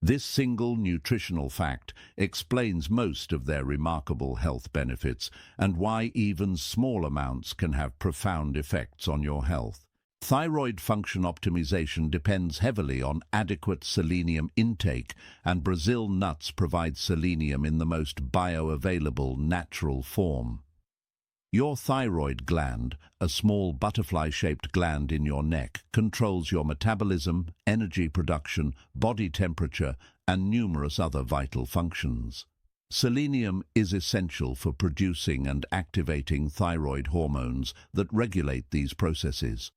This single nutritional fact explains most of their remarkable health benefits and why even small amounts can have profound effects on your health. Thyroid function optimization depends heavily on adequate selenium intake, and Brazil nuts provide selenium in the most bioavailable natural form. Your thyroid gland, a small butterfly-shaped gland in your neck, controls your metabolism, energy production, body temperature, and numerous other vital functions. Selenium is essential for producing and activating thyroid hormones that regulate these processes.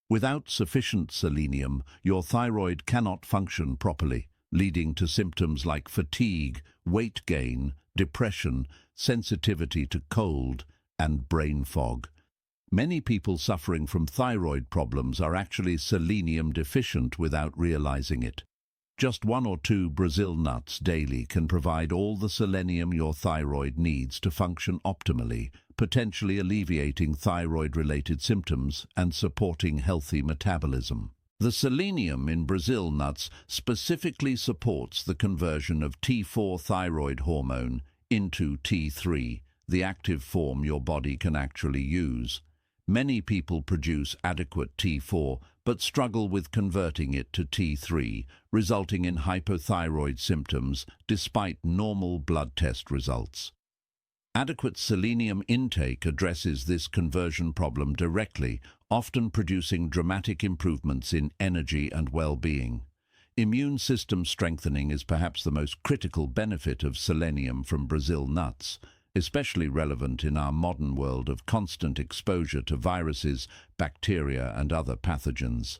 Without sufficient selenium, your thyroid cannot function properly, leading to symptoms like fatigue, weight gain, depression, sensitivity to cold, and brain fog. Many people suffering from thyroid problems are actually selenium deficient without realizing it. Just 1 or 2 Brazil nuts daily can provide all the selenium your thyroid needs to function optimally, potentially alleviating thyroid-related symptoms and supporting healthy metabolism. The selenium in Brazil nuts specifically supports the conversion of T4 thyroid hormone into T3, the active form your body can actually use. Many people produce adequate T4 but struggle with converting it to T3, resulting in hypothyroid symptoms despite normal blood test results. Adequate selenium intake addresses this conversion problem directly, often producing dramatic improvements in energy and well-being. Immune system strengthening is perhaps the most critical benefit of selenium from Brazil nuts, especially relevant in our modern world of constant exposure to viruses, bacteria, and other pathogens.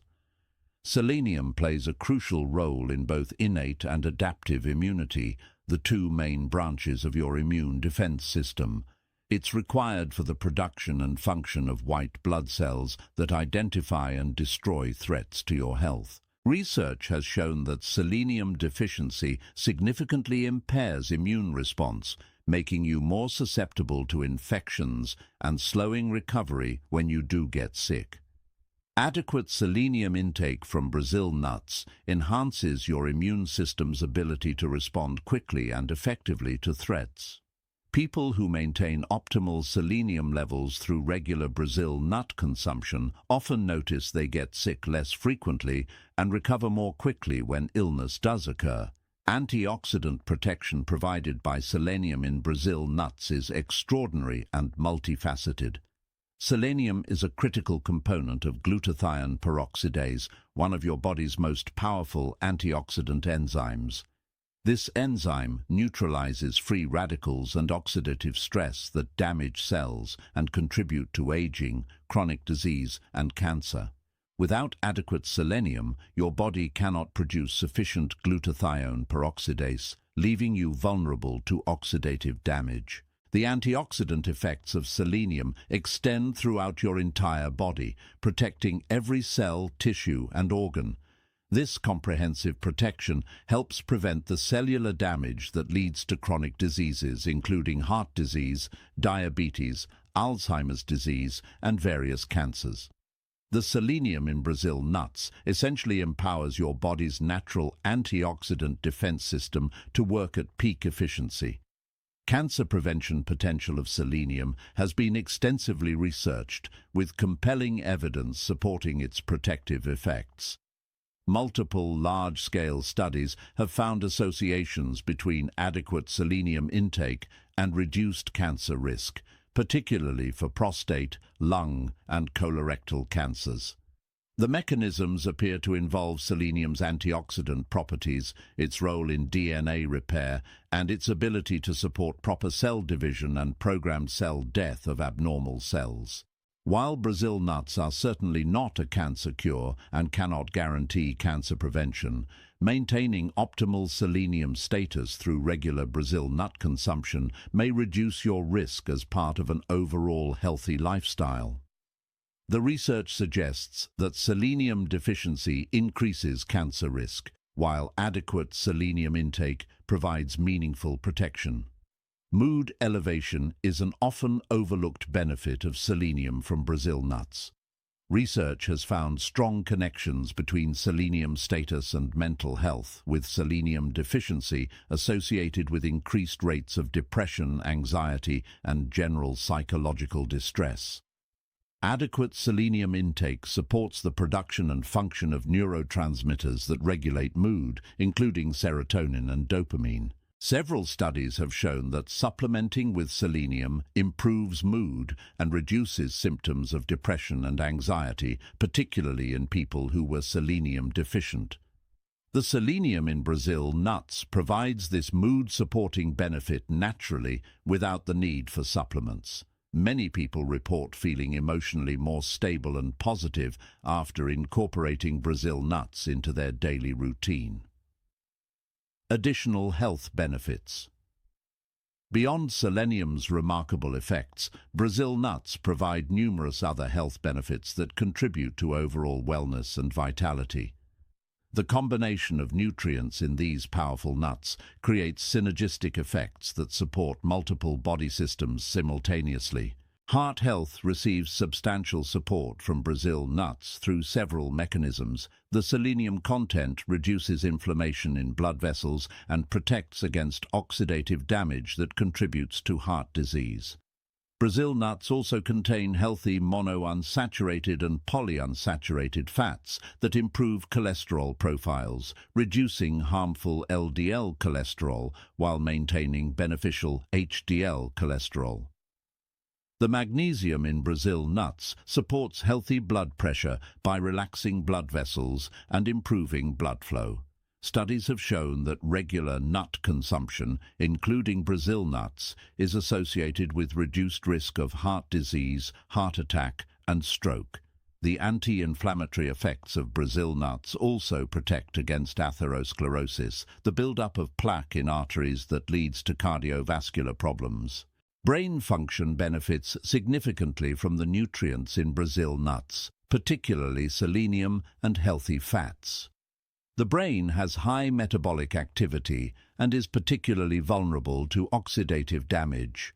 Selenium plays a crucial role in both innate and adaptive immunity, the 2 main branches of your immune defense system. It's required for the production and function of white blood cells that identify and destroy threats to your health. Research has shown that selenium deficiency significantly impairs immune response, making you more susceptible to infections and slowing recovery when you do get sick. Adequate selenium intake from Brazil nuts enhances your immune system's ability to respond quickly and effectively to threats. People who maintain optimal selenium levels through regular Brazil nut consumption often notice they get sick less frequently and recover more quickly when illness does occur. Antioxidant protection provided by selenium in Brazil nuts is extraordinary and multifaceted. Selenium is a critical component of glutathione peroxidase, one of your body's most powerful antioxidant enzymes. This enzyme neutralizes free radicals and oxidative stress that damage cells and contribute to aging, chronic disease, and cancer. Without adequate selenium, your body cannot produce sufficient glutathione peroxidase, leaving you vulnerable to oxidative damage. The antioxidant effects of selenium extend throughout your entire body, protecting every cell, tissue, and organ. This comprehensive protection helps prevent the cellular damage that leads to chronic diseases, including heart disease, diabetes, Alzheimer's disease, and various cancers. The selenium in Brazil nuts essentially empowers your body's natural antioxidant defense system to work at peak efficiency. Cancer prevention potential of selenium has been extensively researched, with compelling evidence supporting its protective effects. Multiple large-scale studies have found associations between adequate selenium intake and reduced cancer risk, particularly for prostate, lung, and colorectal cancers. The mechanisms appear to involve selenium's antioxidant properties, its role in DNA repair, and its ability to support proper cell division and programmed cell death of abnormal cells. While Brazil nuts are certainly not a cancer cure and cannot guarantee cancer prevention, maintaining optimal selenium status through regular Brazil nut consumption may reduce your risk as part of an overall healthy lifestyle. The research suggests that selenium deficiency increases cancer risk, while adequate selenium intake provides meaningful protection. Mood elevation is an often overlooked benefit of selenium from Brazil nuts. Research has found strong connections between selenium status and mental health, with selenium deficiency associated with increased rates of depression, anxiety, and general psychological distress. Adequate selenium intake supports the production and function of neurotransmitters that regulate mood, including serotonin and dopamine. Several studies have shown that supplementing with selenium improves mood and reduces symptoms of depression and anxiety, particularly in people who were selenium deficient. The selenium in Brazil nuts provides this mood-supporting benefit naturally without the need for supplements. Many people report feeling emotionally more stable and positive after incorporating Brazil nuts into their daily routine. Additional health benefits. Beyond selenium's remarkable effects, Brazil nuts provide numerous other health benefits that contribute to overall wellness and vitality. The combination of nutrients in these powerful nuts creates synergistic effects that support multiple body systems simultaneously. Heart health receives substantial support from Brazil nuts through several mechanisms. The selenium content reduces inflammation in blood vessels and protects against oxidative damage that contributes to heart disease. Brazil nuts also contain healthy monounsaturated and polyunsaturated fats that improve cholesterol profiles, reducing harmful LDL cholesterol while maintaining beneficial HDL cholesterol. The magnesium in Brazil nuts supports healthy blood pressure by relaxing blood vessels and improving blood flow. Studies have shown that regular nut consumption, including Brazil nuts, is associated with reduced risk of heart disease, heart attack, and stroke. The anti-inflammatory effects of Brazil nuts also protect against atherosclerosis, the buildup of plaque in arteries that leads to cardiovascular problems. Brain function benefits significantly from the nutrients in Brazil nuts, particularly selenium and healthy fats. The brain has high metabolic activity and is particularly vulnerable to oxidative damage.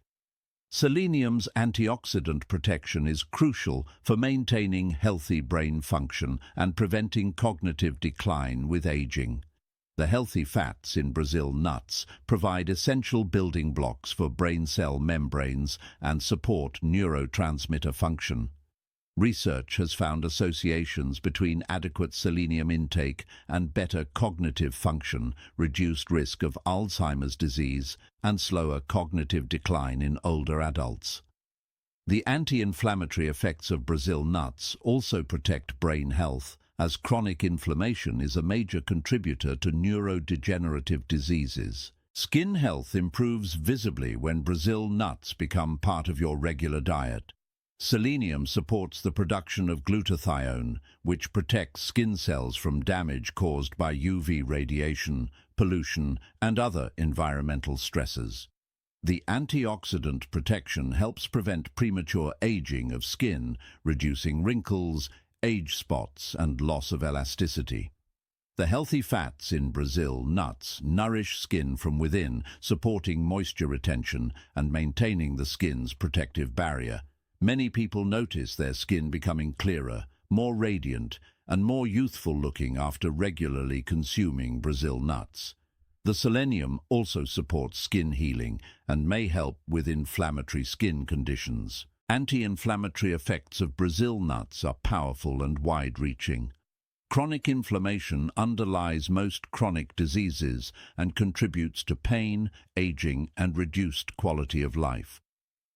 Selenium's antioxidant protection is crucial for maintaining healthy brain function and preventing cognitive decline with aging. The healthy fats in Brazil nuts provide essential building blocks for brain cell membranes and support neurotransmitter function. Research has found associations between adequate selenium intake and better cognitive function, reduced risk of Alzheimer's disease, and slower cognitive decline in older adults. The anti-inflammatory effects of Brazil nuts also protect brain health, as chronic inflammation is a major contributor to neurodegenerative diseases. Skin health improves visibly when Brazil nuts become part of your regular diet. Selenium supports the production of glutathione, which protects skin cells from damage caused by UV radiation, pollution, and other environmental stresses. The antioxidant protection helps prevent premature aging of skin, reducing wrinkles, age spots, and loss of elasticity. The healthy fats in Brazil nuts nourish skin from within, supporting moisture retention and maintaining the skin's protective barrier. Many people notice their skin becoming clearer, more radiant, and more youthful looking after regularly consuming Brazil nuts. The selenium also supports skin healing and may help with inflammatory skin conditions. Anti-inflammatory effects of Brazil nuts are powerful and wide-reaching. Chronic inflammation underlies most chronic diseases and contributes to pain, aging, and reduced quality of life.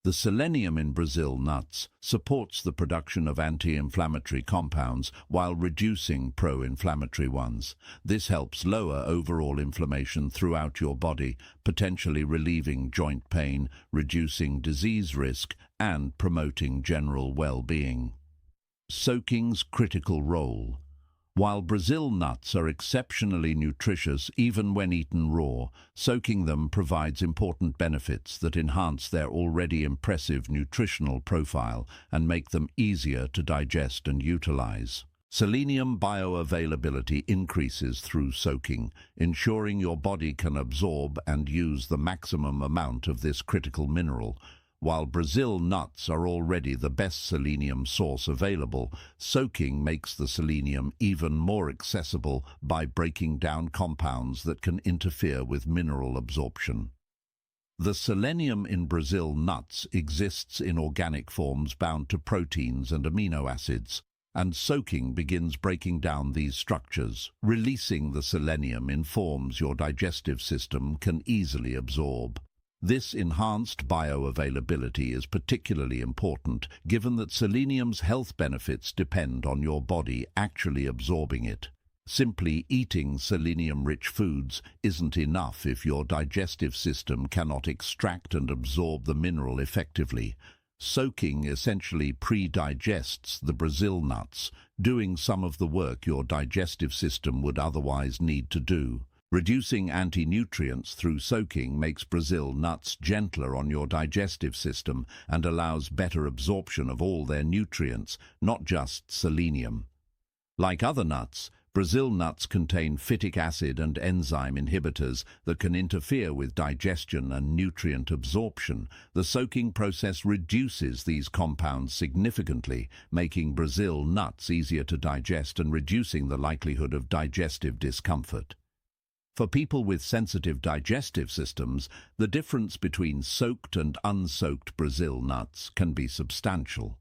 The selenium in Brazil nuts supports the production of anti-inflammatory compounds while reducing pro-inflammatory ones. This helps lower overall inflammation throughout your body, potentially relieving joint pain, reducing disease risk, and promoting general well-being. Soaking's critical role. While Brazil nuts are exceptionally nutritious even when eaten raw, soaking them provides important benefits that enhance their already impressive nutritional profile and make them easier to digest and utilize. Selenium bioavailability increases through soaking, ensuring your body can absorb and use the maximum amount of this critical mineral. While Brazil nuts are already the best selenium source available, soaking makes the selenium even more accessible by breaking down compounds that can interfere with mineral absorption. The selenium in Brazil nuts exists in organic forms bound to proteins and amino acids, and soaking begins breaking down these structures. Releasing the selenium in forms your digestive system can easily absorb. This enhanced bioavailability is particularly important, given that selenium's health benefits depend on your body actually absorbing it. Simply eating selenium-rich foods isn't enough if your digestive system cannot extract and absorb the mineral effectively. Soaking essentially pre-digests the Brazil nuts, doing some of the work your digestive system would otherwise need to do. Reducing anti-nutrients through soaking makes Brazil nuts gentler on your digestive system and allows better absorption of all their nutrients, not just selenium. Like other nuts, Brazil nuts contain phytic acid and enzyme inhibitors that can interfere with digestion and nutrient absorption. The soaking process reduces these compounds significantly, making Brazil nuts easier to digest and reducing the likelihood of digestive discomfort. For people with sensitive digestive systems, the difference between soaked and unsoaked Brazil nuts can be substantial.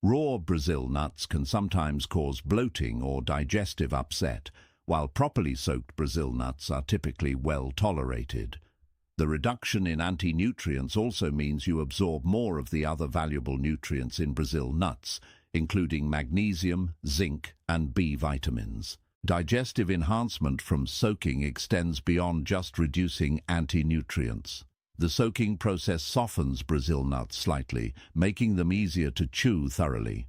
Raw Brazil nuts can sometimes cause bloating or digestive upset, while properly soaked Brazil nuts are typically well tolerated. The reduction in anti-nutrients also means you absorb more of the other valuable nutrients in Brazil nuts, including magnesium, zinc, and B vitamins. Digestive enhancement from soaking extends beyond just reducing anti-nutrients. The soaking process softens Brazil nuts slightly, making them easier to chew thoroughly.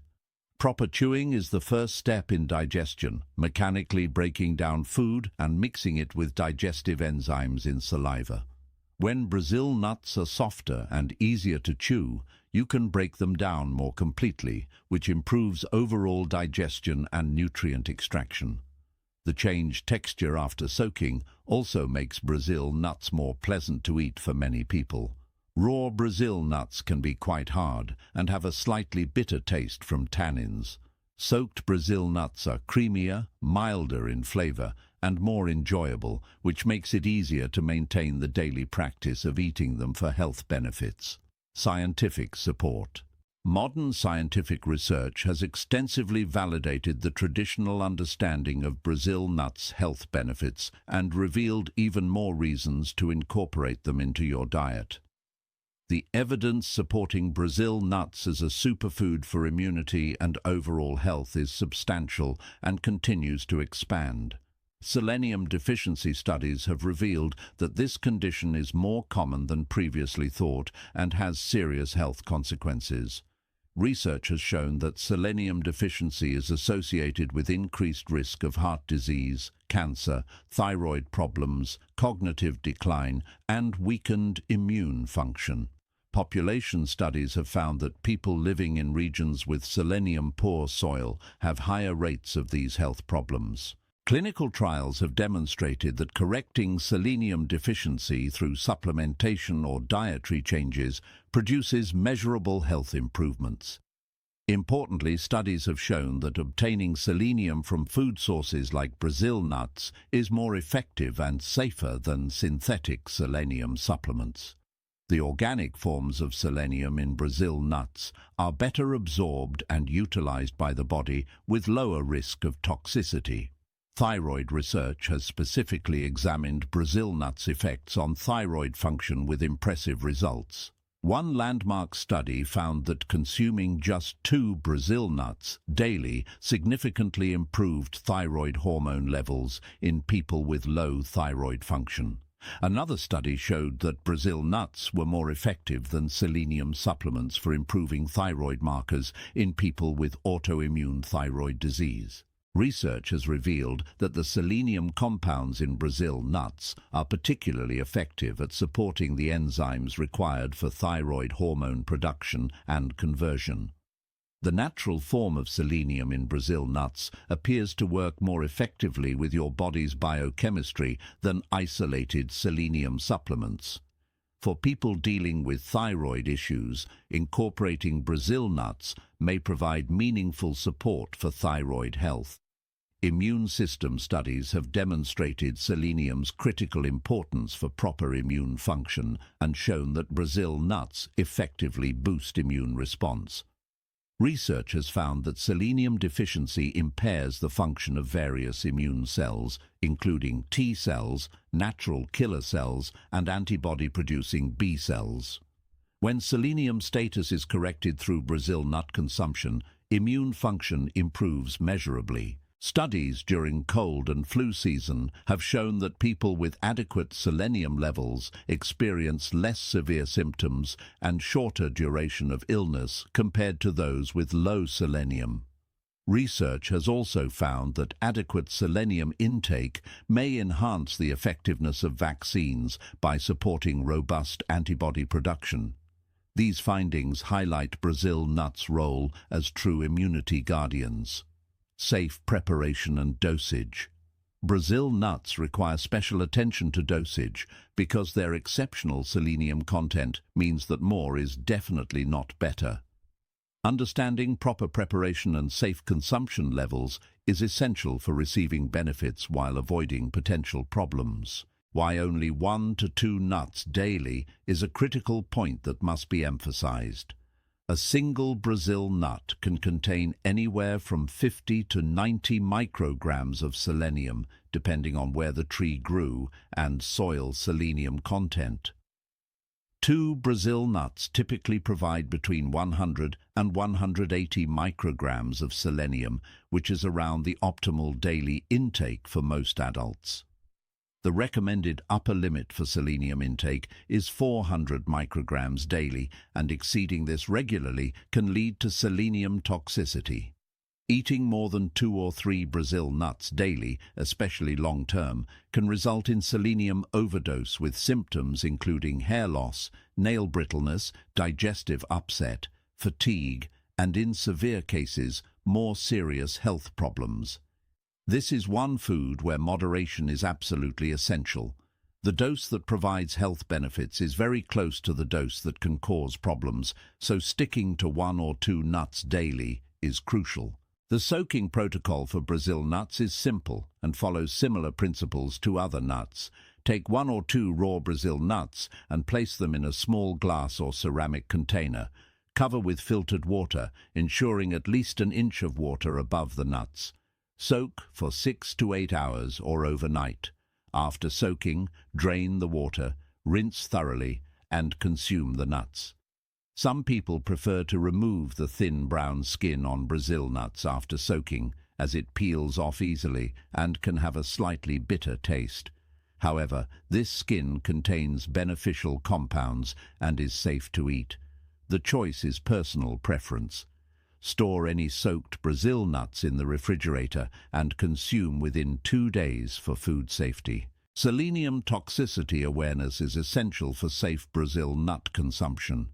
Proper chewing is the first step in digestion, mechanically breaking down food and mixing it with digestive enzymes in saliva. When Brazil nuts are softer and easier to chew, you can break them down more completely, which improves overall digestion and nutrient extraction. The changed texture after soaking also makes Brazil nuts more pleasant to eat for many people. Raw Brazil nuts can be quite hard and have a slightly bitter taste from tannins. Soaked Brazil nuts are creamier, milder in flavor, and more enjoyable, which makes it easier to maintain the daily practice of eating them for health benefits. Scientific support. Modern scientific research has extensively validated the traditional understanding of Brazil nuts' health benefits and revealed even more reasons to incorporate them into your diet. The evidence supporting Brazil nuts as a superfood for immunity and overall health is substantial and continues to expand. Selenium deficiency studies have revealed that this condition is more common than previously thought and has serious health consequences. Research has shown that selenium deficiency is associated with increased risk of heart disease, cancer, thyroid problems, cognitive decline, and weakened immune function. Population studies have found that people living in regions with selenium-poor soil have higher rates of these health problems. Clinical trials have demonstrated that correcting selenium deficiency through supplementation or dietary changes produces measurable health improvements. Importantly, studies have shown that obtaining selenium from food sources like Brazil nuts is more effective and safer than synthetic selenium supplements. The organic forms of selenium in Brazil nuts are better absorbed and utilized by the body with lower risk of toxicity. Thyroid research has specifically examined Brazil nuts' effects on thyroid function with impressive results. One landmark study found that consuming just 2 Brazil nuts daily significantly improved thyroid hormone levels in people with low thyroid function. Another study showed that Brazil nuts were more effective than selenium supplements for improving thyroid markers in people with autoimmune thyroid disease. Research has revealed that the selenium compounds in Brazil nuts are particularly effective at supporting the enzymes required for thyroid hormone production and conversion. The natural form of selenium in Brazil nuts appears to work more effectively with your body's biochemistry than isolated selenium supplements. For people dealing with thyroid issues, incorporating Brazil nuts may provide meaningful support for thyroid health. Immune system studies have demonstrated selenium's critical importance for proper immune function and shown that Brazil nuts effectively boost immune response. Research has found that selenium deficiency impairs the function of various immune cells, including T cells, natural killer cells, and antibody-producing B cells. When selenium status is corrected through Brazil nut consumption, immune function improves measurably. Studies during cold and flu season have shown that people with adequate selenium levels experience less severe symptoms and shorter duration of illness compared to those with low selenium. Research has also found that adequate selenium intake may enhance the effectiveness of vaccines by supporting robust antibody production. These findings highlight Brazil nuts' role as true immunity guardians. Safe preparation and dosage. Brazil nuts require special attention to dosage because their exceptional selenium content means that more is definitely not better. Understanding proper preparation and safe consumption levels is essential for receiving benefits while avoiding potential problems. Why only 1 to 2 nuts daily is a critical point that must be emphasized. A single Brazil nut can contain anywhere from 50 to 90 micrograms of selenium, depending on where the tree grew and soil selenium content. 2 Brazil nuts typically provide between 100 and 180 micrograms of selenium, which is around the optimal daily intake for most adults. The recommended upper limit for selenium intake is 400 micrograms daily, and exceeding this regularly can lead to selenium toxicity. Eating more than 2 or 3 Brazil nuts daily, especially long-term, can result in selenium overdose with symptoms including hair loss, nail brittleness, digestive upset, fatigue, and in severe cases, more serious health problems. This is one food where moderation is absolutely essential. The dose that provides health benefits is very close to the dose that can cause problems, so sticking to 1 or 2 nuts daily is crucial. The soaking protocol for Brazil nuts is simple and follows similar principles to other nuts. Take 1 or 2 raw Brazil nuts and place them in a small glass or ceramic container. Cover with filtered water, ensuring at least an inch of water above the nuts. Soak for 6 to 8 hours or overnight. After soaking, drain the water, rinse thoroughly, and consume the nuts. Some people prefer to remove the thin brown skin on Brazil nuts after soaking, as it peels off easily and can have a slightly bitter taste. However, this skin contains beneficial compounds and is safe to eat. The choice is personal preference. Store any soaked Brazil nuts in the refrigerator and consume within 2 days for food safety. Selenium toxicity awareness is essential for safe Brazil nut consumption.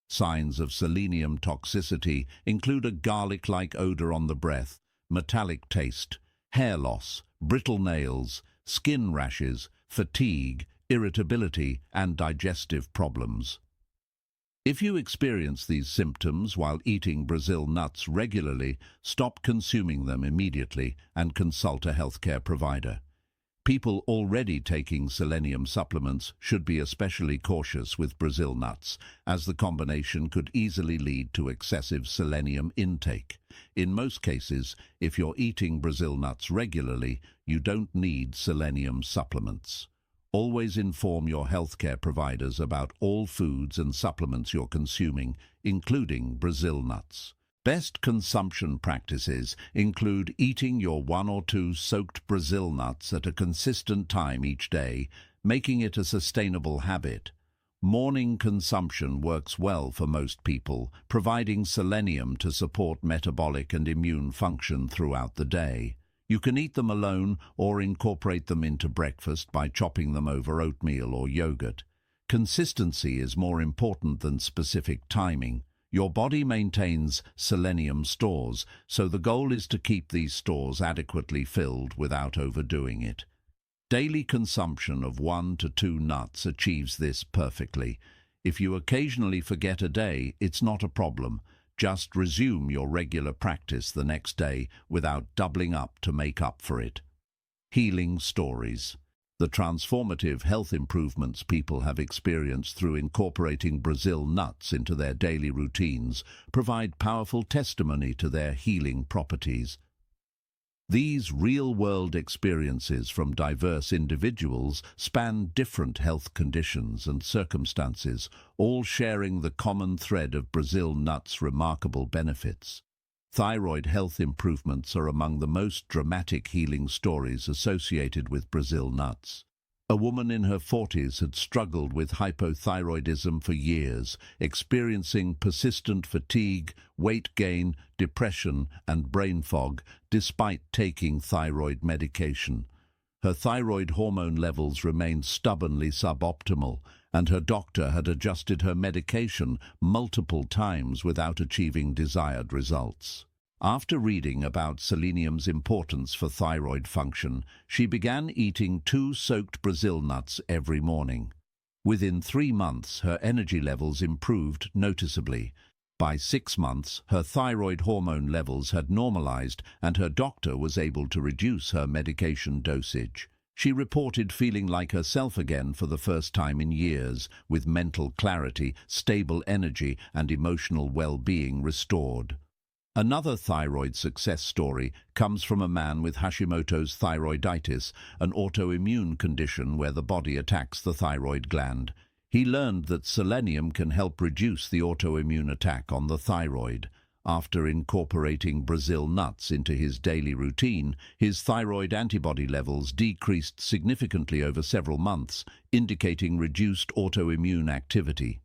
Signs of selenium toxicity include a garlic-like odor on the breath, metallic taste, hair loss, brittle nails, skin rashes, fatigue, irritability, and digestive problems. If you experience these symptoms while eating Brazil nuts regularly, stop consuming them immediately and consult a healthcare provider. People already taking selenium supplements should be especially cautious with Brazil nuts, as the combination could easily lead to excessive selenium intake. In most cases, if you're eating Brazil nuts regularly, you don't need selenium supplements. Always inform your healthcare providers about all foods and supplements you're consuming, including Brazil nuts. Best consumption practices include eating your 1 or 2 soaked Brazil nuts at a consistent time each day, making it a sustainable habit. Morning consumption works well for most people, providing selenium to support metabolic and immune function throughout the day. You can eat them alone or incorporate them into breakfast by chopping them over oatmeal or yogurt. Consistency is more important than specific timing. Your body maintains selenium stores, so the goal is to keep these stores adequately filled without overdoing it. Daily consumption of 1 to 2 nuts achieves this perfectly. If you occasionally forget a day, it's not a problem. Just resume your regular practice the next day without doubling up to make up for it. Healing stories. The transformative health improvements people have experienced through incorporating Brazil nuts into their daily routines provide powerful testimony to their healing properties. These real-world experiences from diverse individuals span different health conditions and circumstances, all sharing the common thread of Brazil nuts' remarkable benefits. Thyroid health improvements are among the most dramatic healing stories associated with Brazil nuts. A woman in her 40s had struggled with hypothyroidism for years, experiencing persistent fatigue, weight gain, depression, and brain fog, despite taking thyroid medication. Her thyroid hormone levels remained stubbornly suboptimal, and her doctor had adjusted her medication multiple times without achieving desired results. After reading about selenium's importance for thyroid function, she began eating 2 soaked Brazil nuts every morning. Within 3 months, her energy levels improved noticeably. By 6 months, her thyroid hormone levels had normalized, and her doctor was able to reduce her medication dosage. She reported feeling like herself again for the first time in years, with mental clarity, stable energy, and emotional well-being restored. Another thyroid success story comes from a man with Hashimoto's thyroiditis, an autoimmune condition where the body attacks the thyroid gland. He learned that selenium can help reduce the autoimmune attack on the thyroid. After incorporating Brazil nuts into his daily routine, his thyroid antibody levels decreased significantly over several months, indicating reduced autoimmune activity.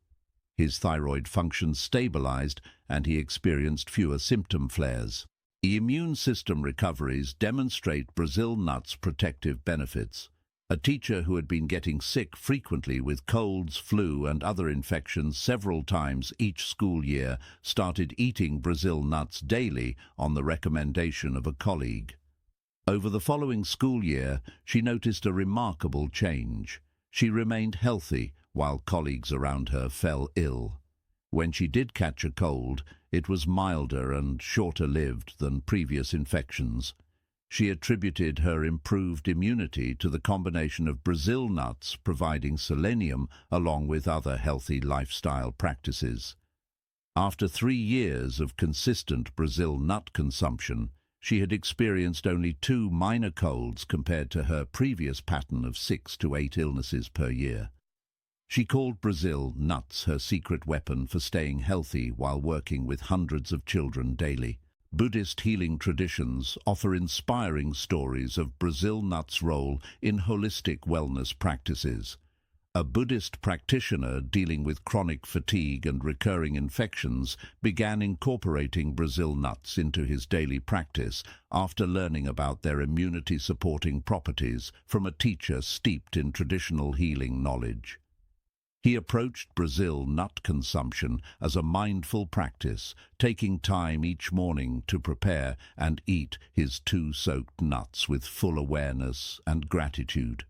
His thyroid function stabilized, and he experienced fewer symptom flares. The immune system recoveries demonstrate Brazil nuts' protective benefits. A teacher who had been getting sick frequently with colds, flu, and other infections several times each school year started eating Brazil nuts daily on the recommendation of a colleague. Over the following school year, she noticed a remarkable change. She remained healthy, while colleagues around her fell ill. When she did catch a cold, it was milder and shorter-lived than previous infections. She attributed her improved immunity to the combination of Brazil nuts providing selenium along with other healthy lifestyle practices. After 3 years of consistent Brazil nut consumption, she had experienced only 2 minor colds compared to her previous pattern of 6 to 8 illnesses per year. She called Brazil nuts her secret weapon for staying healthy while working with hundreds of children daily. Buddhist healing traditions offer inspiring stories of Brazil nuts' role in holistic wellness practices. A Buddhist practitioner dealing with chronic fatigue and recurring infections began incorporating Brazil nuts into his daily practice after learning about their immunity-supporting properties from a teacher steeped in traditional healing knowledge. He approached Brazil nut consumption as a mindful practice, taking time each morning to prepare and eat his 2 soaked nuts with full awareness and gratitude.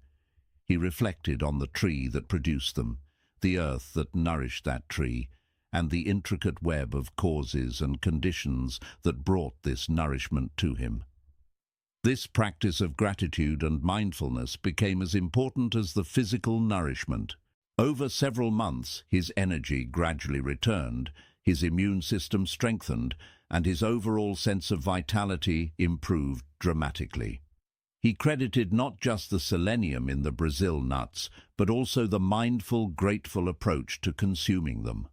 He reflected on the tree that produced them, the earth that nourished that tree, and the intricate web of causes and conditions that brought this nourishment to him. This practice of gratitude and mindfulness became as important as the physical nourishment. Over several months, his energy gradually returned, his immune system strengthened, and his overall sense of vitality improved dramatically. He credited not just the selenium in the Brazil nuts, but also the mindful, grateful approach to consuming them.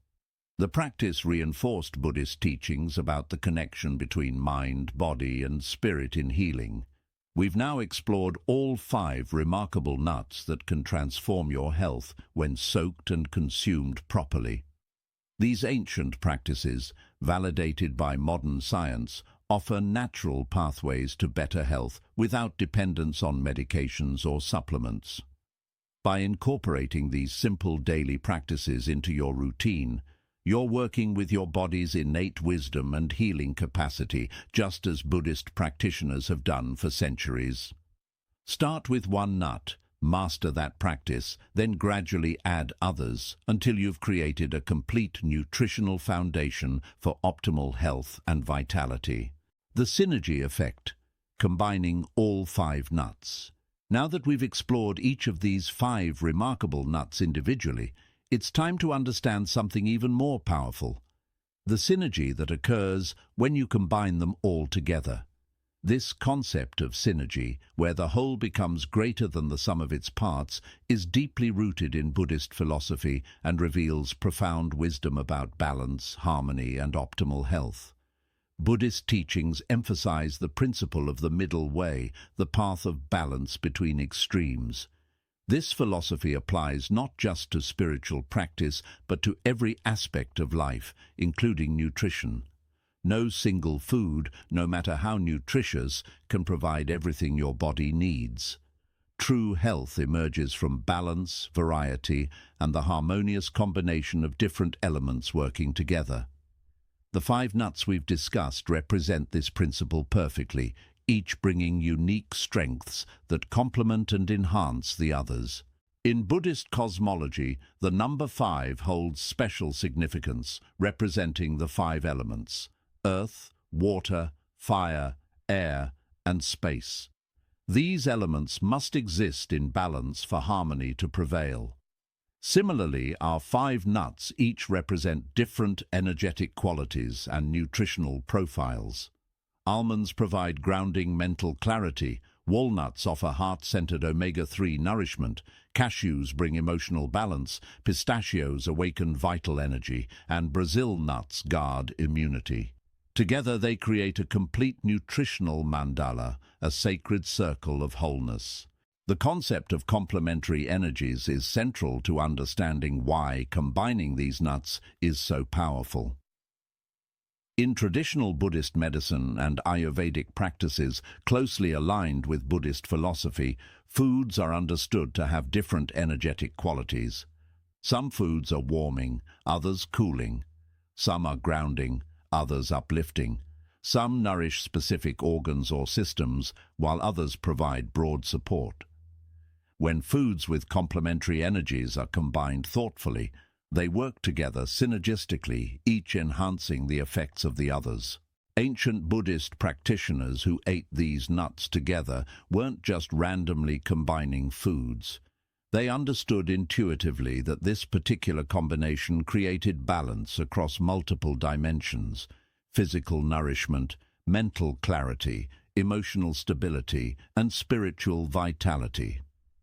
The practice reinforced Buddhist teachings about the connection between mind, body, and spirit in healing. We've now explored all 5 remarkable nuts that can transform your health when soaked and consumed properly. These ancient practices, validated by modern science, offer natural pathways to better health without dependence on medications or supplements. By incorporating these simple daily practices into your routine, you're working with your body's innate wisdom and healing capacity, just as Buddhist practitioners have done for centuries. Start with one nut, master that practice, then gradually add others until you've created a complete nutritional foundation for optimal health and vitality. The synergy effect, combining all 5 nuts. Now that we've explored each of these 5 remarkable nuts individually, it's time to understand something even more powerful: the synergy that occurs when you combine them all together. This concept of synergy, where the whole becomes greater than the sum of its parts, is deeply rooted in Buddhist philosophy and reveals profound wisdom about balance, harmony, and optimal health. Buddhist teachings emphasize the principle of the middle way, the path of balance between extremes. This philosophy applies not just to spiritual practice, but to every aspect of life, including nutrition. No single food, no matter how nutritious, can provide everything your body needs. True health emerges from balance, variety, and the harmonious combination of different elements working together. The 5 nuts we've discussed represent this principle perfectly, each bringing unique strengths that complement and enhance the others. In Buddhist cosmology, the number 5 holds special significance, representing the 5 elements: earth, water, fire, air, and space. These elements must exist in balance for harmony to prevail. Similarly, our 5 nuts each represent different energetic qualities and nutritional profiles. Almonds provide grounding mental clarity, walnuts offer heart-centered omega-3 nourishment, cashews bring emotional balance, pistachios awaken vital energy, and Brazil nuts guard immunity. Together they create a complete nutritional mandala, a sacred circle of wholeness. The concept of complementary energies is central to understanding why combining these nuts is so powerful. In traditional Buddhist medicine and Ayurvedic practices closely aligned with Buddhist philosophy, foods are understood to have different energetic qualities. Some foods are warming, others cooling. Some are grounding, others uplifting. Some nourish specific organs or systems, while others provide broad support. When foods with complementary energies are combined thoughtfully, they work together synergistically, each enhancing the effects of the others. Ancient Buddhist practitioners who ate these nuts together weren't just randomly combining foods. They understood intuitively that this particular combination created balance across multiple dimensions: physical nourishment, mental clarity, emotional stability, and spiritual vitality.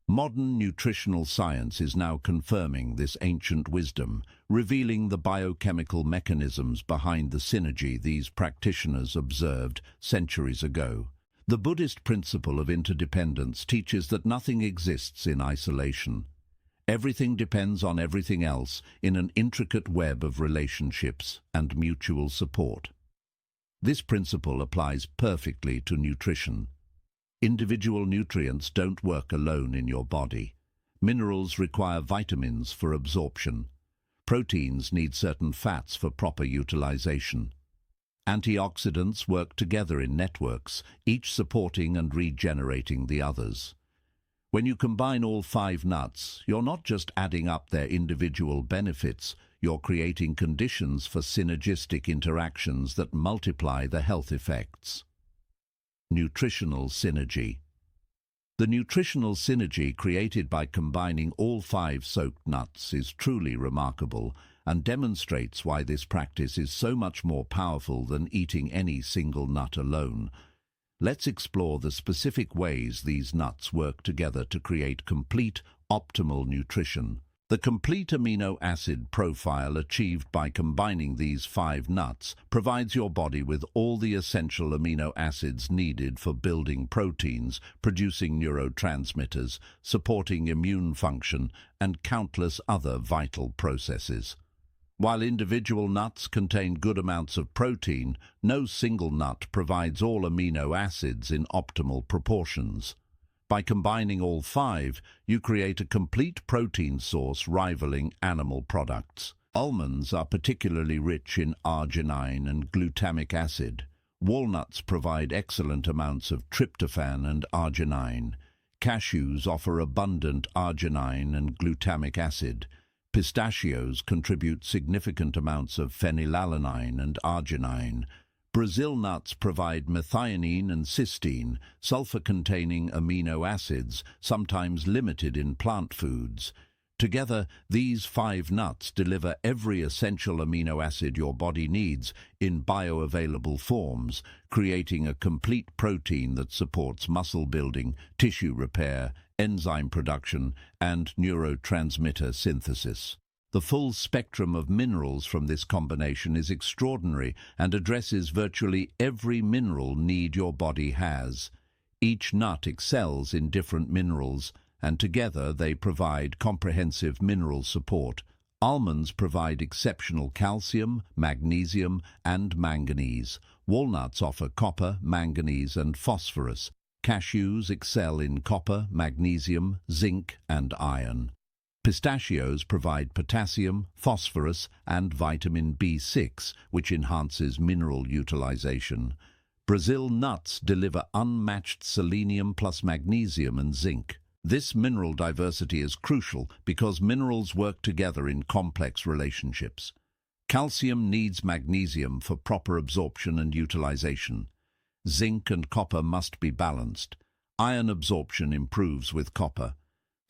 Modern nutritional science is now confirming this ancient wisdom, revealing the biochemical mechanisms behind the synergy these practitioners observed centuries ago. The Buddhist principle of interdependence teaches that nothing exists in isolation. Everything depends on everything else in an intricate web of relationships and mutual support. This principle applies perfectly to nutrition. Individual nutrients don't work alone in your body. Minerals require vitamins for absorption. Proteins need certain fats for proper utilization. Antioxidants work together in networks, each supporting and regenerating the others. When you combine all 5 nuts, you're not just adding up their individual benefits, you're creating conditions for synergistic interactions that multiply the health effects. Nutritional synergy. The nutritional synergy created by combining all 5 soaked nuts is truly remarkable and demonstrates why this practice is so much more powerful than eating any single nut alone. Let's explore the specific ways these nuts work together to create complete, optimal nutrition. The complete amino acid profile achieved by combining these 5 nuts provides your body with all the essential amino acids needed for building proteins, producing neurotransmitters, supporting immune function, and countless other vital processes. While individual nuts contain good amounts of protein, no single nut provides all amino acids in optimal proportions. By combining all 5, you create a complete protein source rivaling animal products. Almonds are particularly rich in arginine and glutamic acid. Walnuts provide excellent amounts of tryptophan and arginine. Cashews offer abundant arginine and glutamic acid. Pistachios contribute significant amounts of phenylalanine and arginine. Brazil nuts provide methionine and cysteine, sulfur-containing amino acids, sometimes limited in plant foods. Together, these 5 nuts deliver every essential amino acid your body needs in bioavailable forms, creating a complete protein that supports muscle building, tissue repair, enzyme production, and neurotransmitter synthesis. The full spectrum of minerals from this combination is extraordinary and addresses virtually every mineral need your body has. Each nut excels in different minerals, and together they provide comprehensive mineral support. Almonds provide exceptional calcium, magnesium, and manganese. Walnuts offer copper, manganese, and phosphorus. Cashews excel in copper, magnesium, zinc, and iron. Pistachios provide potassium, phosphorus, and vitamin B6, which enhances mineral utilization. Brazil nuts deliver unmatched selenium plus magnesium and zinc. This mineral diversity is crucial because minerals work together in complex relationships. Calcium needs magnesium for proper absorption and utilization. Zinc and copper must be balanced. Iron absorption improves with copper.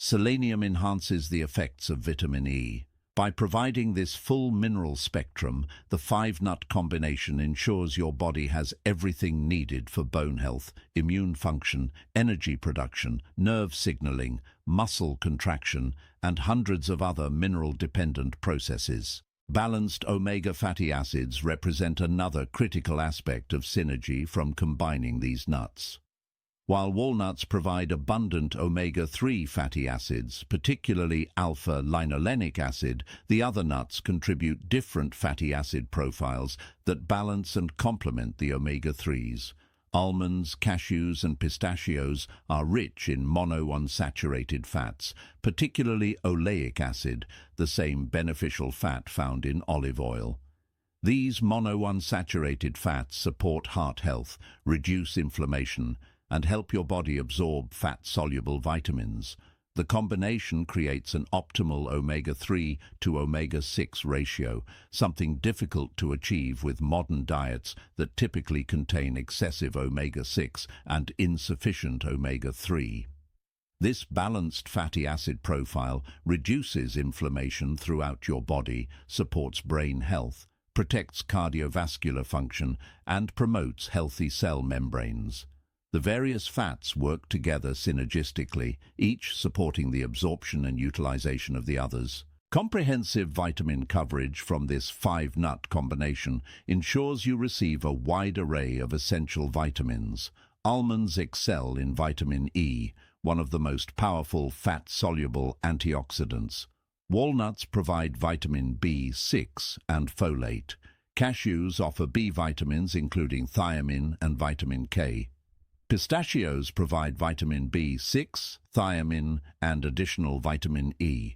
Selenium enhances the effects of vitamin E. By providing this full mineral spectrum, the 5-nut combination ensures your body has everything needed for bone health, immune function, energy production, nerve signaling, muscle contraction, and hundreds of other mineral-dependent processes. Balanced omega fatty acids represent another critical aspect of synergy from combining these nuts. While walnuts provide abundant omega-3 fatty acids, particularly alpha-linolenic acid, the other nuts contribute different fatty acid profiles that balance and complement the omega-3s. Almonds, cashews, and pistachios are rich in monounsaturated fats, particularly oleic acid, the same beneficial fat found in olive oil. These monounsaturated fats support heart health, reduce inflammation, and help your body absorb fat-soluble vitamins. The combination creates an optimal omega-3 to omega-6 ratio, something difficult to achieve with modern diets that typically contain excessive omega-6 and insufficient omega-3. This balanced fatty acid profile reduces inflammation throughout your body, supports brain health, protects cardiovascular function, and promotes healthy cell membranes. The various fats work together synergistically, each supporting the absorption and utilization of the others. Comprehensive vitamin coverage from this 5-nut combination ensures you receive a wide array of essential vitamins. Almonds excel in vitamin E, one of the most powerful fat-soluble antioxidants. Walnuts provide vitamin B6 and folate. Cashews offer B vitamins including thiamine and vitamin K. Pistachios provide vitamin B6, thiamine, and additional vitamin E.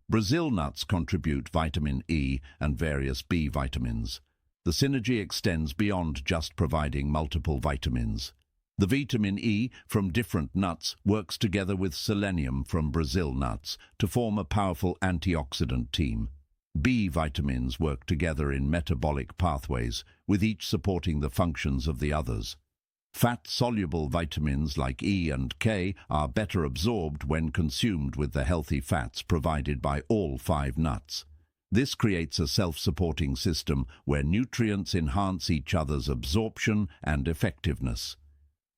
Brazil nuts contribute vitamin E and various B vitamins. The synergy extends beyond just providing multiple vitamins. The vitamin E from different nuts works together with selenium from Brazil nuts to form a powerful antioxidant team. B vitamins work together in metabolic pathways, with each supporting the functions of the others. Fat-soluble vitamins like E and K are better absorbed when consumed with the healthy fats provided by all 5 nuts. This creates a self-supporting system where nutrients enhance each other's absorption and effectiveness.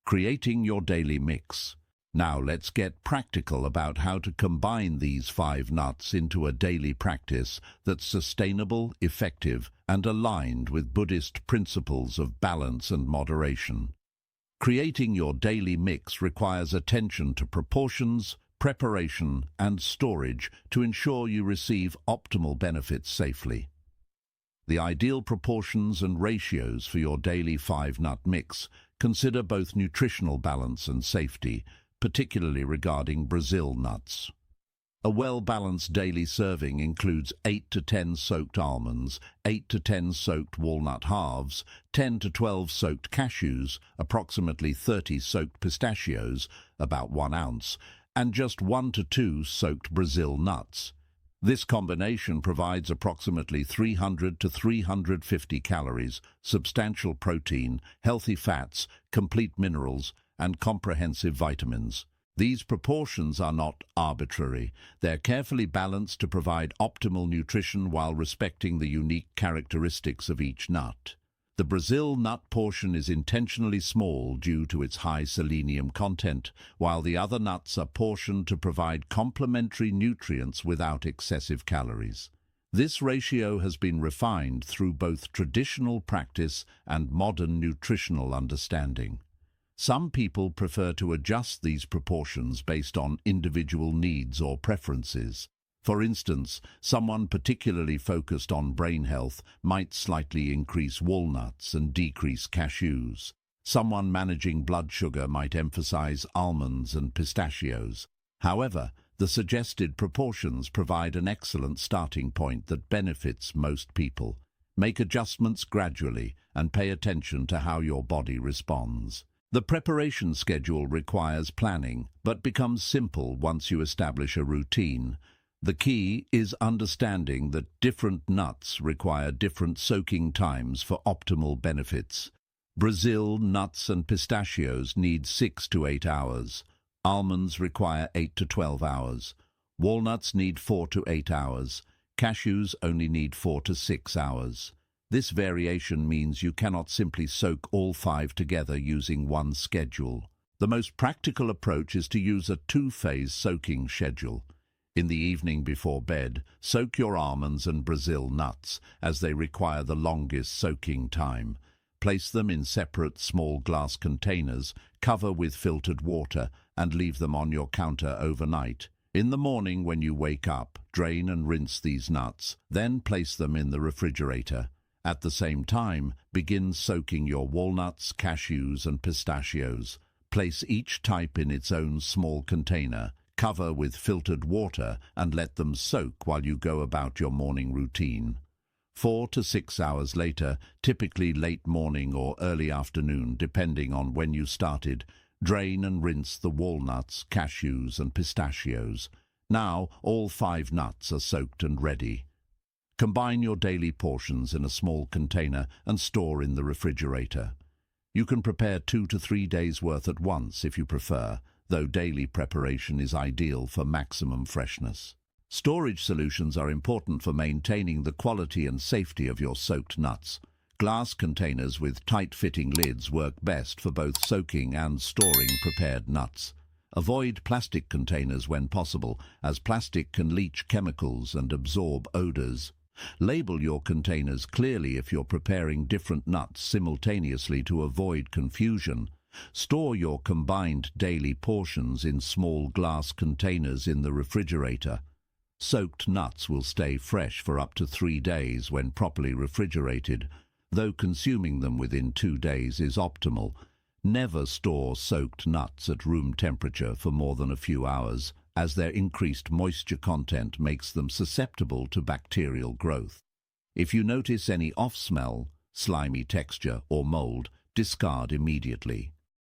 Creating your daily mix. Now let's get practical about how to combine these 5 nuts into a daily practice that's sustainable, effective, and aligned with Buddhist principles of balance and moderation. Creating your daily mix requires attention to proportions, preparation, and storage to ensure you receive optimal benefits safely. The ideal proportions and ratios for your daily 5-nut mix consider both nutritional balance and safety, particularly regarding Brazil nuts. A well-balanced daily serving includes 8 to 10 soaked almonds, 8 to 10 soaked walnut halves, 10 to 12 soaked cashews, approximately 30 soaked pistachios, about 1 ounce, and just 1 to 2 soaked Brazil nuts. This combination provides approximately 300 to 350 calories, substantial protein, healthy fats, complete minerals, and comprehensive vitamins. These proportions are not arbitrary. They're carefully balanced to provide optimal nutrition while respecting the unique characteristics of each nut. The Brazil nut portion is intentionally small due to its high selenium content, while the other nuts are portioned to provide complementary nutrients without excessive calories. This ratio has been refined through both traditional practice and modern nutritional understanding. Some people prefer to adjust these proportions based on individual needs or preferences. For instance, someone particularly focused on brain health might slightly increase walnuts and decrease cashews. Someone managing blood sugar might emphasize almonds and pistachios. However, the suggested proportions provide an excellent starting point that benefits most people. Make adjustments gradually and pay attention to how your body responds. The preparation schedule requires planning, but becomes simple once you establish a routine. The key is understanding that different nuts require different soaking times for optimal benefits. Brazil nuts and pistachios need 6 to 8 hours. Almonds require 8 to 12 hours. Walnuts need 4 to 8 hours. Cashews only need 4 to 6 hours. This variation means you cannot simply soak all 5 together using one schedule. The most practical approach is to use a 2-phase soaking schedule. In the evening before bed, soak your almonds and Brazil nuts, as they require the longest soaking time. Place them in separate small glass containers, cover with filtered water, and leave them on your counter overnight. In the morning when you wake up, drain and rinse these nuts, then place them in the refrigerator. At the same time, begin soaking your walnuts, cashews, and pistachios. Place each type in its own small container, cover with filtered water, and let them soak while you go about your morning routine. 4 to 6 hours later, typically late morning or early afternoon, depending on when you started, drain and rinse the walnuts, cashews, and pistachios. Now, all 5 nuts are soaked and ready. Combine your daily portions in a small container and store in the refrigerator. You can prepare 2 to 3 days' worth at once if you prefer, though daily preparation is ideal for maximum freshness. Storage solutions are important for maintaining the quality and safety of your soaked nuts. Glass containers with tight-fitting lids work best for both soaking and storing prepared nuts. Avoid plastic containers when possible, as plastic can leach chemicals and absorb odors. Label your containers clearly if you're preparing different nuts simultaneously to avoid confusion. Store your combined daily portions in small glass containers in the refrigerator. Soaked nuts will stay fresh for up to 3 days when properly refrigerated, though consuming them within 2 days is optimal. Never store soaked nuts at room temperature for more than a few hours, as their increased moisture content makes them susceptible to bacterial growth. If you notice any off smell, slimy texture or mold, discard immediately.